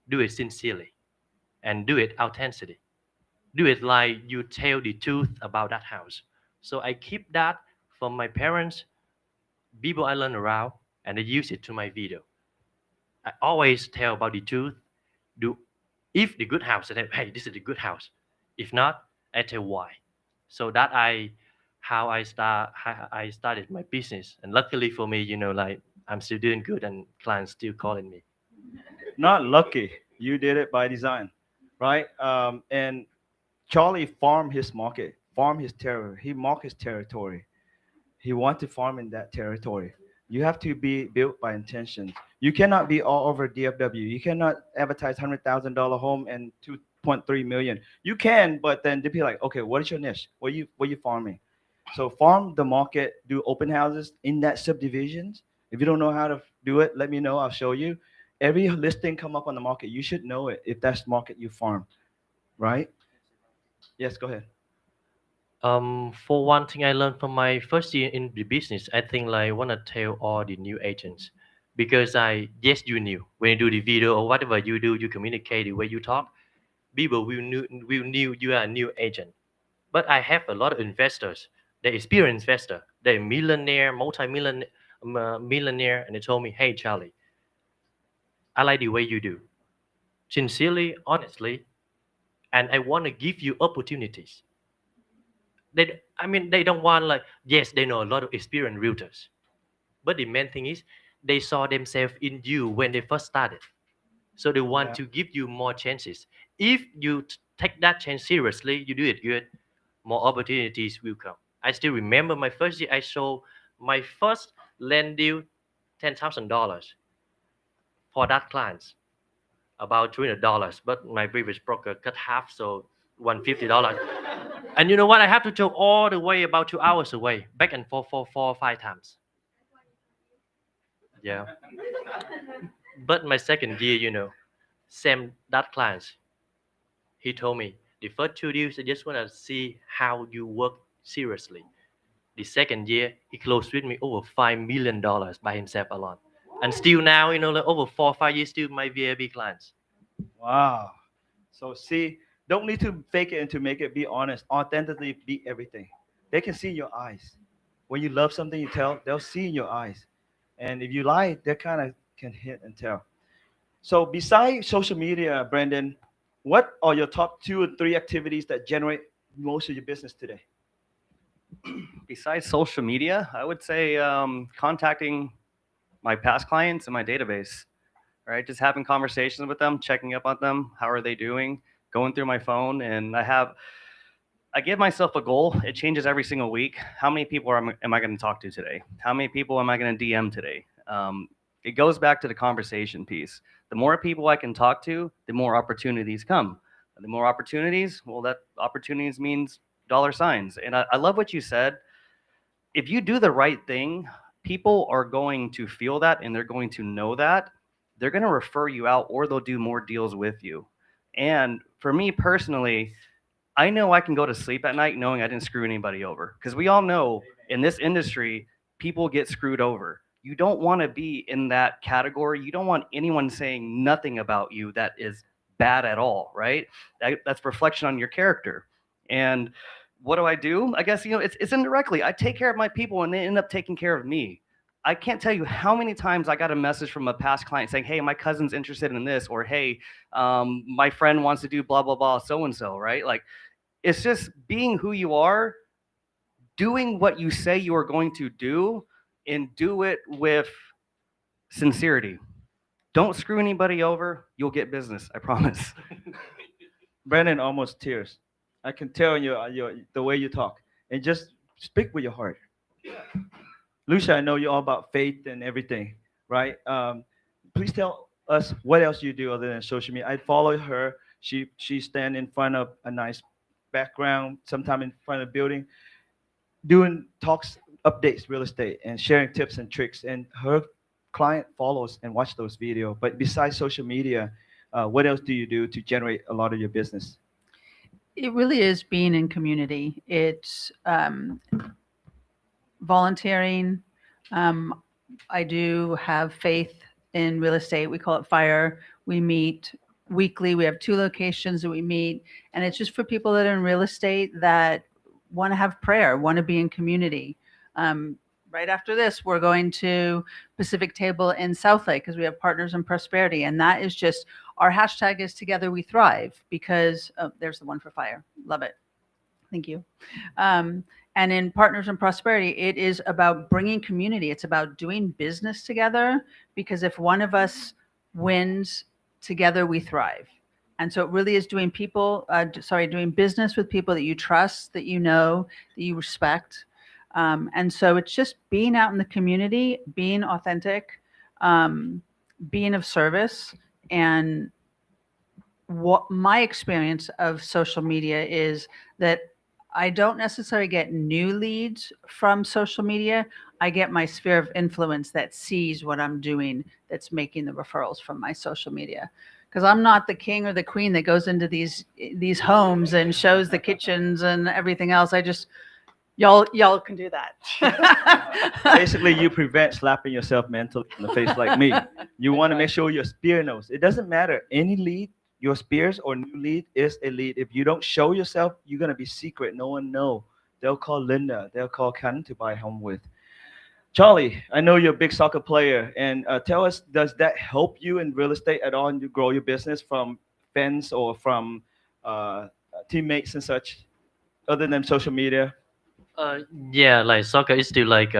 do it sincerely and do it authentically. Do it like you tell the truth about that house. So I keep that from my parents, people I learn around, and I use it to my video. I always tell about the truth. Do if the good house, I say, hey, this is the good house. If not, I tell why. So that how I started my business, and luckily for me, like I'm still doing good, and clients still calling me. Not lucky. You did it by design, right? And Charlie farmed his market, farm his territory. He marked his territory. He wants to farm in that territory. You have to be built by intention. You cannot be all over DFW. You cannot advertise $100,000 home and 2.3 million. You can, but then they be like, okay, what is your niche? What you farming? So farm the market, do open houses in that subdivisions. If you don't know how to do it, let me know. I'll show you. Every listing come up on the market, you should know it if that's market you farm, right? Yes, go ahead. For one thing I learned from my first year in the business, I think like I wanna tell all the new agents, because yes, you knew when you do the video or whatever you do, you communicate the way you talk, people will knew you are a new agent. But I have a lot of investors, they experienced investor, they're millionaire, multi-millionaire, millionaire, and they told me, hey Charlie, I like the way you do, sincerely, honestly, and I want to give you opportunities. They don't want like, yes, they know a lot of experienced realtors, but the main thing is they saw themselves in you when they first started, so they want Yeah. to give you more chances. If you take that chance seriously, you do it good, more opportunities will come. I still remember my first year I sold my first land deal, $10,000 for that client, about $300, but my previous broker cut half, so $150. And you know what? I have to drove all the way about 2 hours away, back and forth for 4 or 5 times. Yeah. But my second year, same that client, he told me the first 2 years I just want to see how you work seriously. The second year he closed with me over $5 million by himself alone. And still now, like over 4 or 5 years, still my VAB clients. Wow. So see, don't need to fake it and to make it. Be honest. Authentically be everything. They can see in your eyes. When you love something, you tell, they'll see in your eyes. And if you lie, they kind of can hit and tell. So besides social media, Brandon, what are your top 2 or 3 activities that generate most of your business today? Besides social media, I would say contacting my past clients in my database, right? Just having conversations with them, checking up on them. How are they doing? Going through my phone, and I give myself a goal. It changes every single week. How many people am I going to talk to today? How many people am I going to DM today? It goes back to the conversation piece. The more people I can talk to, the more opportunities come. And the more opportunities, well, that opportunities means dollar signs. And I love what you said. If you do the right thing, people are going to feel that and they're going to know that. They're going to refer you out or they'll do more deals with you. And for me personally, I know I can go to sleep at night knowing I didn't screw anybody over. Because we all know in this industry, people get screwed over. You don't want to be in that category. You don't want anyone saying nothing about you that is bad at all, right? That's reflection on your character. And what do? I guess, it's indirectly. I take care of my people and they end up taking care of me. I can't tell you how many times I got a message from a past client saying, hey, my cousin's interested in this, or hey, my friend wants to do blah, blah, blah, so and so, right? Like, it's just being who you are, doing what you say you are going to do, and do it with sincerity. Don't screw anybody over. You'll get business. I promise. Brandon almost tears. I can tell in your the way you talk. And just speak with your heart. Lucia, I know you're all about faith and everything, right? Please tell us what else you do other than social media. I follow her. She stand in front of a nice background, sometime in front of a building, doing talks, updates, real estate, and sharing tips and tricks. And her client follows and watch those videos. But besides social media, what else do you do to generate a lot of your business? It really is being in community. It's volunteering. I do have faith in real estate. We call it FIRE. We meet weekly. We have 2 locations that we meet, and it's just for people that are in real estate that want to have prayer, want to be in community. Right after this, we're going to Pacific Table in South Lake because we have Partners in Prosperity, and that is just our hashtag is Together We Thrive because there's the one for FIRE. Love it. Thank you. And in Partners in Prosperity, it is about bringing community. It's about doing business together because if one of us wins, together we thrive. And so it really is doing doing business with people that you trust, that you know, that you respect. And so it's just being out in the community, being authentic, being of service. And what my experience of social media is that I don't necessarily get new leads from social media. I get my sphere of influence that sees what I'm doing, that's making the referrals from my social media. Because I'm not the king or the queen that goes into these homes and shows the kitchens and everything else. I just y'all can do that. Basically, you prevent slapping yourself mentally in the face like me. You want to make sure your spear knows. It doesn't matter any lead, your spears or new lead is a lead. If you don't show yourself, you're gonna be secret. No one know. They'll call Linda. They'll call Ken to buy home with. Charlie, I know you're a big soccer player, and tell us, does that help you in real estate at all, and you grow your business from fans or from teammates and such, other than social media? Uh, yeah, like soccer is still like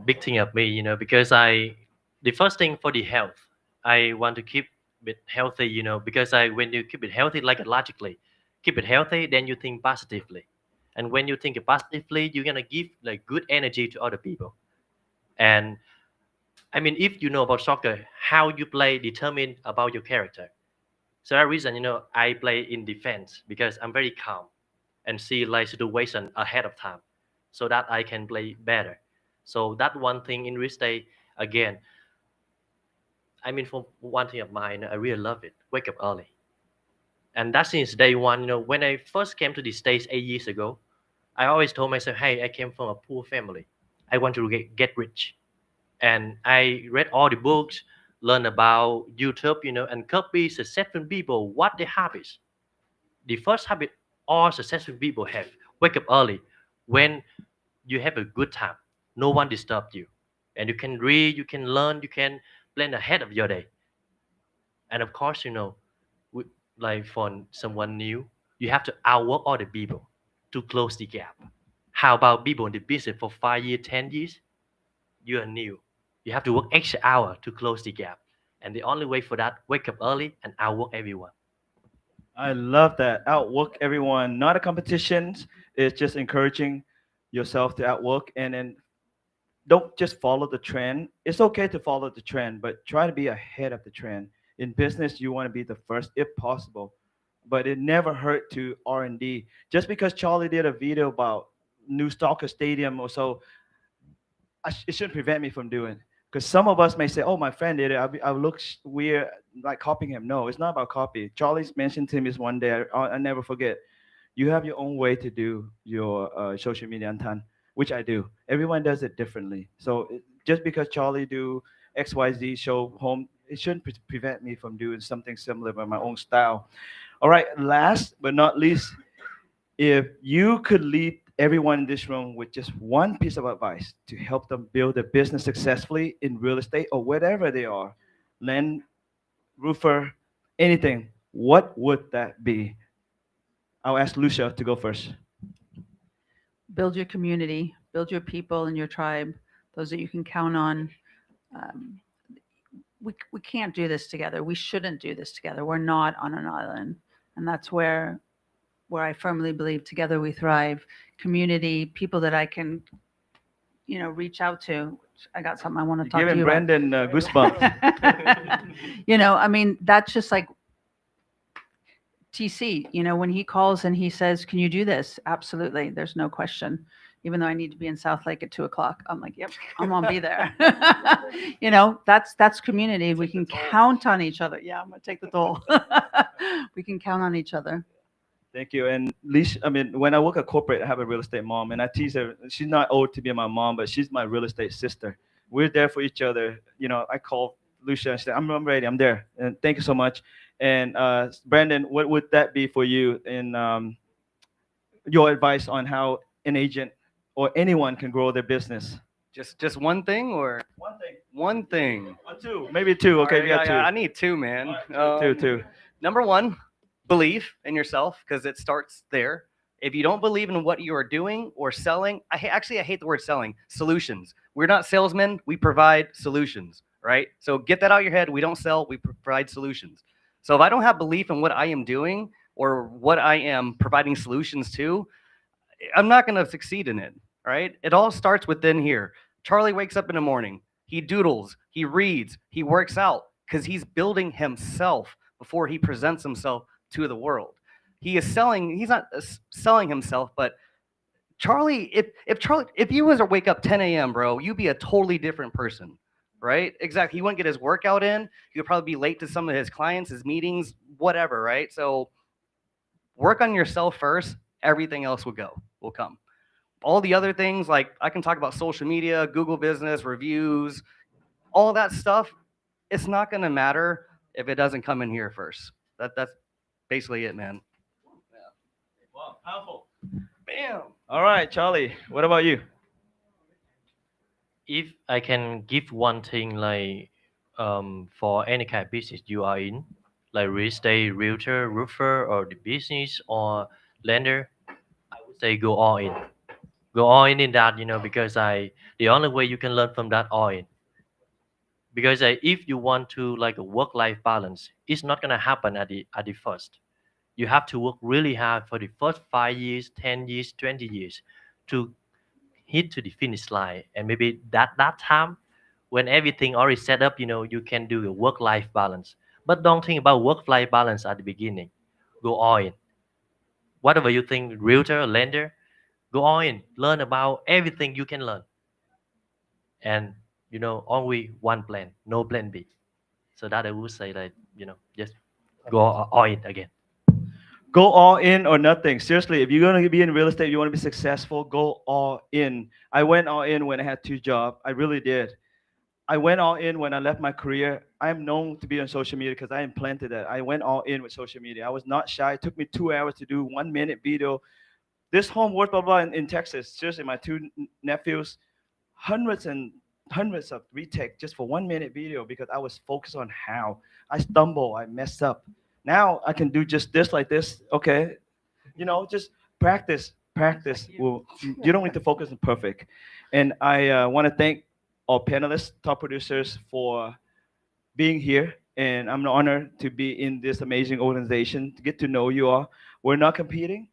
big thing of me, because the first thing for the health, I want to keep it healthy, because when you keep it healthy, like logically, keep it healthy, then you think positively, and when you think positively, you're gonna give like good energy to other people, and I mean, if you know about soccer, how you play determine about your character. So that reason, I play in defense because I'm very calm and see like situation ahead of time so that I can play better. So that one thing in real estate, again, I mean, for one thing of mine, I really love it. Wake up early. And that since day one, when I first came to the States 8 years ago, I always told myself, hey, I came from a poor family. I want to get rich. And I read all the books, learn about YouTube, and copy successful people, what their habits. The first habit all successful people have, wake up early. When you have a good time. No one disturbed you, and you can read, you can learn, you can plan ahead of your day. And of course, we, like for someone new, you have to outwork other people to close the gap. How about people in the business for 5 years, 10 years? You are new. You have to work extra hour to close the gap. And the only way for that, wake up early and outwork everyone. I love that. Outwork everyone, not a competition. It's just encouraging yourself to outwork, and then don't just follow the trend. It's okay to follow the trend, but try to be ahead of the trend. In business, you want to be the first if possible, but it never hurt to R&D. Just because Charlie did a video about new soccer stadium or so, it shouldn't prevent me from doing. Because some of us may say, "Oh, my friend did it. I look weird, like copying him." No, it's not about copy. Charlie's mentioned to me this one day. I never forget. You have your own way to do your social media, Antan, which I do. Everyone does it differently. So just because Charlie do XYZ show home, it shouldn't prevent me from doing something similar by my own style. All right. Last but not least, if you could leave everyone in this room with just one piece of advice to help them build a business successfully in real estate or whatever they are, land, roofer, anything, what would that be? I'll ask Lucia to go first. Build your community, build your people and your tribe, those that you can count on. Um, we can't do this together. We shouldn't do this together. We're not on an island, and that's where I firmly believe together we thrive. Community, people that I can, reach out to. I got something I want to talk to Giving you about. Brandon goosebumps. I mean, that's just like TC, when he calls and he says, "Can you do this?" Absolutely. There's no question. Even though I need to be in South Lake at 2 o'clock, I'm like, "Yep, I'm gonna be there." That's community. We can count on each other. Yeah, I'm gonna take the toll. We can count on each other. Thank you. And Leash, I mean, when I work at corporate, I have a real estate mom, and I tease her. She's not old to be my mom, but she's my real estate sister. We're there for each other. I call Lucia and she said, I'm ready. I'm there. And thank you so much. And Brandon, what would that be for you in your advice on how an agent or anyone can grow their business? Just one thing or One thing. one thing? Or two, maybe two. Okay, Alright, we got two. I need two, man. Two. Number one, believe in yourself because it starts there. If you don't believe in what you are doing or selling, I hate the word selling. Solutions. We're not salesmen. We provide solutions, right? So get that out of your head. We don't sell. We provide solutions. So if I don't have belief in what I am doing or what I am providing solutions to, I'm not going to succeed in it, right? It all starts within here. Charlie wakes up in the morning. He doodles. He reads. He works out because he's building himself before he presents himself to the world. He is selling. He's not selling himself, but Charlie. If you was to wake up 10 a.m., bro, you'd be a totally different person, right? Exactly. He wouldn't get his workout in. He would probably be late to some of his clients, his meetings, whatever, right? So work on yourself first. Everything else will come. All the other things, like I can talk about social media, Google business, reviews, all that stuff. It's not going to matter if it doesn't come in here first. That's basically it, man. Wow, powerful. Bam. All right, Charlie, what about you? If I can give one thing, like for any kind of business you are in, like real estate, realtor, roofer, or the business or lender, I would say go all in. Go all in that, because the only way you can learn from that all in. Because if you want to like a work-life balance, it's not gonna happen at the first. You have to work really hard for the first 5 years, 10 years, 20 years to hit to the finish line. And maybe that time when everything already set up, you can do a work-life balance. But don't think about work-life balance at the beginning. Go all in. Whatever you think, realtor, lender, go all in. Learn about everything you can learn. And only one plan, no plan B. So that I would say that, just go all in again. Go all in or nothing. Seriously, if you're going to be in real estate, you want to be successful, go all in. I went all in when I had two jobs. I really did. I went all in when I left my career. I am known to be on social media because I implanted that. I went all in with social media. I was not shy. It took me 2 hours to do 1 minute video. This home worth blah blah in Texas. Seriously, my two nephews, hundreds and hundreds of retake just for 1 minute video because I was focused on how I stumble, I mess up. Now I can do just this like this. Okay, just practice, practice. Well, you don't need to focus on perfect. And I want to thank our panelists, top producers for being here. And I'm honored to be in this amazing organization, to get to know you all. We're not competing,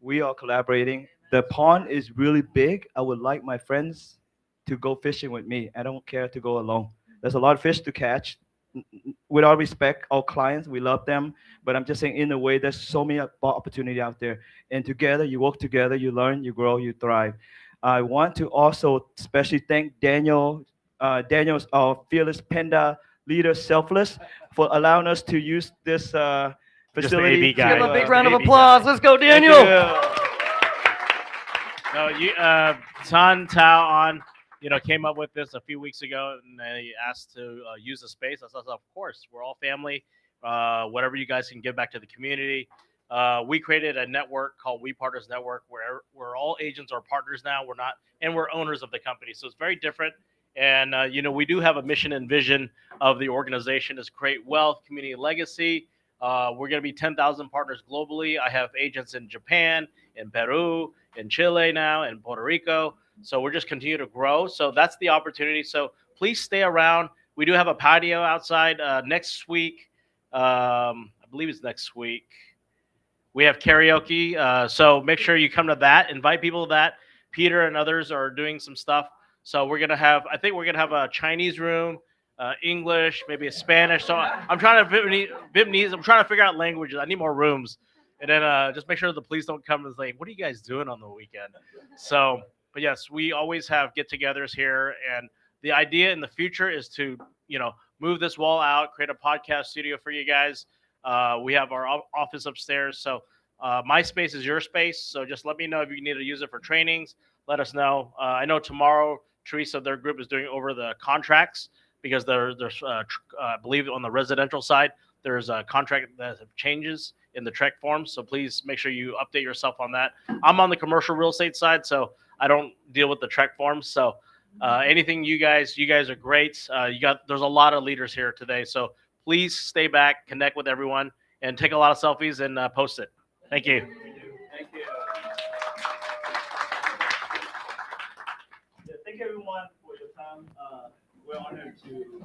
we are collaborating. The pond is really big. I would like my friends to go fishing with me. I don't care to go alone. There's a lot of fish to catch. With all respect, our clients, we love them. But I'm just saying, in a way, there's so many opportunity out there. And together, you work together, you learn, you grow, you thrive. I want to also especially thank Daniel. Daniel's our fearless panda leader, selfless, for allowing us to use this Just the facility. AV guy. To, Give him a big round of AV applause. guy. Let's go, thank Daniel. you. No, Tan Tao on, came up with this a few weeks ago, and they asked to use the space. I said, of course, we're all family. Whatever you guys can give back to the community. We created a network called We Partners Network, where all agents are partners now. We're not, and we're owners of the company, so it's very different. And we do have a mission and vision of the organization is create wealth, community, legacy. We're going to be 10,000 partners globally. I have agents in Japan, in Peru, in Chile now, in Puerto Rico. So we're just continue to grow. So that's the opportunity. So please stay around. We do have a patio outside next week. I believe it's next week. We have karaoke. So make sure you come to that. Invite people to that. Peter and others are doing some stuff. So I think we're going to have a Chinese room, English, maybe a Spanish. So I'm trying to Vietnamese. I'm trying to figure out languages. I need more rooms. And then just make sure the police don't come and say, what are you guys doing on the weekend? So, but yes, we always have get-togethers here. And the idea in the future is to, move this wall out, create a podcast studio for you guys. We have our office upstairs. So my space is your space. So just let me know if you need to use it for trainings. Let us know. I know tomorrow, Teresa, their group is doing over the contracts because there's I believe on the residential side, there's a contract that changes in the TREC forms. So please make sure you update yourself on that. I'm on the commercial real estate side, so I don't deal with the TREC forms. So anything you guys are great. There's a lot of leaders here today. So please stay back, connect with everyone, and take a lot of selfies and post it. Thank you. Thank you. Yeah, thank everyone for your time. We're honored to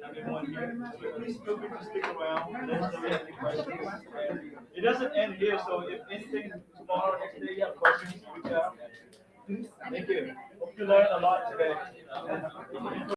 have everyone here. Please feel free to stick around. Let's see if you have any questions. It doesn't end here, so if anything tomorrow, next day, you have questions, reach out. Thank you. Hope you learned a lot today.